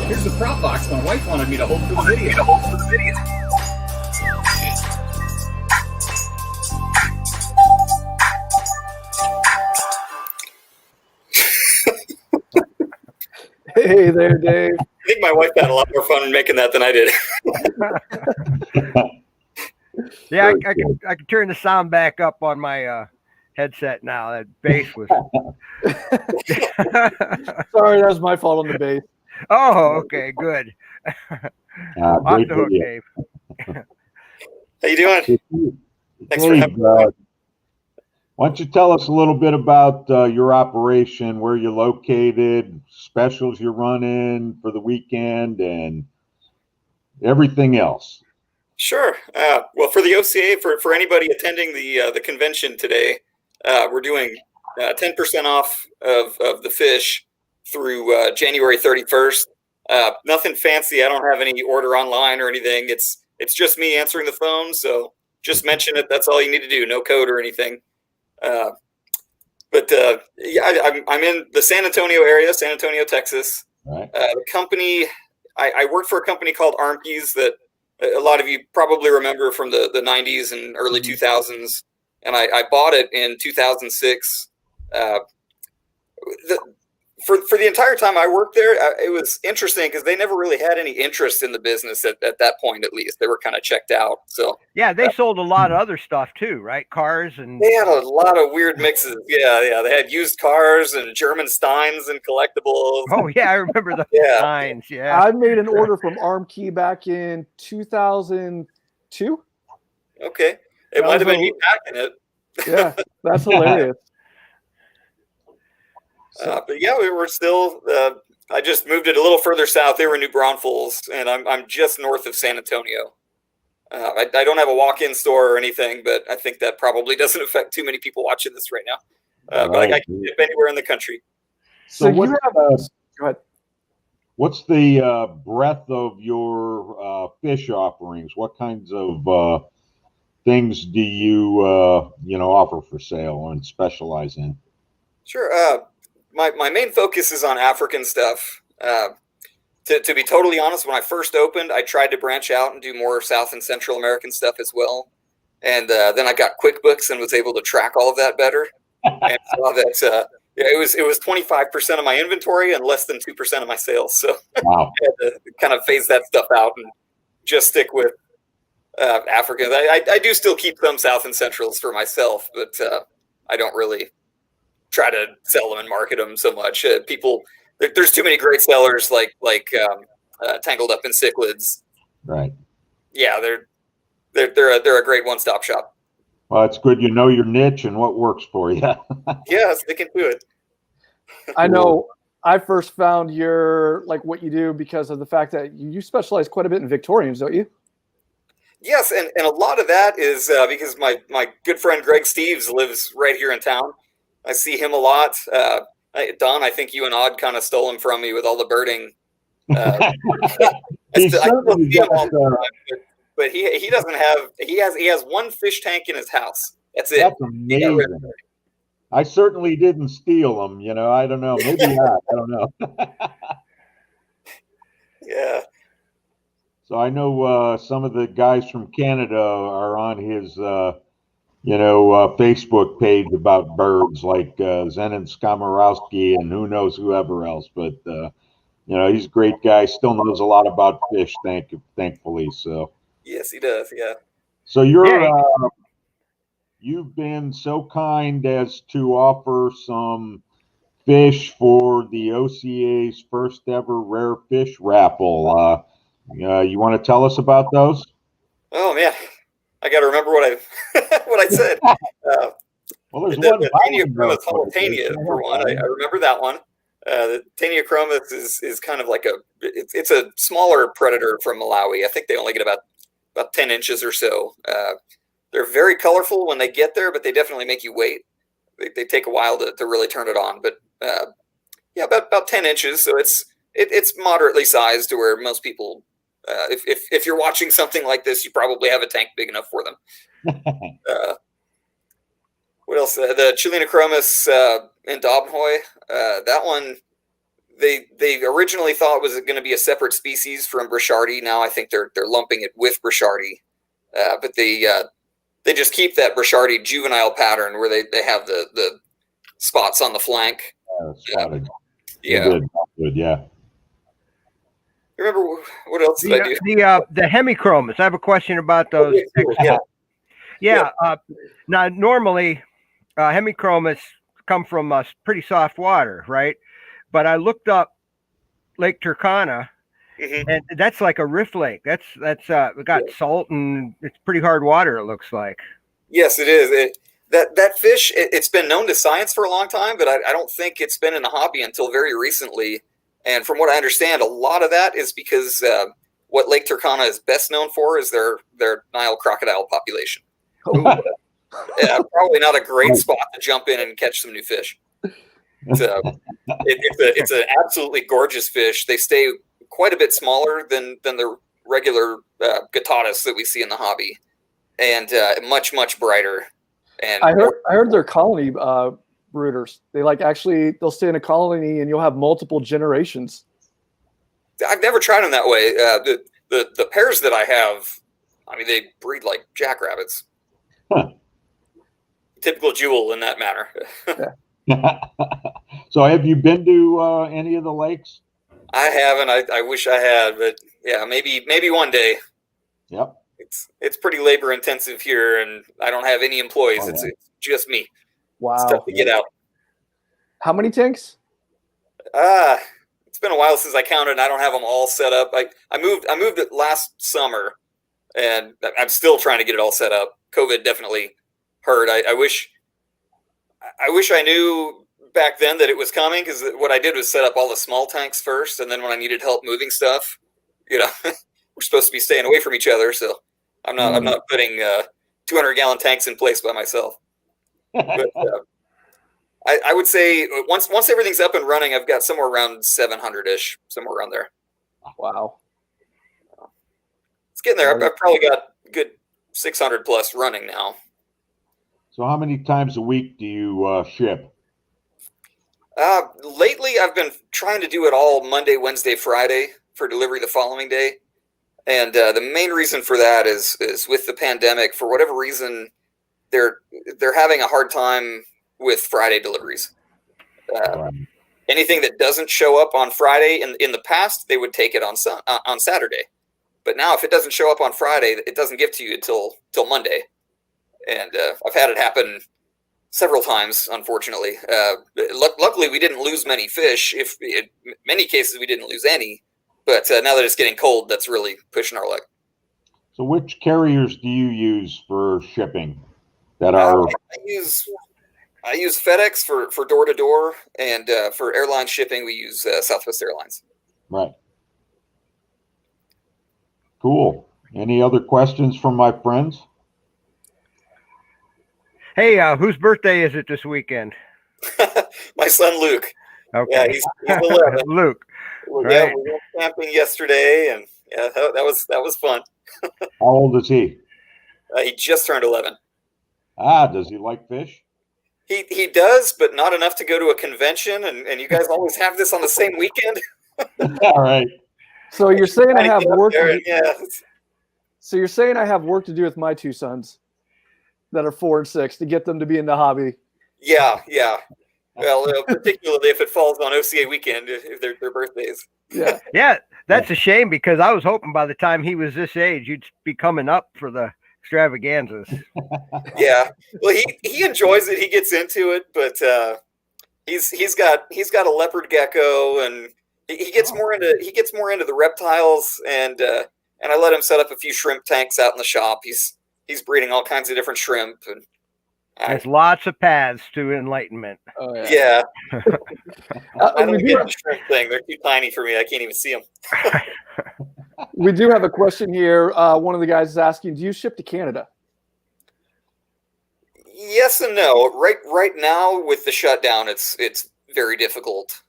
Here's the prop box my wife wanted me to hold for the video. Hey there, Dave. I think my wife had a lot more fun making that than I did. Yeah, I can turn the sound back up on my headset now. That bass was. Sorry, that was my fault on the bass. Oh, okay, good. Off Great the hook, video. Dave. How you doing? Thanks for Dave, having me. why don't you tell us a little bit about your operation, where you're located, specials you're running for the weekend, and everything else? Sure. Well, for the OCA, for anybody attending the convention today, we're doing 10% off of the fish through January 31st. Nothing fancy. I don't have any order online or anything. It's just me answering the phone. So just mention it. That's all you need to do. No code or anything. Yeah, I'm in the San Antonio area, San Antonio, Texas. Right. The company, I work for a company called Armkeys that a lot of you probably remember from the 90s and early 2000s. And I bought it in 2006. For the entire time I worked there, it was interesting because they never really had any interest in the business at that point. At least they were kind of checked out. So yeah, they sold a lot of other stuff too, right? Cars and they had a lot of weird mixes. Yeah. They had used cars and German Steins and collectibles. Oh yeah, I remember the Steins. Yeah, I made an order from Armkey back in 2002. Okay, it might have been you packing it. Yeah, that's hilarious. But yeah, we were still. I just moved it a little further south. They were in New Braunfels, and I'm just north of San Antonio. I don't have a walk-in store or anything, but I think that probably doesn't affect too many people watching this right now. But I can ship anywhere in the country. So you have. Go ahead. What's the breadth of your fish offerings? What kinds of things do you offer for sale and specialize in? Sure. My main focus is on African stuff. To be totally honest, when I first opened, I tried to branch out and do more South and Central American stuff as well. And then I got QuickBooks and was able to track all of that better. And saw that it was 25% of my inventory and less than 2% of my sales. So wow. I had to kind of phase that stuff out and just stick with Africans. I do still keep some South and Centrals for myself, but I don't really try to sell them and market them so much. There's too many great sellers like Tangled Up in Cichlids. Right. Yeah, they're a great one-stop shop. Well, it's good you know your niche and what works for you. Yeah, sticking to it. I know I first found what you do because of the fact that you specialize quite a bit in Victorians, don't you? Yes, and a lot of that is because my good friend Greg Steves lives right here in town. I see him a lot. Don, I think you and Odd kind of stole him from me with all the birding. I still see him all the time, but he doesn't have. He has one fish tank in his house. That's it. That's amazing. I certainly didn't steal them. I don't know. Maybe not. I don't know. Yeah. So I know some of the guys from Canada are on his. Facebook page about birds like Zenon Skomorowski and who knows whoever else. But, he's a great guy, still knows a lot about fish, thankfully. So yes, he does. Yeah. So you've been so kind as to offer some fish for the OCA's first ever rare fish raffle. You want to tell us about those? Oh, man. I got to remember what I said. Well, there's one. Taniachromis holotania for one. I remember that one. The Taniachromis is kind of like it's a smaller predator from Malawi. I think they only get about 10 inches or so. They're very colorful when they get there, but they definitely make you wait. They take a while to really turn it on. But about 10 inches. So it's moderately sized to where most people If you're watching something like this, you probably have a tank big enough for them. What else? The Chileanochromis in Dobnhoy. That one, they originally thought was going to be a separate species from Brichardi. Now I think they're lumping it with Brichardi. But they just keep that Brichardi juvenile pattern where they have the spots on the flank. Spotted. Yeah. Good. Yeah. Remember what else did I do? The hemichromis. I have a question about those. Yeah. Now, normally, hemichromis come from pretty soft water, right? But I looked up Lake Turkana, and that's like a rift lake. That's got salt and it's pretty hard water. It looks like. Yes, it is. That fish, it's been known to science for a long time, but I don't think it's been in the hobby until very recently. And from what I understand, a lot of that is because what Lake Turkana is best known for is their Nile crocodile population. Yeah, probably not a great spot to jump in and catch some new fish. So it's an absolutely gorgeous fish. They stay quite a bit smaller than the regular Guttatus that we see in the hobby, and much brighter. And I heard they're colony brooders. They they'll stay in a colony and you'll have multiple generations. I've never tried them that way. The pairs that I have, I mean, they breed like jackrabbits. Huh. Typical jewel in that manner. So have you been to any of the lakes? I haven't. I wish I had, but yeah, maybe one day. Yep. It's pretty labor intensive here, and I don't have any employees. It's just me. Wow. It's tough to get out. How many tanks? It's been a while since I counted, and I don't have them all set up. I moved it last summer, and I'm still trying to get it all set up. COVID definitely hurt. I wish I knew back then that it was coming, because what I did was set up all the small tanks first, and then when I needed help moving stuff, we're supposed to be staying away from each other, so I'm not putting 200-gallon tanks in place by myself. But I would say once everything's up and running, I've got somewhere around 700-ish, somewhere around there. Wow. It's getting there. I've probably got a good 600 plus running now. So how many times a week do you ship? Lately, I've been trying to do it all Monday, Wednesday, Friday for delivery the following day. And the main reason for that is with the pandemic, for whatever reason, they're having a hard time with Friday deliveries. Anything that doesn't show up on Friday, in the past, they would take it on Saturday. But now if it doesn't show up on Friday, it doesn't get to you till Monday. And I've had it happen several times, unfortunately. Luckily, we didn't lose many fish. In many cases, we didn't lose any. But now that it's getting cold, that's really pushing our luck. So which carriers do you use for shipping that are... I use FedEx for door-to-door, and for airline shipping, we use Southwest Airlines. Right. Cool. Any other questions from my friends? Hey, whose birthday is it this weekend? My son, Luke. Okay. Yeah, he's 11. Luke. Yeah, we went camping yesterday, and yeah, that was fun. How old is he? He just turned 11. Does he like fish? He does, but not enough to go to a convention, and you guys always have this on the same weekend. All right. So you're saying I have work to do. Yeah. So you're saying I have work to do with my two sons that are 4 and 6 to get them to be in the hobby. Yeah. Well, particularly if it falls on OCA weekend, if their birthdays. Yeah. Yeah, that's a shame, because I was hoping by the time he was this age, you'd be coming up for the extravaganzas. Yeah. Well, he enjoys it. He gets into it, but he's got a leopard gecko, and he gets more into the reptiles, and I let him set up a few shrimp tanks out in the shop. He's breeding all kinds of different shrimp, and there's lots of paths to enlightenment. Oh, yeah. I don't get the shrimp thing. They're too tiny for me. I can't even see them. We do have a question here. One of the guys is asking, do you ship to Canada? Yes and no. Right now with the shutdown, it's very difficult.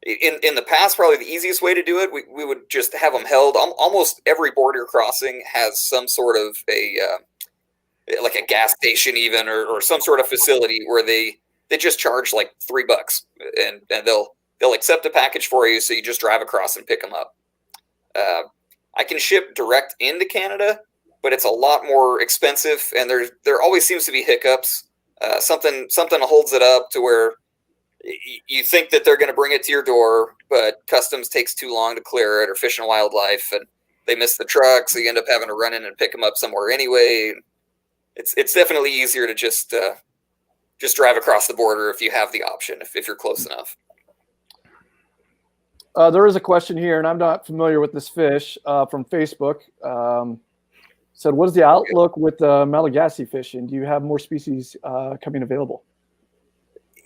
in the past, probably the easiest way to do it, we would just have them held. Almost every border crossing has some sort of like a gas station even, or some sort of facility where they just charge like $3 and they'll accept a package for you. So you just drive across and pick them up. I can ship direct into Canada, but it's a lot more expensive, and there always seems to be hiccups. Something holds it up to where you think that they're going to bring it to your door, but customs takes too long to clear it, or Fish and Wildlife, and they miss the truck, so you end up having to run in and pick them up somewhere anyway. It's definitely easier to just drive across the border if you have the option, if you're close enough. There is a question here, and I'm not familiar with this fish from Facebook. Said, what is the outlook with Malagasy fishing? Do you have more species coming available?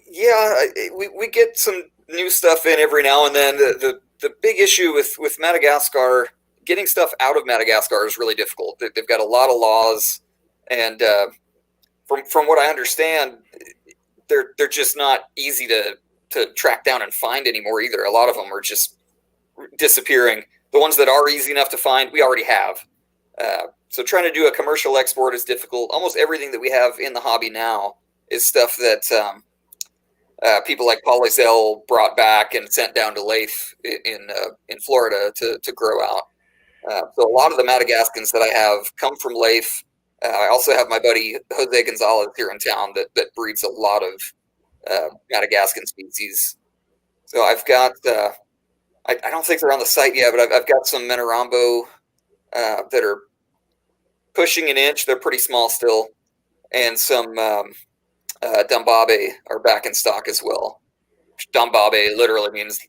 Yeah, we get some new stuff in every now and then. The big issue with Madagascar, getting stuff out of Madagascar is really difficult. They've got a lot of laws, and from what I understand, they're just not easy to track down and find anymore either. A lot of them are just disappearing. The ones that are easy enough to find, we already have. So trying to do a commercial export is difficult. Almost everything that we have in the hobby now is stuff that people like Paul Ezell brought back and sent down to Leith in Florida to grow out. So a lot of the Madagascans that I have come from Leith. I also have my buddy Jose Gonzalez here in town that breeds a lot of Madagascan species. So I've got, I don't think they're on the site yet, but I've got some Menarambo that are pushing an inch. They're pretty small still. And some Dambabe are back in stock as well. Dambabe literally means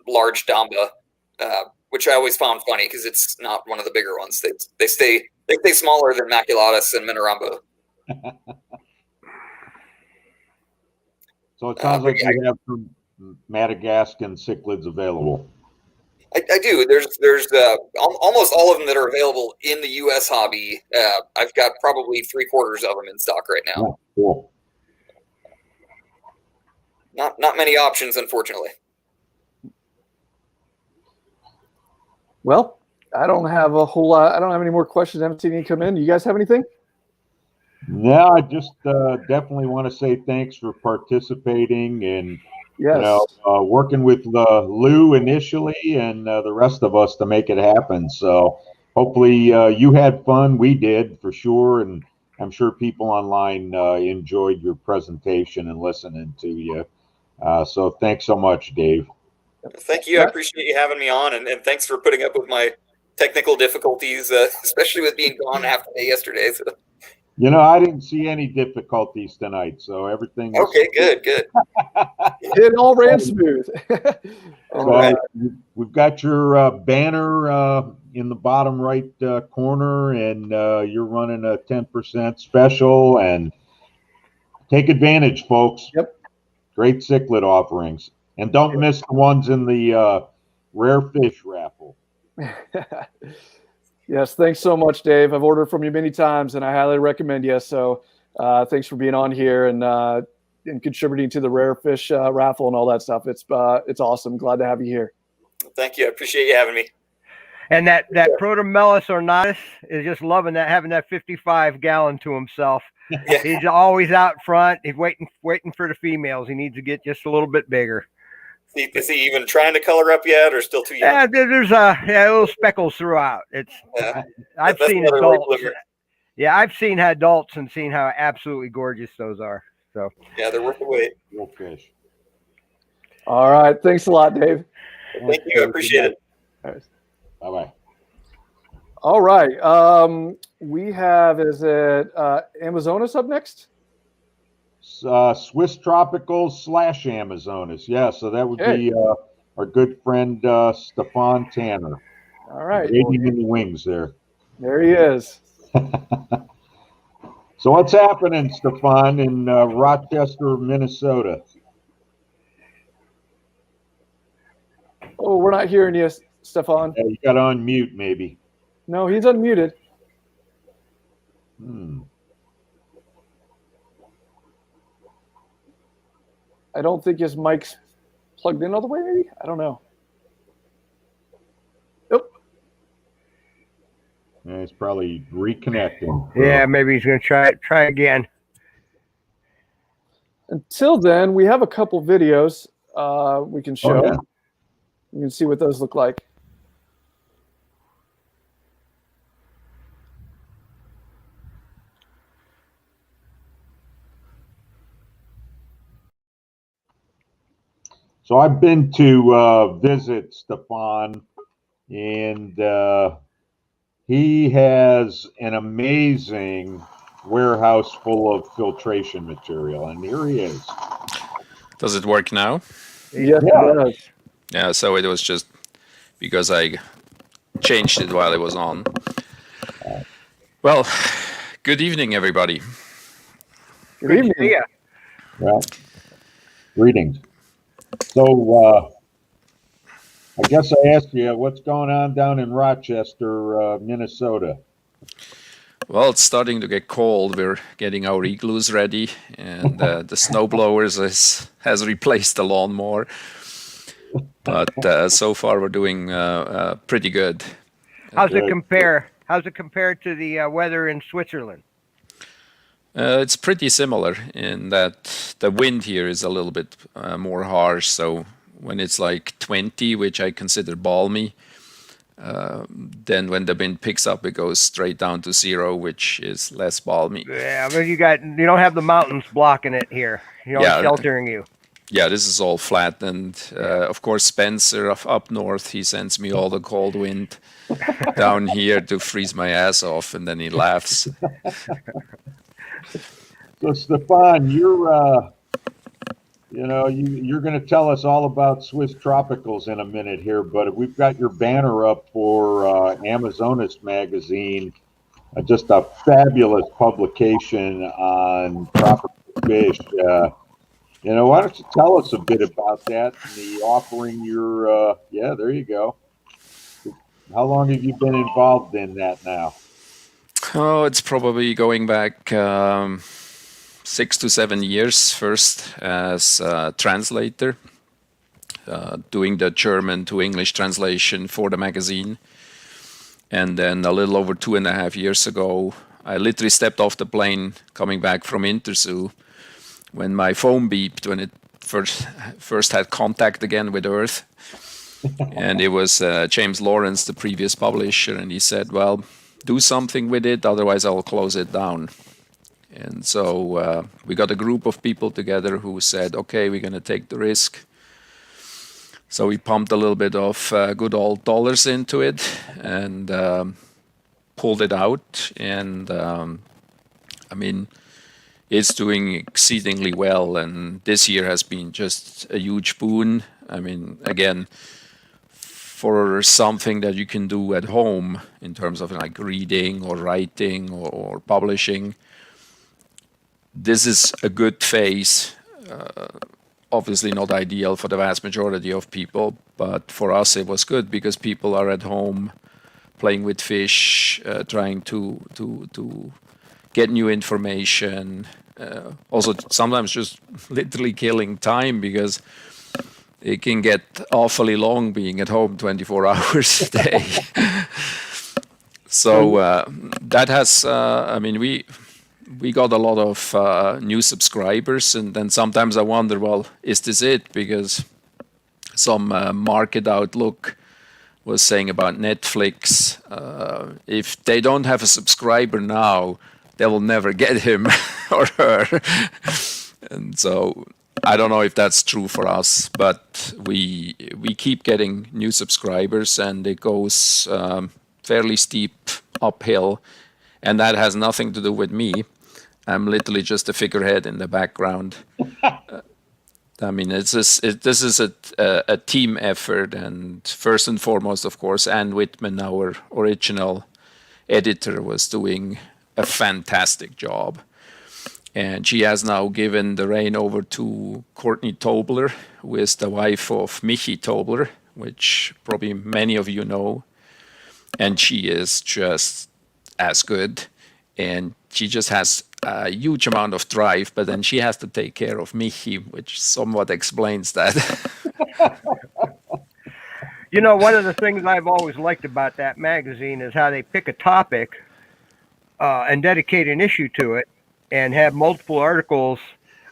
large Damba, which I always found funny because it's not one of the bigger ones. They stay smaller than Maculatus and Menarambo. So it sounds like you have some Madagascan cichlids available. I do. There's almost all of them that are available in the U.S. hobby. I've got probably 3/4 of them in stock right now. Oh, cool. Not many options, unfortunately. Well, I don't have a whole lot. I don't have any more questions. I haven't seen any come in. You guys have anything? No, I just definitely want to say thanks for participating and working with Lou initially and the rest of us to make it happen. So hopefully you had fun. We did for sure, and I'm sure people online enjoyed your presentation and listening to you. So thanks so much, Dave. Thank you. I appreciate you having me on, and thanks for putting up with my technical difficulties, especially with being gone half the day yesterday. So. You know, I didn't see any difficulties tonight, so everything was okay. Good. It all ran smooth. So we've got your banner in the bottom right corner, and you're running a 10% special, and take advantage, folks. Yep. Great cichlid offerings, and don't miss the ones in the rare fish raffle. Yes, thanks so much, Dave. I've ordered from you many times, and I highly recommend you. So thanks for being on here and contributing to the rare fish raffle and all that stuff. It's awesome. Glad to have you here. Thank you. I appreciate you having me. And that Protomellus ornatus is just loving that, having that 55-gallon to himself. Yeah. He's always out front. He's waiting for the females. He needs to get just a little bit bigger. Is he even trying to color up yet, or still too young? Yeah, there's little speckles throughout. I've seen adults. Yeah, I've seen adults and seen how absolutely gorgeous those are. So yeah, they're worth the wait. Real fish. All right, thanks a lot, Dave. Thank you, I appreciate it. All right. Bye-bye. All right, we have Amazonas up next? Swiss Tropicals / Amazonas. Yeah, so that would be our good friend Stefan Tanner. All right. Waiting in the wings there. There he is. So what's happening, Stefan, in Rochester, Minnesota? Oh, we're not hearing you, Stefan. Yeah, you got on mute, maybe. No, he's unmuted. I don't think his mic's plugged in all the way, maybe? I don't know. And it's probably reconnecting. Yeah, maybe he's going to try again. Until then, we have a couple videos we can show. Oh, yeah. You can see what those look like. So I've been to visit Stefan, and he has an amazing warehouse full of filtration material, and here he is. Does it work now? Yes, it does. Yeah, so it was just because I changed it while it was on. Well, good evening, everybody. Good evening. Well, greetings. So I guess I asked you what's going on down in Rochester, Minnesota. Well, it's starting to get cold. We're getting our igloos ready, and the snow blowers has replaced the lawnmower. But so far, we're doing pretty good. How's it compare? How's it compared to the weather in Switzerland? It's pretty similar in that the wind here is a little bit more harsh. So when it's like 20, which I consider balmy, then when the wind picks up, it goes straight down to 0, which is less balmy. Yeah, but you don't have the mountains blocking it here. Sheltering you. Yeah, this is all flat, and of course Spencer up north, he sends me all the cold wind down here to freeze my ass off, and then he laughs. So Stefan, you're going to tell us all about Swiss Tropicals in a minute here, but we've got your banner up for Amazonas magazine, just a fabulous publication on tropical fish. Why don't you tell us a bit about that and the offering you're, there you go. How long have you been involved in that now? Oh, it's probably going back 6 to 7 years, first as a translator, doing the German to English translation for the magazine. And then a little over 2.5 years ago, I literally stepped off the plane coming back from Interzoo when my phone beeped when it first had contact again with Earth. And it was James Lawrence, the previous publisher, and he said, well, do something with it, otherwise I'll close it down. And so we got a group of people together who said, okay, we're going to take the risk. So we pumped a little bit of good old dollars into it and pulled it out. And it's doing exceedingly well. And this year has been just a huge boon. Again, for something that you can do at home in terms of like reading or writing or publishing, this is a good phase. Obviously not ideal for the vast majority of people, but for us it was good because people are at home playing with fish, trying to get new information. Also sometimes just literally killing time because it can get awfully long being at home 24 hours a day. So that has, we got a lot of new subscribers, and then sometimes I wonder, well, is this it? Because some market outlook was saying about Netflix, if they don't have a subscriber now, they will never get him or her. And so I don't know if that's true for us, but we keep getting new subscribers, and it goes fairly steep uphill, and that has nothing to do with me. I'm literally just a figurehead in the background. This is a team effort, and first and foremost, of course, Ann Whitman, our original editor, was doing a fantastic job. And she has now given the reign over to Courtney Tobler, who is the wife of Michi Tobler, which probably many of you know. And she is just as good. And she just has a huge amount of drive, but then she has to take care of Michi, which somewhat explains that. You know, one of the things I've always liked about that magazine is how they pick a topic and dedicate an issue to it and have multiple articles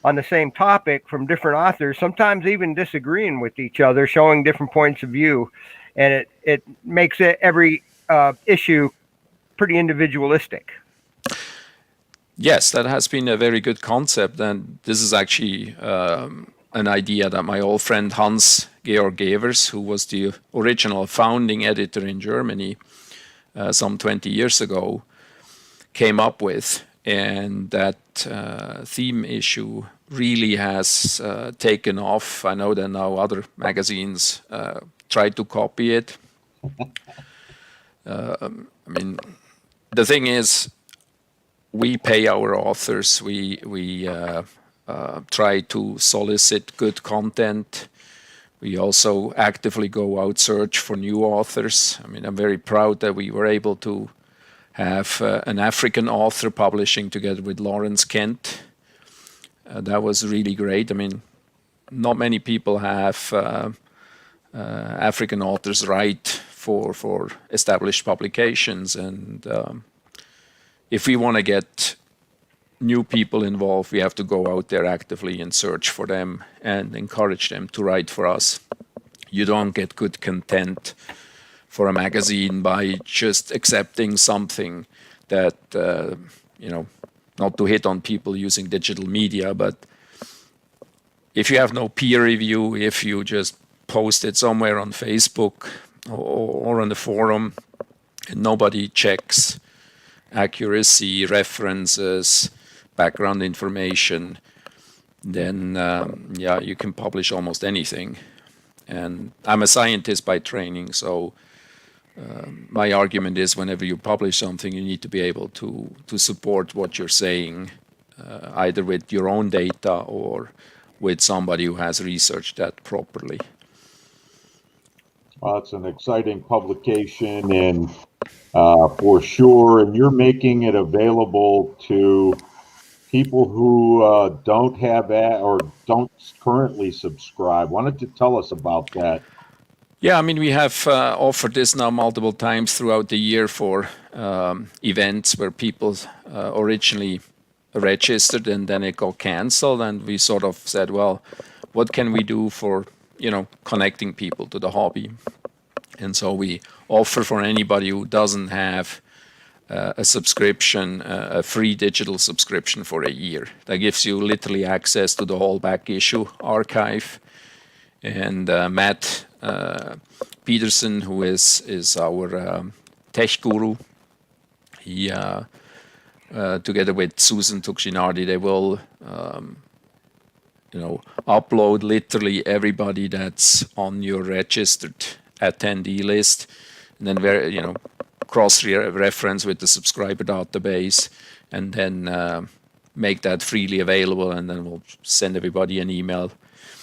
on the same topic from different authors, sometimes even disagreeing with each other, showing different points of view. And it makes every issue pretty individualistic. Yes, that has been a very good concept. And this is actually an idea that my old friend Hans-Georg Gevers, who was the original founding editor in Germany some 20 years ago, came up with. And that theme issue really has taken off. I know that now other magazines try to copy it. I mean, the thing is, we pay our authors. We try to solicit good content. We also actively go out search for new authors. I mean, I'm very proud that we were able to have an African author publishing together with Lawrence Kent. That was really great. I mean, not many people have African authors write for established publications, and if we want to get new people involved, we have to go out there actively and search for them and encourage them to write for us. You don't get good content for a magazine by just accepting something that, not to hit on people using digital media, but if you have no peer review, if you just post it somewhere on Facebook or on the forum and nobody checks accuracy, references, background information, then you can publish almost anything. And I'm a scientist by training, so my argument is whenever you publish something, you need to be able to support what you're saying, either with your own data or with somebody who has researched that properly. Well, it's an exciting publication, and for sure, and you're making it available to people who don't have or don't currently subscribe. Why don't you tell us about that? Yeah, I mean, we have offered this now multiple times throughout the year for events where people originally registered and then it got canceled, and we sort of said, well, what can we do for connecting people to the hobby? And so we offer for anybody who doesn't have a subscription, a free digital subscription for a year. That gives you literally access to the whole back issue archive. And Matt Peterson, who is our tech guru, he together with Susan Tukshinardi, they will upload literally everybody that's on your registered attendee list, and then cross-reference with the subscriber database, and then make that freely available, and then we'll send everybody an email.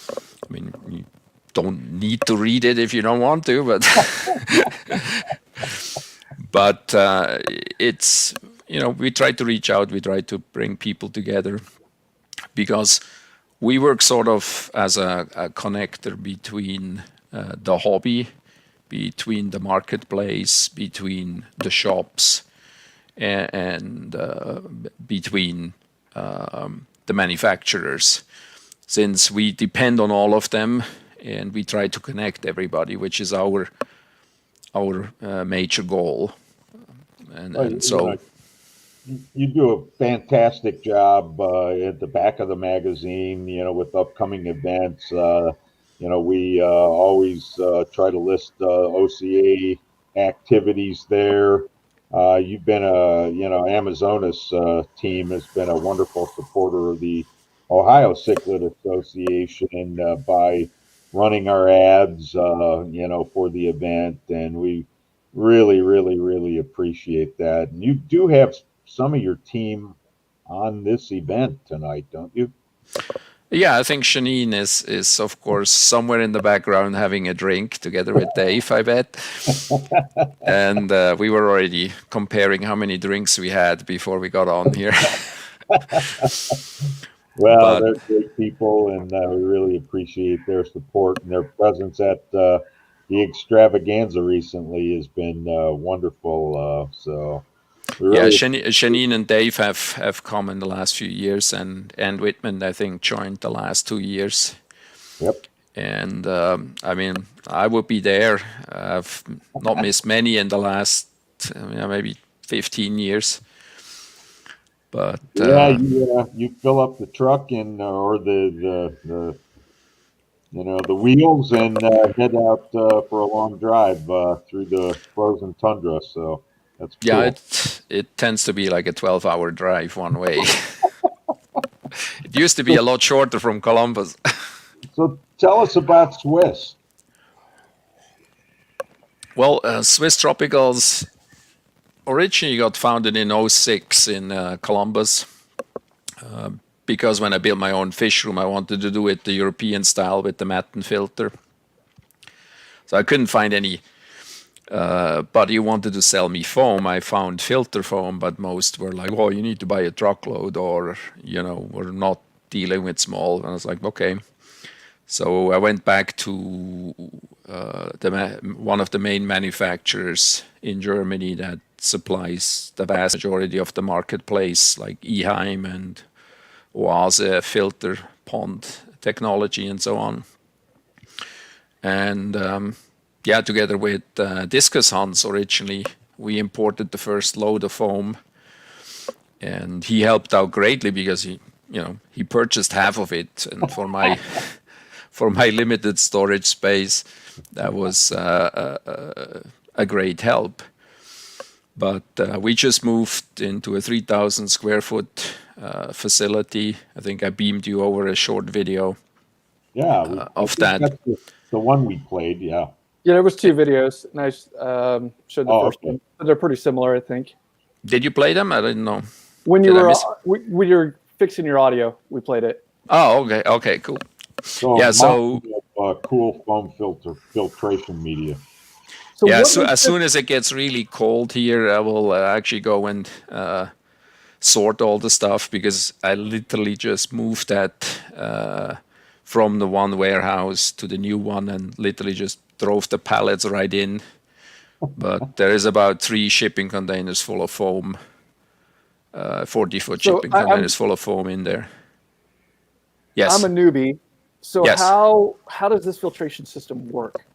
I mean, you don't need to read it if you don't want to, but it's, we try to reach out, we try to bring people together, because we work sort of as a connector between the hobby, between the marketplace, between the shops, and between the manufacturers, since we depend on all of them, and we try to connect everybody, which is our major goal. And so you do a fantastic job at the back of the magazine, with upcoming events. We always try to list OCA activities there. You've been Amazonas team has been a wonderful supporter of the Ohio Cichlid Association by running our ads, for the event, and we really, really, really appreciate that. And you do have some of your team on this event tonight, don't you? Yeah, I think Shanine is of course somewhere in the background having a drink together with Dave, I bet. And we were already comparing how many drinks we had before we got on here. Well, But they're great people, and we really appreciate their support and their presence at the Extravaganza recently has been wonderful. So we yeah, really, Janine and Dave have come in the last few years, and Whitman, I think, joined the last 2 years. Yep. And I mean, I would be there. I've not missed many in the last maybe 15 years. But yeah, you fill up the truck and or the the wheels and head out for a long drive through the frozen tundra. So that's yeah, cool. it tends to be like a 12-hour drive one way. It used to be a lot shorter from Columbus. So tell us about Swiss. Well, Swiss Tropicals originally got founded in 06 in Columbus. Because when I built my own fish room, I wanted to do it the European style with the Matten filter. So I couldn't find any but you wanted to sell me foam. I found filter foam, but most were like, "Oh, you need to buy a truckload," or we're not dealing with small. And I was like, okay. So I went back to one of the main manufacturers in Germany that supplies the vast majority of the marketplace, like Eheim and OCA filter pond technology and so on. And together with Discus Hans originally, we imported the first load of foam, and he helped out greatly because he purchased half of it, and for my limited storage space, that was a great help. But we just moved into a 3,000 square foot facility. I think I beamed you over a short video. Yeah, of that. That's the one we played. Yeah. Yeah, there was 2 videos, and I showed the first one. But they're pretty similar, I think. Did you play them? I didn't know. When you were fixing your audio, we played it. Oh, okay. Okay, cool. So cool foam filtration media. So as soon as it gets really cold here, I will actually go and sort all the stuff, because I literally just moved that from the one warehouse to the new one and literally just drove the pallets right in. But there is about 3 shipping containers full of foam, 40-foot shipping containers full of foam in there. Yes. I'm a newbie. So yes. How does this filtration system work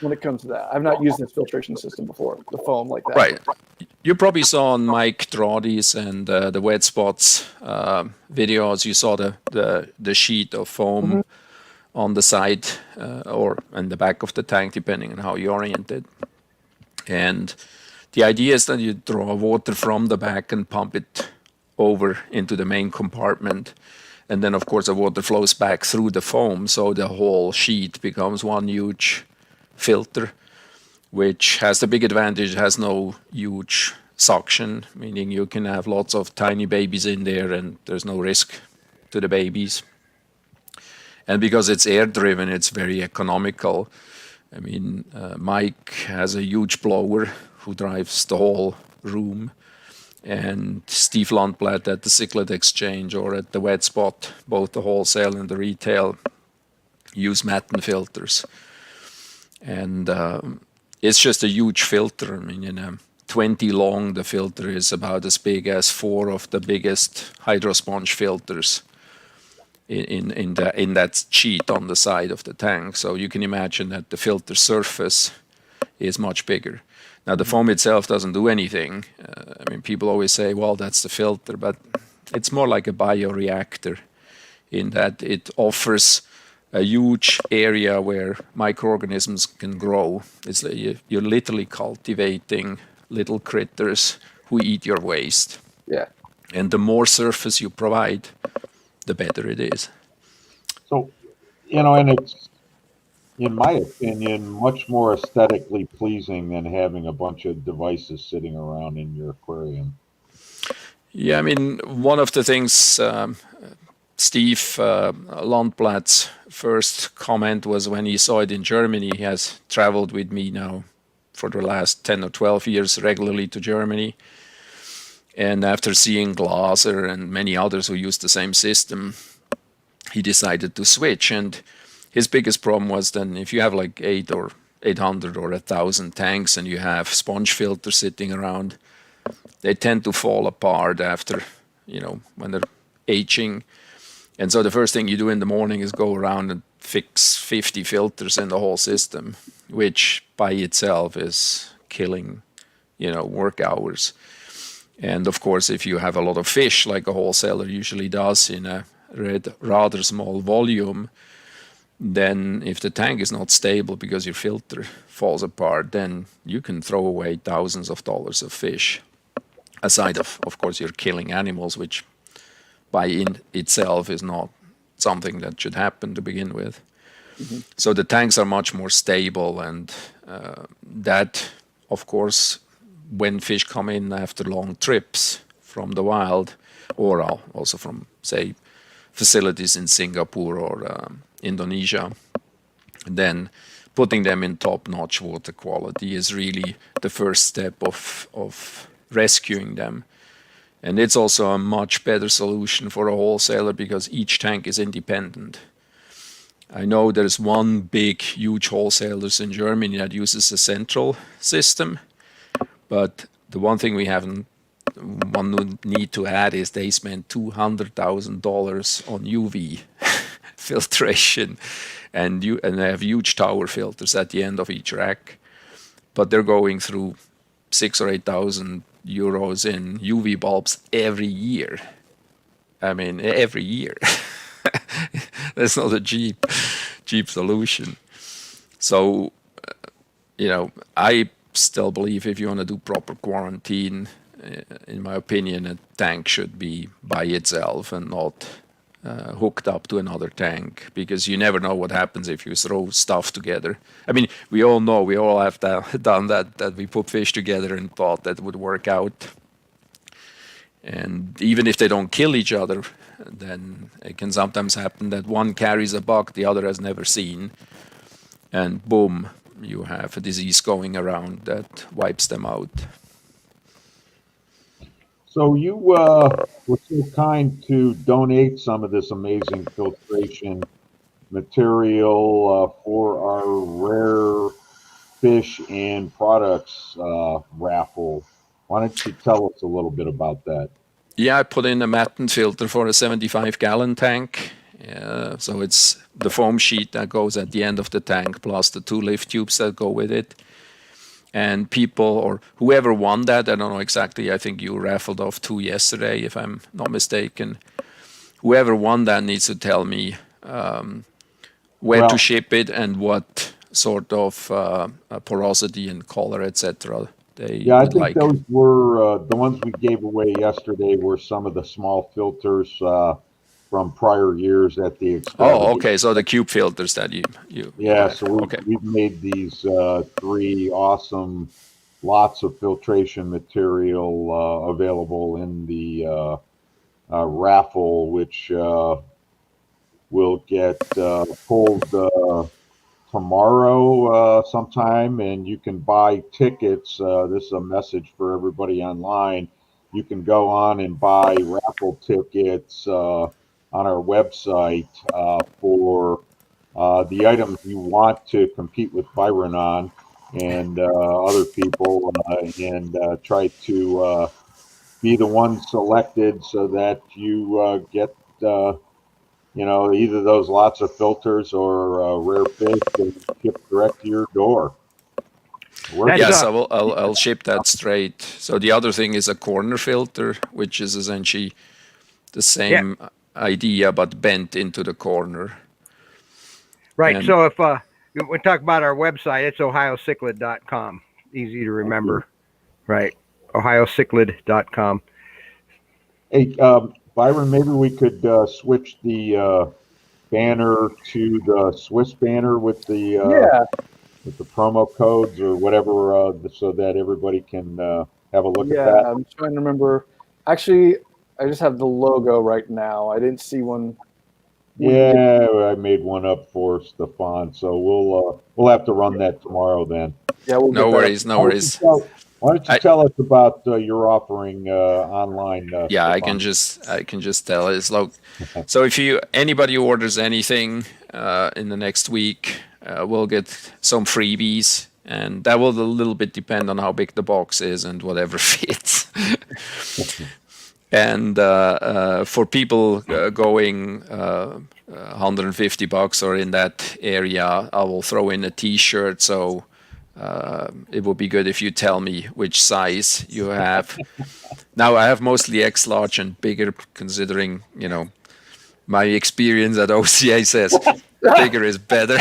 when it comes to that? I've not used this filtration system before, the foam like that. Right. You probably saw on Mike Drawdy's and the Wet Spots videos, you saw the sheet of foam on the side or in the back of the tank, depending on how you orient it. And the idea is that you draw water from the back and pump it over into the main compartment. And then, of course, the water flows back through the foam, so the whole sheet becomes one huge filter, which has the big advantage, it has no huge suction, meaning you can have lots of tiny babies in there and there's no risk to the babies. And because it's air driven, it's very economical. I mean, Mike has a huge blower who drives the whole room, and Steve Lundblad at the Cichlid Exchange or at the Wet Spot, both the wholesale and the retail, use Matten filters. And it's just a huge filter. I mean, 20 long, the filter is about as big as 4 of the biggest hydrosponge filters in that sheet on the side of the tank. So you can imagine that the filter surface is much bigger. Now, the foam itself doesn't do anything. I mean, people always say, well, that's the filter, but it's more like a bioreactor in that it offers a huge area where microorganisms can grow. It's like you're literally cultivating little critters who eat your waste. Yeah. And the more surface you provide, the better it is. So, and it's, in my opinion, much more aesthetically pleasing than having a bunch of devices sitting around in your aquarium. Yeah, I mean, one of the things Steve Lundblad's first comment was when he saw it in Germany. He has traveled with me now for the last 10 or 12 years regularly to Germany. And after seeing Glaser and many others who used the same system, he decided to switch. And his biggest problem was then if you have like 800 or 1,000 tanks and you have sponge filters sitting around, they tend to fall apart after, when they're aging. And so the first thing you do in the morning is go around and fix 50 filters in the whole system, which by itself is killing, work hours. And of course, if you have a lot of fish, like a wholesaler usually does in a rather small volume, then if the tank is not stable because your filter falls apart, then you can throw away thousands of dollars of fish. Aside of course, you're killing animals, which by in itself is not something that should happen to begin with. Mm-hmm. So the tanks are much more stable, and that, of course, when fish come in after long trips from the wild, or also from, say, facilities in Singapore or Indonesia, then putting them in top-notch water quality is really the first step of rescuing them. And it's also a much better solution for a wholesaler because each tank is independent. I know there's one big, huge wholesaler in Germany that uses a central system, but the one thing one need to add is they spend $200,000 on UV filtration, and they have huge tower filters at the end of each rack, but they're going through 6,000 or 8,000 euros in UV bulbs every year. I mean, every year. That's not a cheap solution. So, I still believe if you want to do proper quarantine, in my opinion, a tank should be by itself and not hooked up to another tank, because you never know what happens if you throw stuff together. I mean, we all know, we all have done that we put fish together and thought that would work out. And even if they don't kill each other, then it can sometimes happen that one carries a bug the other has never seen, and boom, you have a disease going around that wipes them out. So you were so kind to donate some of this amazing filtration material for our rare fish and products raffle. Why don't you tell us a little bit about that? Yeah, I put in a Matten filter for a 75-gallon tank. So it's the foam sheet that goes at the end of the tank plus the 2 lift tubes that go with it. And people, or whoever won that, I don't know exactly, I think you raffled off 2 yesterday, if I'm not mistaken. Whoever won that needs to tell me where to ship it and what sort of porosity and color, etc. I think those were the ones we gave away yesterday were some of the small filters from prior years at the Extravaganza. Oh, okay. So the cube filters that you yeah. So we've made these 3 awesome lots of filtration material available in the raffle, which will get pulled tomorrow sometime, and you can buy tickets. This is a message for everybody online. You can go on and buy raffle tickets on our website for the items you want to compete with Byron on and other people, and try to be the one selected so that you get either those lots of filters or rare fish and shipped direct to your door. Yes, I'll ship that straight. So the other thing is a corner filter, which is essentially the same idea but bent into the corner. Right. So if we talk about our website, it's ohiocichlid.com. Easy to remember. Right. ohiocichlid.com. Hey, Byron, maybe we could switch the banner to the Swiss banner with the with the promo codes or whatever, so that everybody can have a look at that. Yeah, I'm trying to remember. Actually, I just have the logo right now. I didn't see one. Yeah, I made one up for Stefan, so we'll have to run that tomorrow then. Yeah, we'll no worries. Why Why don't you tell us about your offering online? Yeah, I Stefan? can just tell. It's like, so if anybody orders anything in the next week, we'll get some freebies, and that will a little bit depend on how big the box is and whatever fits. And for people going $150 or in that area, I will throw in a T-shirt. So it would be good if you tell me which size you have. Now I have mostly X large and bigger, considering my experience at OCA says bigger is better.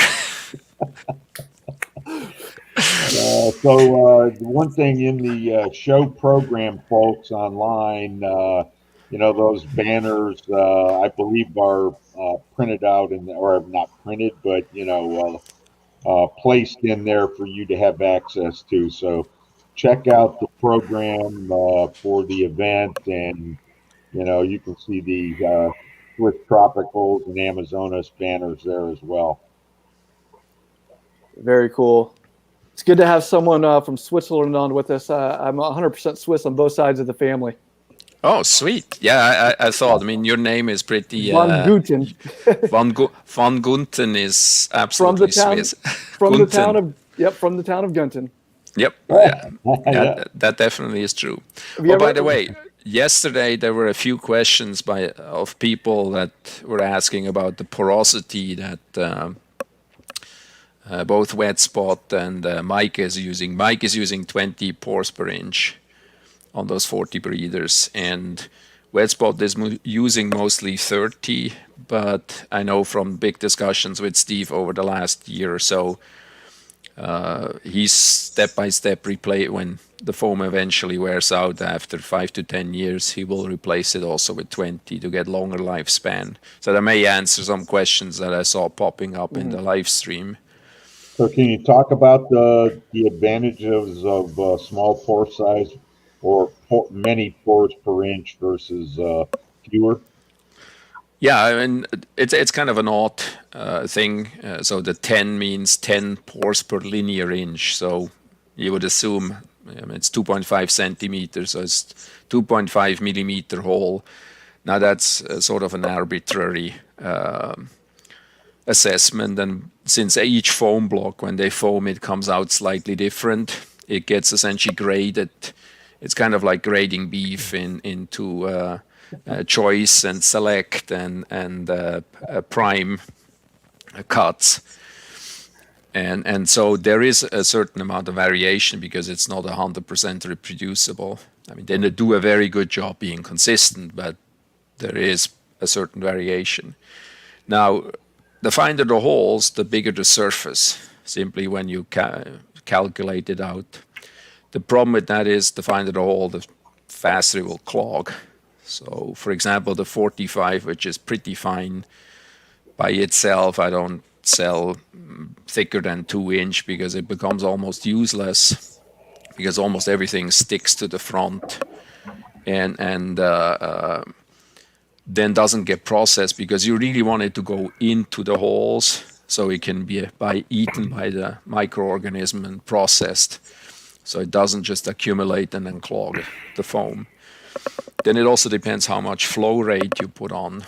So one thing in the show program, folks, online, those banners, I believe are printed out or not printed, but placed in there for you to have access to. So check out the program for the event, and you can see the Swiss Tropicals and Amazonas banners there as well. Very cool. It's good to have someone from Switzerland on with us. I'm 100% Swiss on both sides of the family. Oh, sweet. Yeah, I thought. I mean, your name is pretty... Von Guten. Von Gunten is absolutely Swiss. From the town of Gunten. Yep. Yeah, that definitely is true. By the way, yesterday there were a few questions of people that were asking about the porosity that... both Wet Spot and Mike is using. Mike is using 20 pores per inch on those 40 breeders, and Wet Spot is using mostly 30, but I know from big discussions with Steve over the last year or so, he's step-by-step when the foam eventually wears out after 5 to 10 years, he will replace it also with 20 to get longer lifespan. So that may answer some questions that I saw popping up in the live stream. So can you talk about the advantages of small pore size or many pores per inch versus fewer? Yeah, I mean, it's kind of an odd thing. So the 10 means 10 pores per linear inch. So you would assume it's 2.5 centimeters, so it's 2.5 millimeter hole. Now that's sort of an arbitrary assessment, and since each foam block, when they foam, it comes out slightly different. It gets essentially graded. It's kind of like grading beef into choice and select and prime cuts, and so there is a certain amount of variation because it's not 100% reproducible. I mean, they do a very good job being consistent, but there is a certain variation. Now, the finer the holes, the bigger the surface, simply when you calculate it out. The problem with that is the finer the hole, the faster it will clog. So, for example, the 45, which is pretty fine by itself, I don't sell thicker than 2 inch because it becomes almost useless because almost everything sticks to the front and then doesn't get processed because you really want it to go into the holes so it can be eaten by the microorganism and processed, so it doesn't just accumulate and then clog the foam. Then it also depends how much flow rate you put on.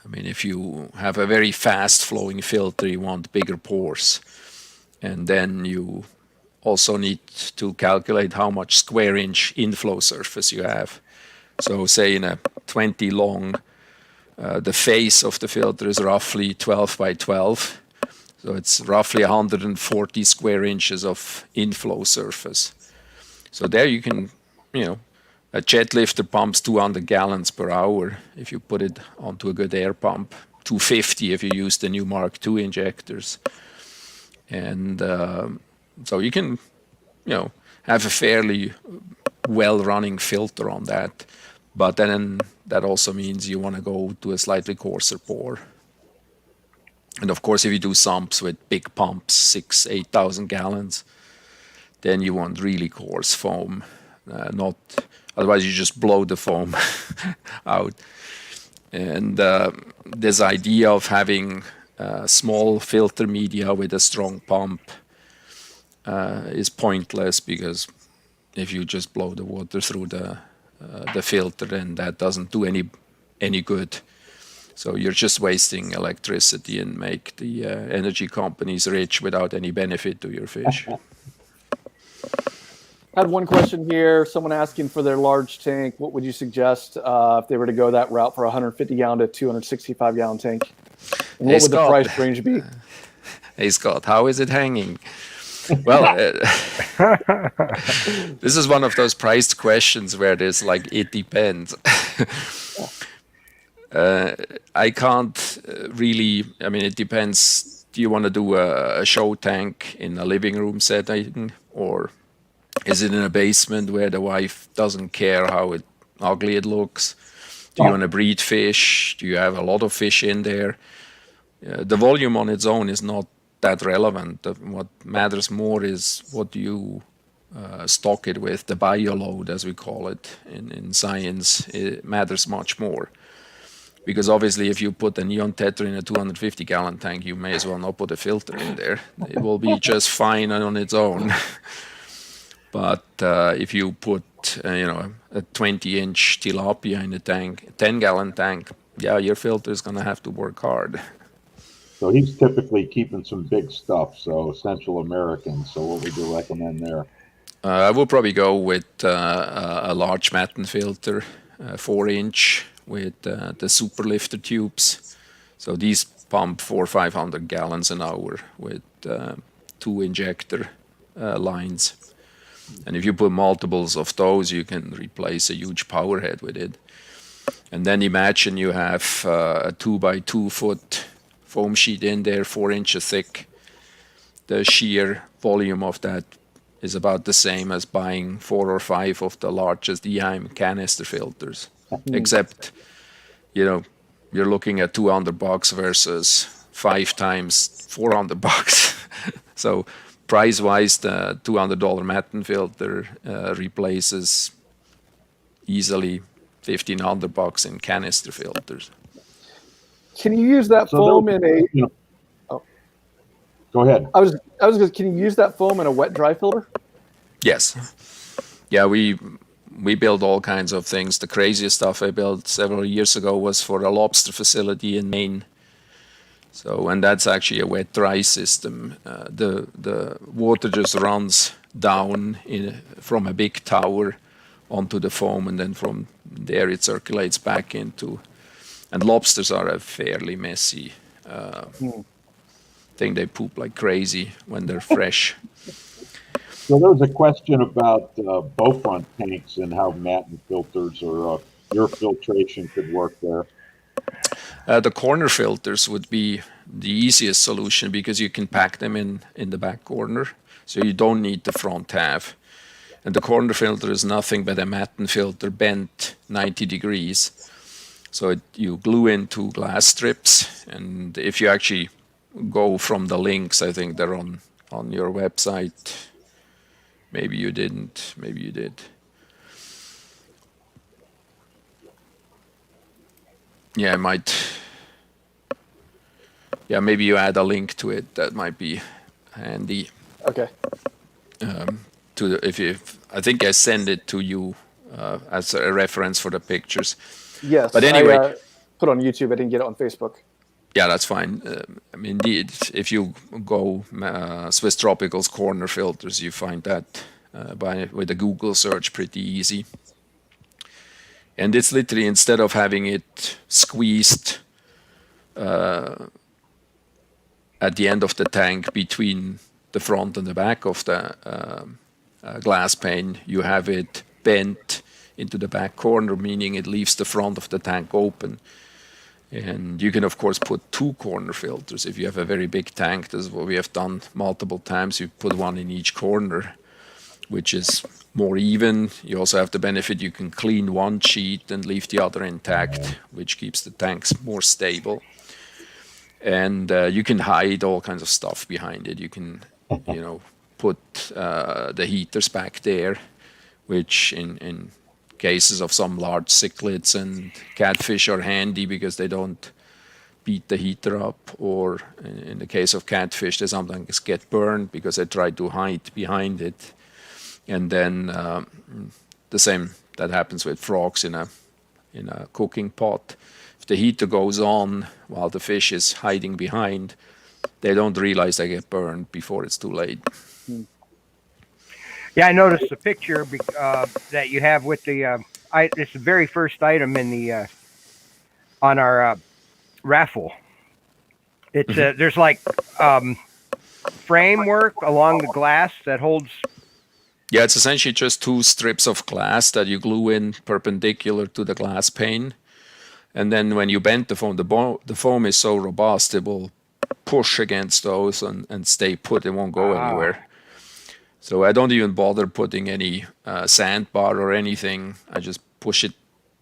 I mean, if you have a very fast flowing filter, you want bigger pores, and then you also need to calculate how much square inch inflow surface you have. So say in a 20 long, the face of the filter is roughly 12 by 12. So it's roughly 140 square inches of inflow surface. So there you can, a jet lifter pumps 200 gallons per hour if you put it onto a good air pump, 250 if you use the new Mark II injectors. And so you can, have a fairly well-running filter on that. But then that also means you want to go to a slightly coarser pore. And of course, if you do sumps with big pumps, 6,000, 8,000 gallons, then you want really coarse foam. Otherwise, you just blow the foam out. And this idea of having small filter media with a strong pump is pointless because if you just blow the water through the filter, then that doesn't do any good. So you're just wasting electricity and make the energy companies rich without any benefit to your fish. I had one question here. Someone asking for their large tank. What would you suggest if they were to go that route for a 150 gallon to 265 gallon tank? And what would the price range be? Hey Scott, how is it hanging? Well, this is one of those priced questions where there's like, it depends. I can't really, I mean, it depends. Do you want to do a show tank in a living room setting, or is it in a basement where the wife doesn't care how ugly it looks? Do you want to breed fish? Do you have a lot of fish in there? The volume on its own is not that relevant. What matters more is what you stock it with. The bioload, as we call it in science, it matters much more. Because obviously, if you put a neon tetra in a 250 gallon tank, you may as well not put a filter in there. It will be just fine on its own. But if you put, a 20-inch tilapia in a tank, a 10-gallon tank, yeah, your filter is going to have to work hard. So he's typically keeping some big stuff, so Central American. So what would you recommend there? I would probably go with a large Matten filter, 4-inch, with the super lifter tubes. So these pump 400 or 500 gallons an hour with 2 injector lines. And if you put multiples of those, you can replace a huge power head with it. And then imagine you have a 2 by 2 foot foam sheet in there, 4 inches thick. The sheer volume of that is about the same as buying 4 or 5 of the largest Eheim canister filters. Except, you're looking at $200 versus 5 times $400. So price-wise, the $200 Matten filter replaces easily $1,500 in canister filters. Can you use that foam in a? Oh. Go ahead. I was going. Can you use that foam in a wet dry filter? Yes. Yeah, we build all kinds of things. The craziest stuff I built several years ago was for a lobster facility in Maine. So, and that's actually a wet dry system. The water just runs down from a big tower onto the foam, and then from there it circulates back into. And lobsters are a fairly messy thing. They poop like crazy when they're fresh. So there was a question about bow-front tanks and how Matten filters or your filtration could work there. The corner filters would be the easiest solution because you can pack them in the back corner. So you don't need the front half. And the corner filter is nothing but a Matten filter bent 90 degrees. So you glue in 2 glass strips, and if you actually go from the links, I think they're on your website. Maybe you didn't, maybe you did. Yeah, maybe you add a link to it. That might be handy. Okay. I think I send it to you as a reference for the pictures. Yes, but anyway, I put it on YouTube. I didn't get it on Facebook. Yeah, that's fine. Indeed, if you go Swiss Tropicals corner filters, you find that with a Google search pretty easy. And it's literally, instead of having it squeezed at the end of the tank between the front and the back of the glass pane, you have it bent into the back corner, meaning it leaves the front of the tank open. And you can, of course, put 2 corner filters. If you have a very big tank, this is what we have done multiple times. You put one in each corner, which is more even. You also have the benefit you can clean one sheet and leave the other intact, which keeps the tanks more stable. And you can hide all kinds of stuff behind it. You can, put the heaters back there, which in cases of some large cichlids and catfish are handy because they don't beat the heater up, or in the case of catfish, they sometimes get burned because they try to hide behind it. And then the same that happens with frogs in a cooking pot. If the heater goes on while the fish is hiding behind, they don't realize they get burned before it's too late. Yeah, I noticed the picture that you have with the. It's the very first item in the on our raffle. It's there's like framework along the glass that holds. Yeah, it's essentially just 2 strips of glass that you glue in perpendicular to the glass pane. And then when you bend the foam, the foam is so robust, it will push against those and stay put. It won't go anywhere. So I don't even bother putting any sandbar or anything. I just push it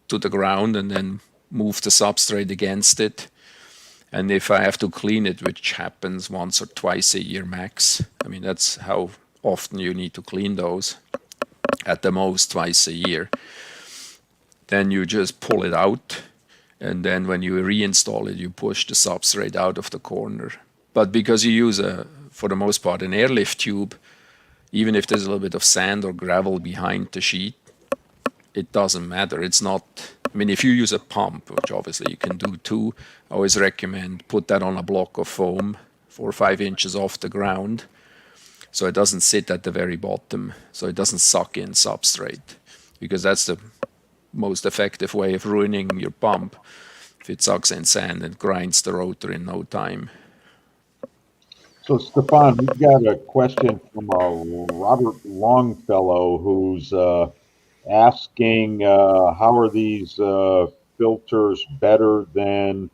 to the ground and then move the substrate against it. And if I have to clean it, which happens once or twice a year max, I mean, that's how often you need to clean those, at the most twice a year. Then you just pull it out, and then when you reinstall it, you push the substrate out of the corner. But because you use, for the most part, an airlift tube, even if there's a little bit of sand or gravel behind the sheet, it doesn't matter. It's not, I mean, if you use a pump, which obviously you can do too, I always recommend put that on a block of foam 4 or 5 inches off the ground, so it doesn't sit at the very bottom, so it doesn't suck in substrate, because that's the most effective way of ruining your pump. If it sucks in sand, it grinds the rotor in no time. So, Stefan, we've got a question from Robert Longfellow, who's asking how are these filters better than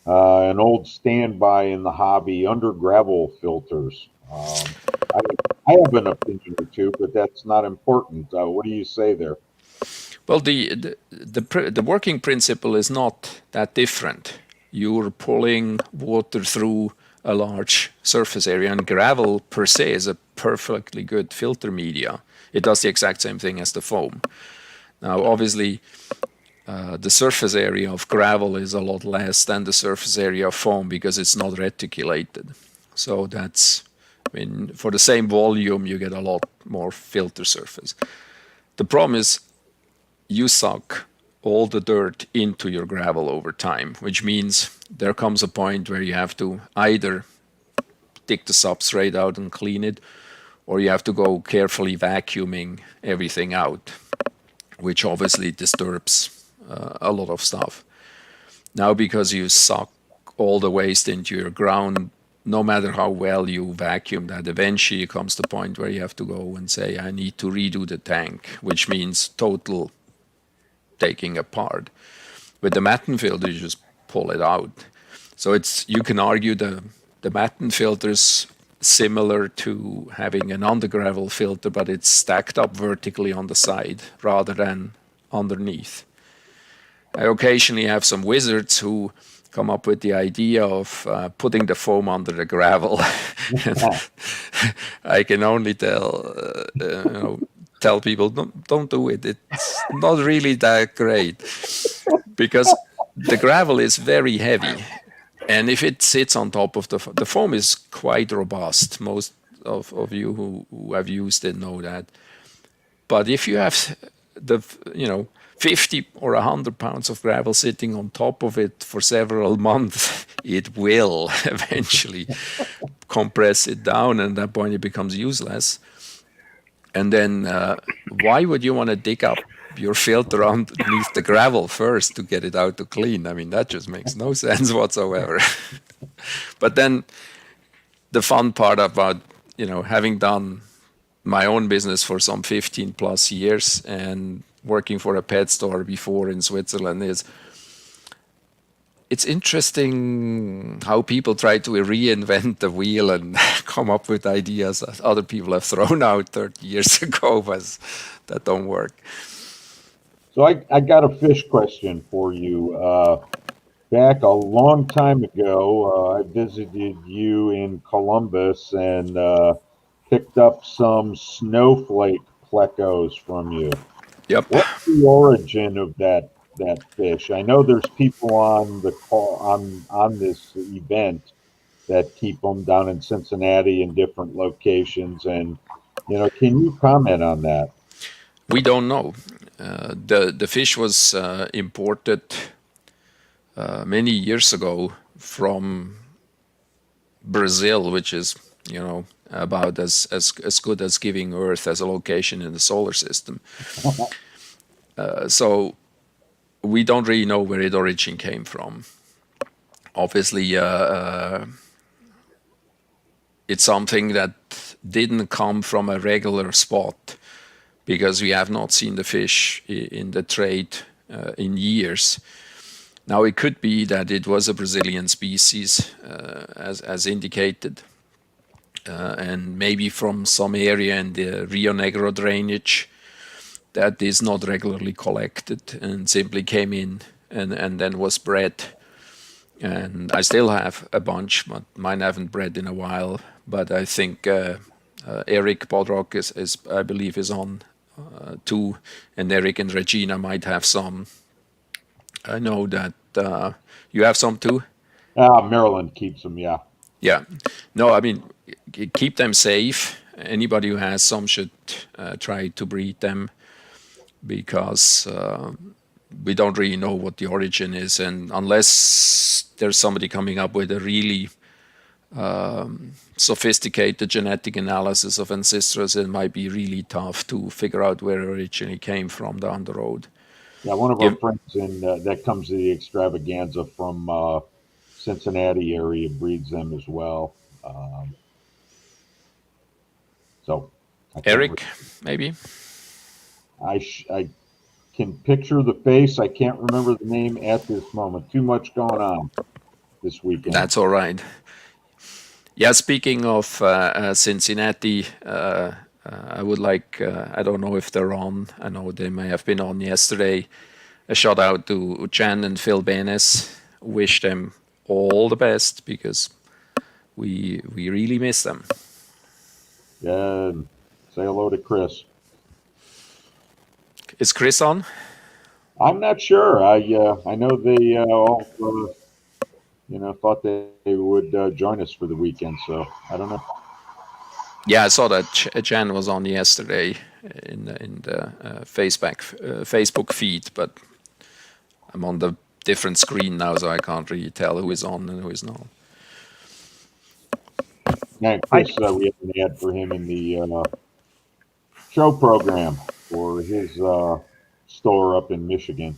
an old standby in the hobby, under gravel filters? I have an opinion or two, but that's not important. What do you say there? Well, the working principle is not that different. You're pulling water through a large surface area, and gravel per se is a perfectly good filter media. It does the exact same thing as the foam. Now, obviously, the surface area of gravel is a lot less than the surface area of foam because it's not reticulated. So that's, I mean, for the same volume, you get a lot more filter surface. The problem is you suck all the dirt into your gravel over time, which means there comes a point where you have to either dig the substrate out and clean it, or you have to go carefully vacuuming everything out, which obviously disturbs a lot of stuff. Now, because you suck all the waste into your ground, no matter how well you vacuum that, eventually it comes to the point where you have to go and say, I need to redo the tank, which means total taking apart. With the Matten filter, you just pull it out. So it's, you can argue the Matten filter's similar to having an under gravel filter, but it's stacked up vertically on the side rather than underneath. I occasionally have some wizards who come up with the idea of putting the foam under the gravel. I can only tell people, don't do it. It's not really that great, because the gravel is very heavy. And if it sits on top of the foam is quite robust. Most of you who have used it know that. But if you have 50 or 100 pounds of gravel sitting on top of it for several months, it will eventually compress it down, and at that point it becomes useless. And then why would you want to dig up your filter underneath the gravel first to get it out to clean? I mean, that just makes no sense whatsoever. But then the fun part about, having done my own business for some 15 plus years and working for a pet store before in Switzerland is, it's interesting how people try to reinvent the wheel and come up with ideas that other people have thrown out 30 years ago, but that don't work. So I got a fish question for you. Back a long time ago, I visited you in Columbus and picked up some snowflake plecos from you. Yep. What's the origin of that fish? I know there's people on the call on this event that keep them down in Cincinnati in different locations, and Can you comment on that? We don't know. The fish was imported many years ago from Brazil, which is about as good as giving Earth as a location in the solar system. So we don't really know where it origin came from. Obviously, it's something that didn't come from a regular spot, because we have not seen the fish in the trade in years. Now, it could be that it was a Brazilian species, as indicated, and maybe from some area in the Rio Negro drainage that is not regularly collected and simply came in and then was bred. And I still have a bunch, but mine haven't bred in a while. But I think Eric Bodrock is I believe, is on too, and Eric and Regina might have some. I know that you have some too. Maryland keeps them, yeah. Yeah. No, I mean, keep them safe. Anybody who has some should try to breed them, because we don't really know what the origin is. And unless there's somebody coming up with a really sophisticated genetic analysis of ancestors, it might be really tough to figure out where it originally came from down the road. Yeah, one of our friends that comes to the Extravaganza from Cincinnati area breeds them as well. Eric, maybe? I can picture the face. I can't remember the name at this moment. Too much going on this weekend. That's all right. Yeah, speaking of Cincinnati, I would like, I don't know if they're on, I know they may have been on yesterday, a shout out to Jan and Phil Benes. Wish them all the best, because we really miss them. Yeah, say hello to Chris. Is Chris on? I'm not sure. I know they all thought they would join us for the weekend, so I don't know. Yeah, I saw that Jan was on yesterday in the Facebook feed, but I'm on the different screen now, so I can't really tell who is on and who is not. Yeah, Chris, we have an ad for him in the show program for his store up in Michigan.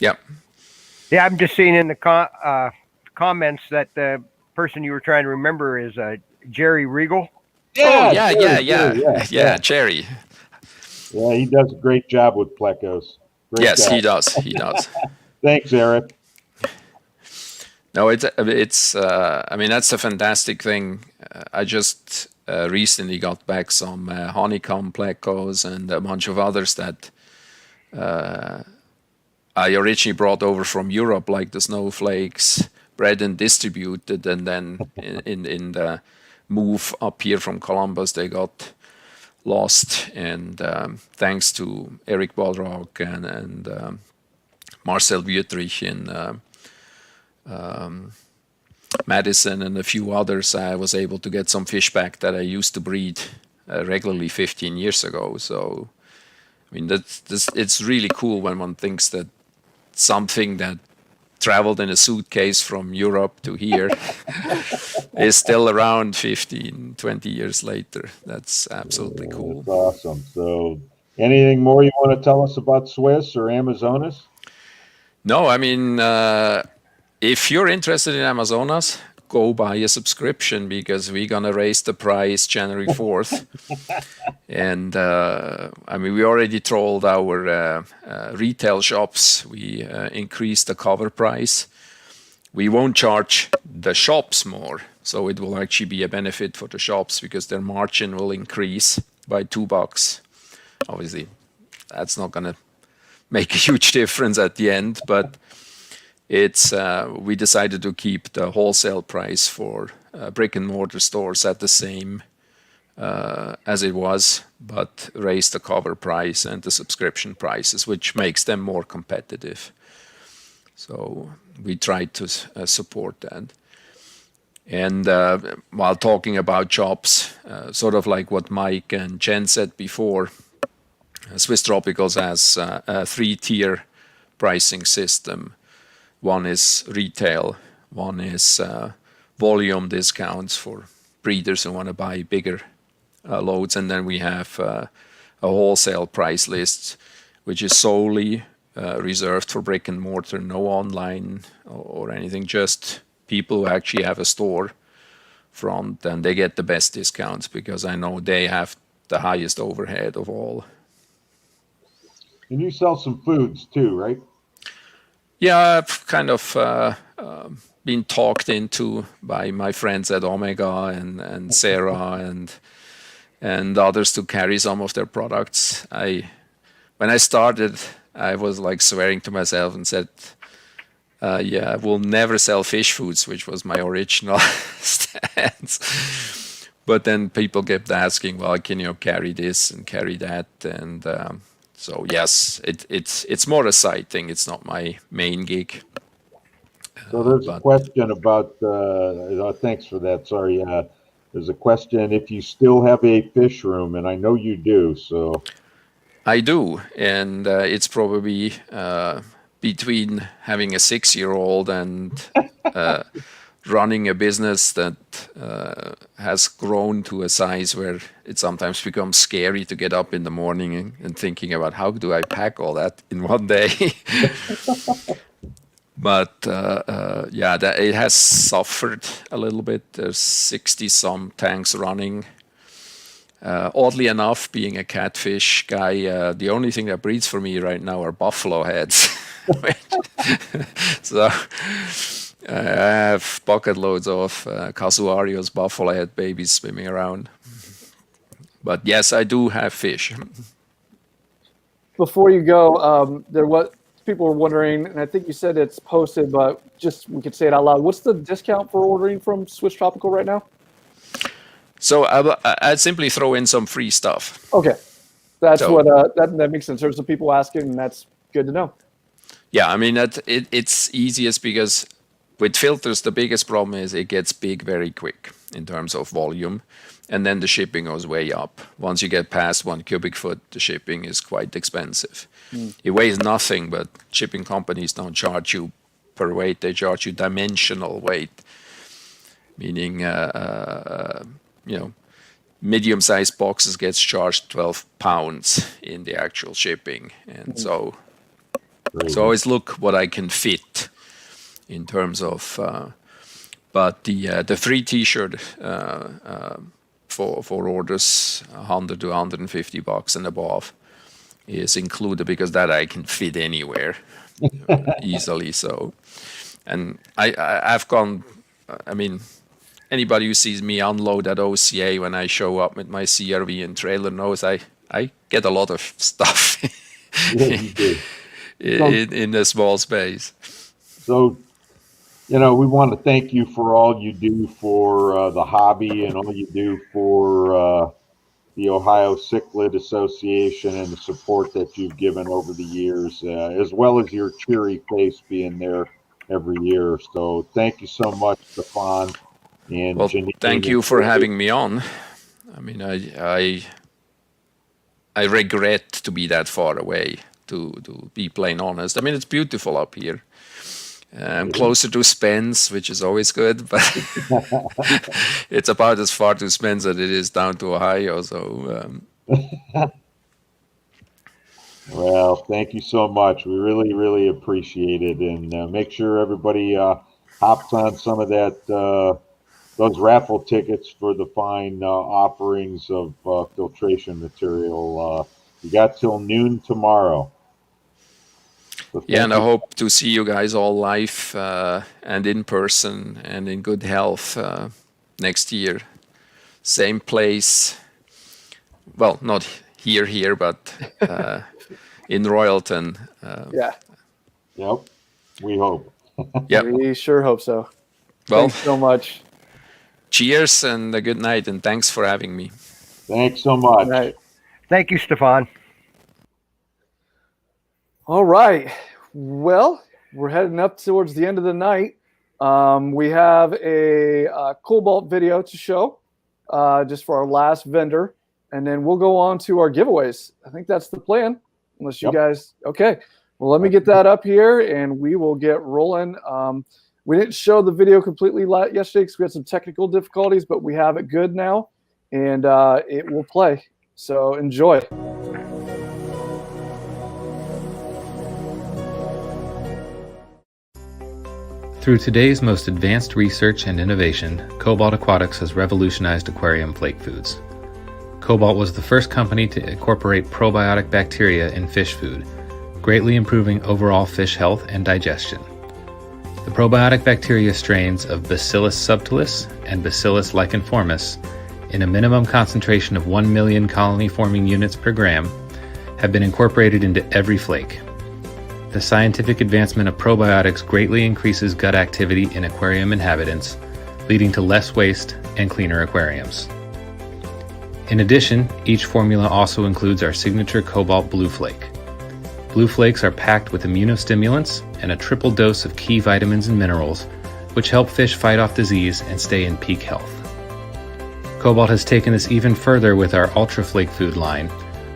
Yep. Yeah, I'm just seeing in the comments that the person you were trying to remember is Jerry Regal. Yeah, yeah, Jerry. Yeah, he does a great job with plecos. Yes, he does. He does. Thanks, Eric. No, it's. I mean, that's a fantastic thing. I just recently got back some honeycomb plecos and a bunch of others that I originally brought over from Europe, like the snowflakes, bred and distributed, and then in the move up here from Columbus, they got lost. And thanks to Eric Bodrock and Marcel Wüttrich in Madison and a few others, I was able to get some fish back that I used to breed regularly 15 years ago. So, I mean, it's really cool when one thinks that something that traveled in a suitcase from Europe to here is still around 15, 20 years later. That's absolutely cool. That's awesome. So, anything more you want to tell us about Swiss or Amazonas? No, I mean, if you're interested in Amazonas, go buy a subscription, because we're going to raise the price January 4th. And I mean, we already trolled our retail shops. We increased the cover price. We won't charge the shops more. So it will actually be a benefit for the shops, because their margin will increase by $2. Obviously, that's not going to make a huge difference at the end, but it's we decided to keep the wholesale price for brick and mortar stores at the same as it was, but raise the cover price and the subscription prices, which makes them more competitive. So we tried to support that. And while talking about jobs, sort of like what Mike and Jen said before, Swiss Tropicals has a 3-tier pricing system. One is retail, one is volume discounts for breeders who want to buy bigger loads, and then we have a wholesale price list, which is solely reserved for brick and mortar, no online or anything, just people who actually have a store front, and they get the best discounts because I know they have the highest overhead of all. And you sell some foods too, right? Yeah, I've kind of been talked into by my friends at Omega and Sarah and others to carry some of their products. When I started, I was like swearing to myself and said, yeah, we'll never sell fish foods, which was my original stance. But then people kept asking, well, can you carry this and carry that? And so yes, it's more a side thing. It's not my main gig. So there's a question about, thanks for that, sorry. There's a question if you still have a fish room, and I know you do, so. I do, and it's probably between having a 6-year-old and running a business that has grown to a size where it sometimes becomes scary to get up in the morning and thinking about how do I pack all that in one day. But yeah, it has suffered a little bit. There's 60-some tanks running. Oddly enough, being a catfish guy, the only thing that breeds for me right now are buffalo heads. So I have bucket loads of Casuario's buffalo head babies swimming around. But yes, I do have fish. Before you go, people were wondering, and I think you said it's posted, but just we could say it out loud. What's the discount for ordering from Swiss Tropical right now? So I'd simply throw in some free stuff. Okay, that's what that makes sense. There's some people asking, and that's good to know. Yeah, I mean it's easiest because with filters the biggest problem is it gets big very quick in terms of volume, and then the shipping goes way up. Once you get past 1 cubic foot, the shipping is quite expensive. It weighs nothing, but shipping companies don't charge you per weight; they charge you dimensional weight, meaning medium-sized boxes gets charged 12 pounds in the actual shipping, and so always look what I can fit in terms of. But the free T-shirt for orders $100 to $150 and above is included because that I can fit anywhere easily. So, and I've gone. I mean, anybody who sees me unload at OCA when I show up with my CRV and trailer knows I get a lot of stuff in a small space. So, we want to thank you for all you do for the hobby and all you do for the Ohio Cichlid Association and the support that you've given over the years, as well as your cheery face being there every year. So thank you so much, Stefan. And well, Janine, thank you for having me on. I mean, I regret to be that far away, to be plain honest. I mean, it's beautiful up here. I'm closer to Spence, which is always good, but it's about as far to Spence as it is down to Ohio. So, well, thank you so much. We really, really appreciate it, and make sure everybody hops on some of that those raffle tickets for the fine offerings of filtration material. You got till noon tomorrow. So yeah, and I hope to see you guys all live and in person and in good health next year. Same place. Well, not here, but in Royalton. Yeah. Yep. We hope. Yep. We sure hope so. Well, thanks so much. Cheers and a good night, and thanks for having me. Thanks so much. Right. Thank you, Stefan. All right. Well, we're heading up towards the end of the night. We have a Cobalt video to show just for our last vendor. And then we'll go on to our giveaways. I think that's the plan, unless you guys, okay. Well, let me get that up here and we will get rolling. We didn't show the video completely yesterday because we had some technical difficulties, but we have it good now and it will play. So enjoy. Through today's most advanced research and innovation, Cobalt Aquatics has revolutionized aquarium flake foods. Cobalt was the first company to incorporate probiotic bacteria in fish food, greatly improving overall fish health and digestion. The probiotic bacteria strains of Bacillus subtilis and Bacillus licheniformis, in a minimum concentration of 1 million colony-forming units per gram, have been incorporated into every flake. The scientific advancement of probiotics greatly increases gut activity in aquarium inhabitants, leading to less waste and cleaner aquariums. In addition, each formula also includes our signature Cobalt Blue Flake. Blue Flakes are packed with immunostimulants and a triple dose of key vitamins and minerals, which help fish fight off disease and stay in peak health. Cobalt has taken this even further with our Ultra Flake Food line,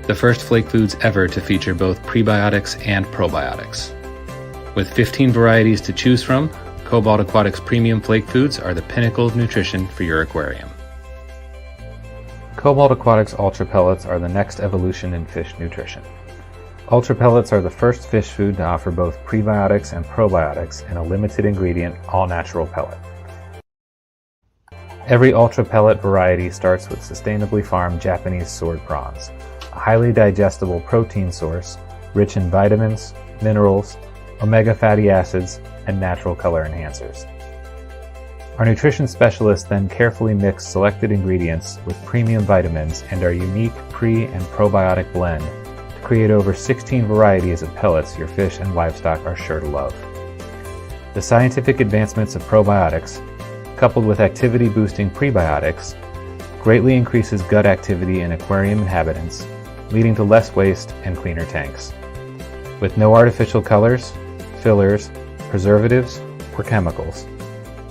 the first flake foods ever to feature both prebiotics and probiotics. With 15 varieties to choose from, Cobalt Aquatics Premium Flake Foods are the pinnacle of nutrition for your aquarium. Cobalt Aquatics Ultra Pellets are the next evolution in fish nutrition. Ultra Pellets are the first fish food to offer both prebiotics and probiotics in a limited ingredient, all-natural pellet. Every Ultra Pellet variety starts with sustainably farmed Japanese sword prawns, a highly digestible protein source rich in vitamins, minerals, omega fatty acids, and natural color enhancers. Our nutrition specialists then carefully mix selected ingredients with premium vitamins and our unique pre- and probiotic blend to create over 16 varieties of pellets your fish and livestock are sure to love. The scientific advancements of probiotics, coupled with activity-boosting prebiotics, greatly increases gut activity in aquarium inhabitants, leading to less waste and cleaner tanks. With no artificial colors, fillers, preservatives, or chemicals,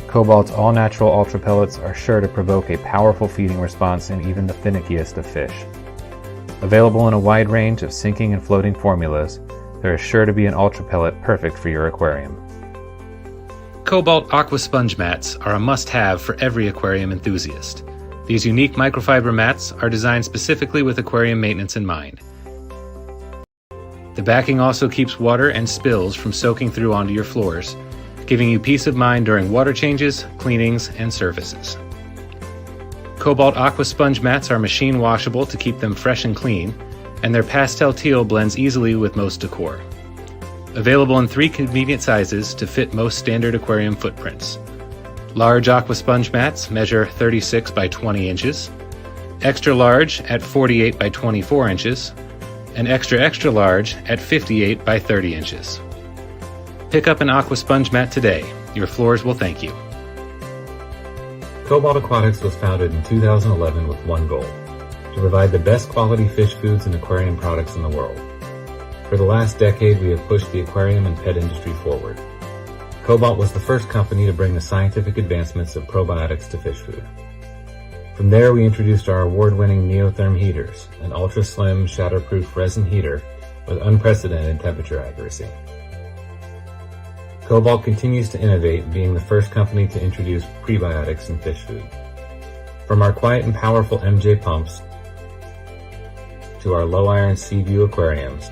Cobalt's all-natural Ultra Pellets are sure to provoke a powerful feeding response in even the finickiest of fish. Available in a wide range of sinking and floating formulas, there is sure to be an Ultra Pellet perfect for your aquarium. Cobalt Aqua Sponge Mats are a must-have for every aquarium enthusiast. These unique microfiber mats are designed specifically with aquarium maintenance in mind. The backing also keeps water and spills from soaking through onto your floors, giving you peace of mind during water changes, cleanings, and services. Cobalt Aqua Sponge Mats are machine washable to keep them fresh and clean, and their pastel teal blends easily with most decor. Available in 3 convenient sizes to fit most standard aquarium footprints. Large Aqua Sponge Mats measure 36 by 20 inches, extra large at 48 by 24 inches, and extra large at 58 by 30 inches. Pick up an Aqua Sponge Mat today. Your floors will thank you. Cobalt Aquatics was founded in 2011 with one goal: to provide the best quality fish foods and aquarium products in the world. For the last decade, we have pushed the aquarium and pet industry forward. Cobalt was the first company to bring the scientific advancements of probiotics to fish food. From there, we introduced our award-winning Neotherm heaters, an ultra-slim, shatterproof resin heater with unprecedented temperature accuracy. Cobalt continues to innovate, being the first company to introduce prebiotics in fish food. From our quiet and powerful MJ pumps to our low-iron Seaview aquariums,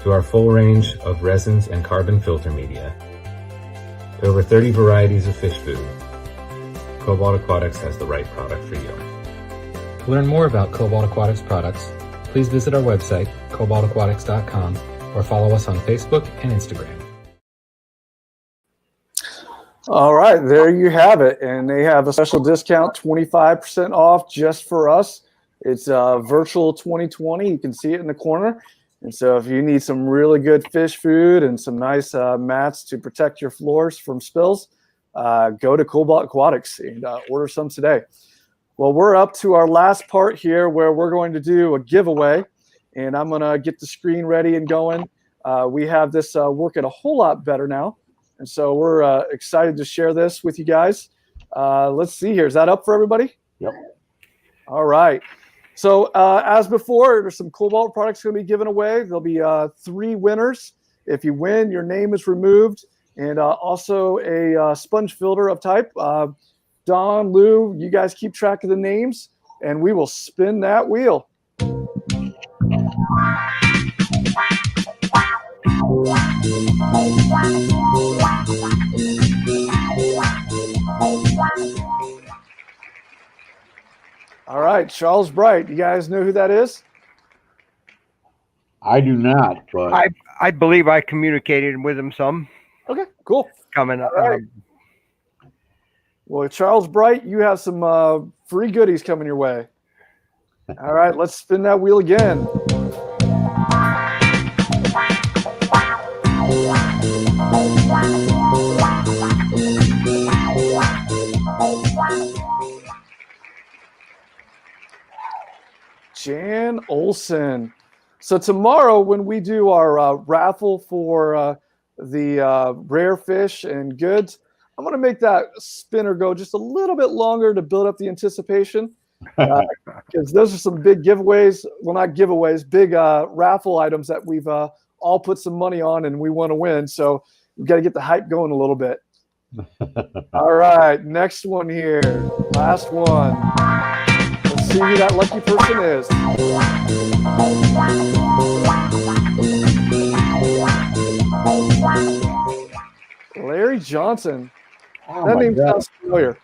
to our full range of resins and carbon filter media, to over 30 varieties of fish food, Cobalt Aquatics has the right product for you. To learn more about Cobalt Aquatics products, please visit our website, cobaltaquatics.com, or follow us on Facebook and Instagram. All right, there you have it. And they have a special discount, 25% off just for us. It's virtual 2020. You can see it in the corner. And so if you need some really good fish food and some nice mats to protect your floors from spills, go to Cobalt Aquatics and order some today. Well, we're up to our last part here where we're going to do a giveaway. And I'm going to get the screen ready and going. We have this working a whole lot better now. And so we're excited to share this with you guys. Let's see here. Is that up for everybody? Yep. All right. So as before, there's some Cobalt products going to be given away. There'll be 3 winners. If you win, your name is removed. And also a sponge filter of type. Don, Lou, you guys keep track of the names, and we will spin that wheel. All right, Charles Bright. You guys know who that is? I do not, but I believe I communicated with him some. Okay, cool. Coming up. All right. Well, Charles Bright, you have some free goodies coming your way. All right, let's spin that wheel again. Jan Olson. So tomorrow when we do our raffle for the rare fish and goods, I'm going to make that spinner go just a little bit longer to build up the anticipation, because those are some big giveaways. Well, not giveaways, big raffle items that we've all put some money on and we want to win. So we've got to get the hype going a little bit. All right, next one here. Last one. Let's see who that lucky person is. Larry Johnson. Oh that my name God. sounds familiar.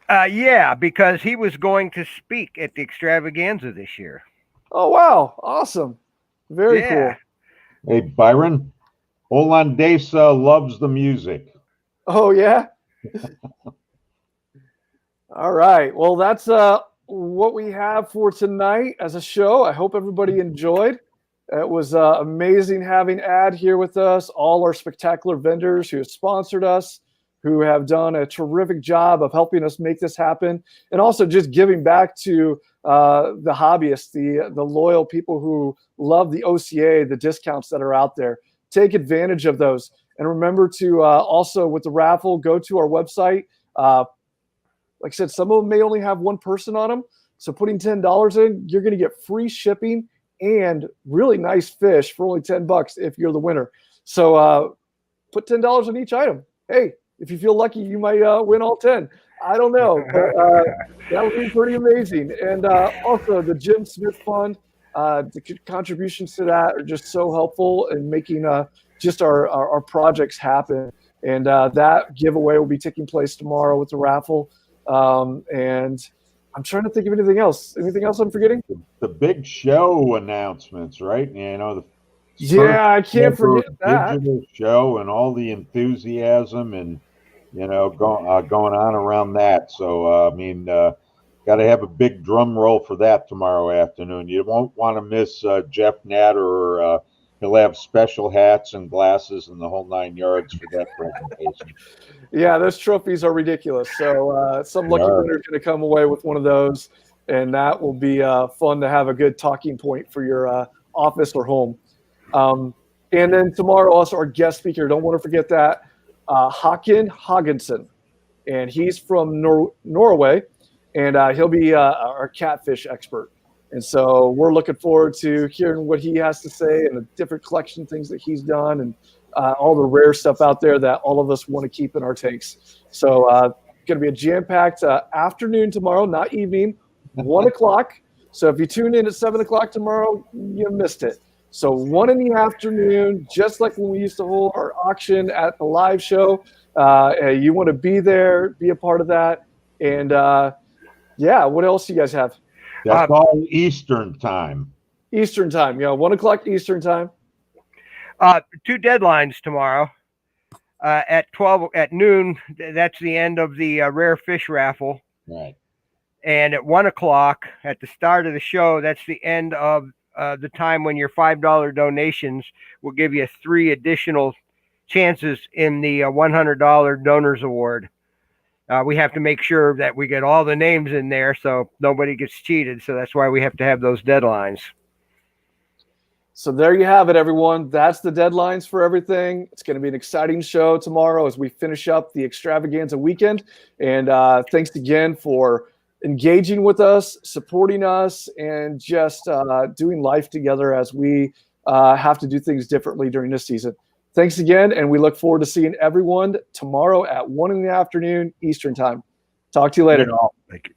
Yeah, because he was going to speak at the Extravaganza this year. Oh, wow. Awesome. Very cool. Hey, Byron, Holandesa loves the music. Oh, yeah? All right. Well, that's what we have for tonight as a show. I hope everybody enjoyed. It was amazing having Ad here with us, all our spectacular vendors who have sponsored us, who have done a terrific job of helping us make this happen, and also just giving back to the hobbyists, the loyal people who love the OCA, the discounts that are out there. Take advantage of those. And remember to also, with the raffle, go to our website. Like I said, some of them may only have one person on them. So putting $10 in, you're going to get free shipping and really nice fish for only $10 if you're the winner. So put $10 on each item. Hey, if you feel lucky, you might win all 10. I don't know, but that would be pretty amazing. And also the Jim Smith Fund, the contributions to that are just so helpful in making just our projects happen. And that giveaway will be taking place tomorrow with the raffle. And I'm trying to think of anything else. Anything else I'm forgetting? The big show announcements, right? You know, the Yeah, I can't forget that. digital show and all the enthusiasm and, you know, going on around that. So, I mean, got to have a big drum roll for that tomorrow afternoon. You won't want to miss Jeff Natter. He'll have special hats and glasses and the whole 9 yards for that presentation. Yeah, those trophies are ridiculous. So some lucky winner is going to come away with one of those, and that will be fun to have a good talking point for your office or home. And then tomorrow, also our guest speaker, don't want to forget that, Håkon Haagensen, and he's from Norway, and he'll be our catfish expert. And so we're looking forward to hearing what he has to say and the different collection things that he's done and all the rare stuff out there that all of us want to keep in our tanks. So going to be a jam-packed afternoon tomorrow, not evening, 1 o'clock. So if you tune in at 7 o'clock tomorrow, you missed it. So 1 in the afternoon, just like when we used to hold our auction at the live show. You want to be there, be a part of that. And yeah, what else do you guys have? That's all Eastern time. Eastern time, 1 o'clock Eastern time. 2 deadlines tomorrow. At noon, that's the end of the rare fish raffle. Right. And at 1 o'clock at the start of the show, that's the end of the time when your $5 donations will give you 3 additional chances in the $100 donors award. We have to make sure that we get all the names in there so nobody gets cheated. So that's why we have to have those deadlines. So there you have it, everyone. That's the deadlines for everything. It's going to be an exciting show tomorrow as we finish up the Extravaganza weekend. And thanks again for engaging with us, supporting us, and just doing life together as we have to do things differently during this season. Thanks again, and we look forward to seeing everyone tomorrow at 1 in the afternoon Eastern time. Talk to you later. Thank you.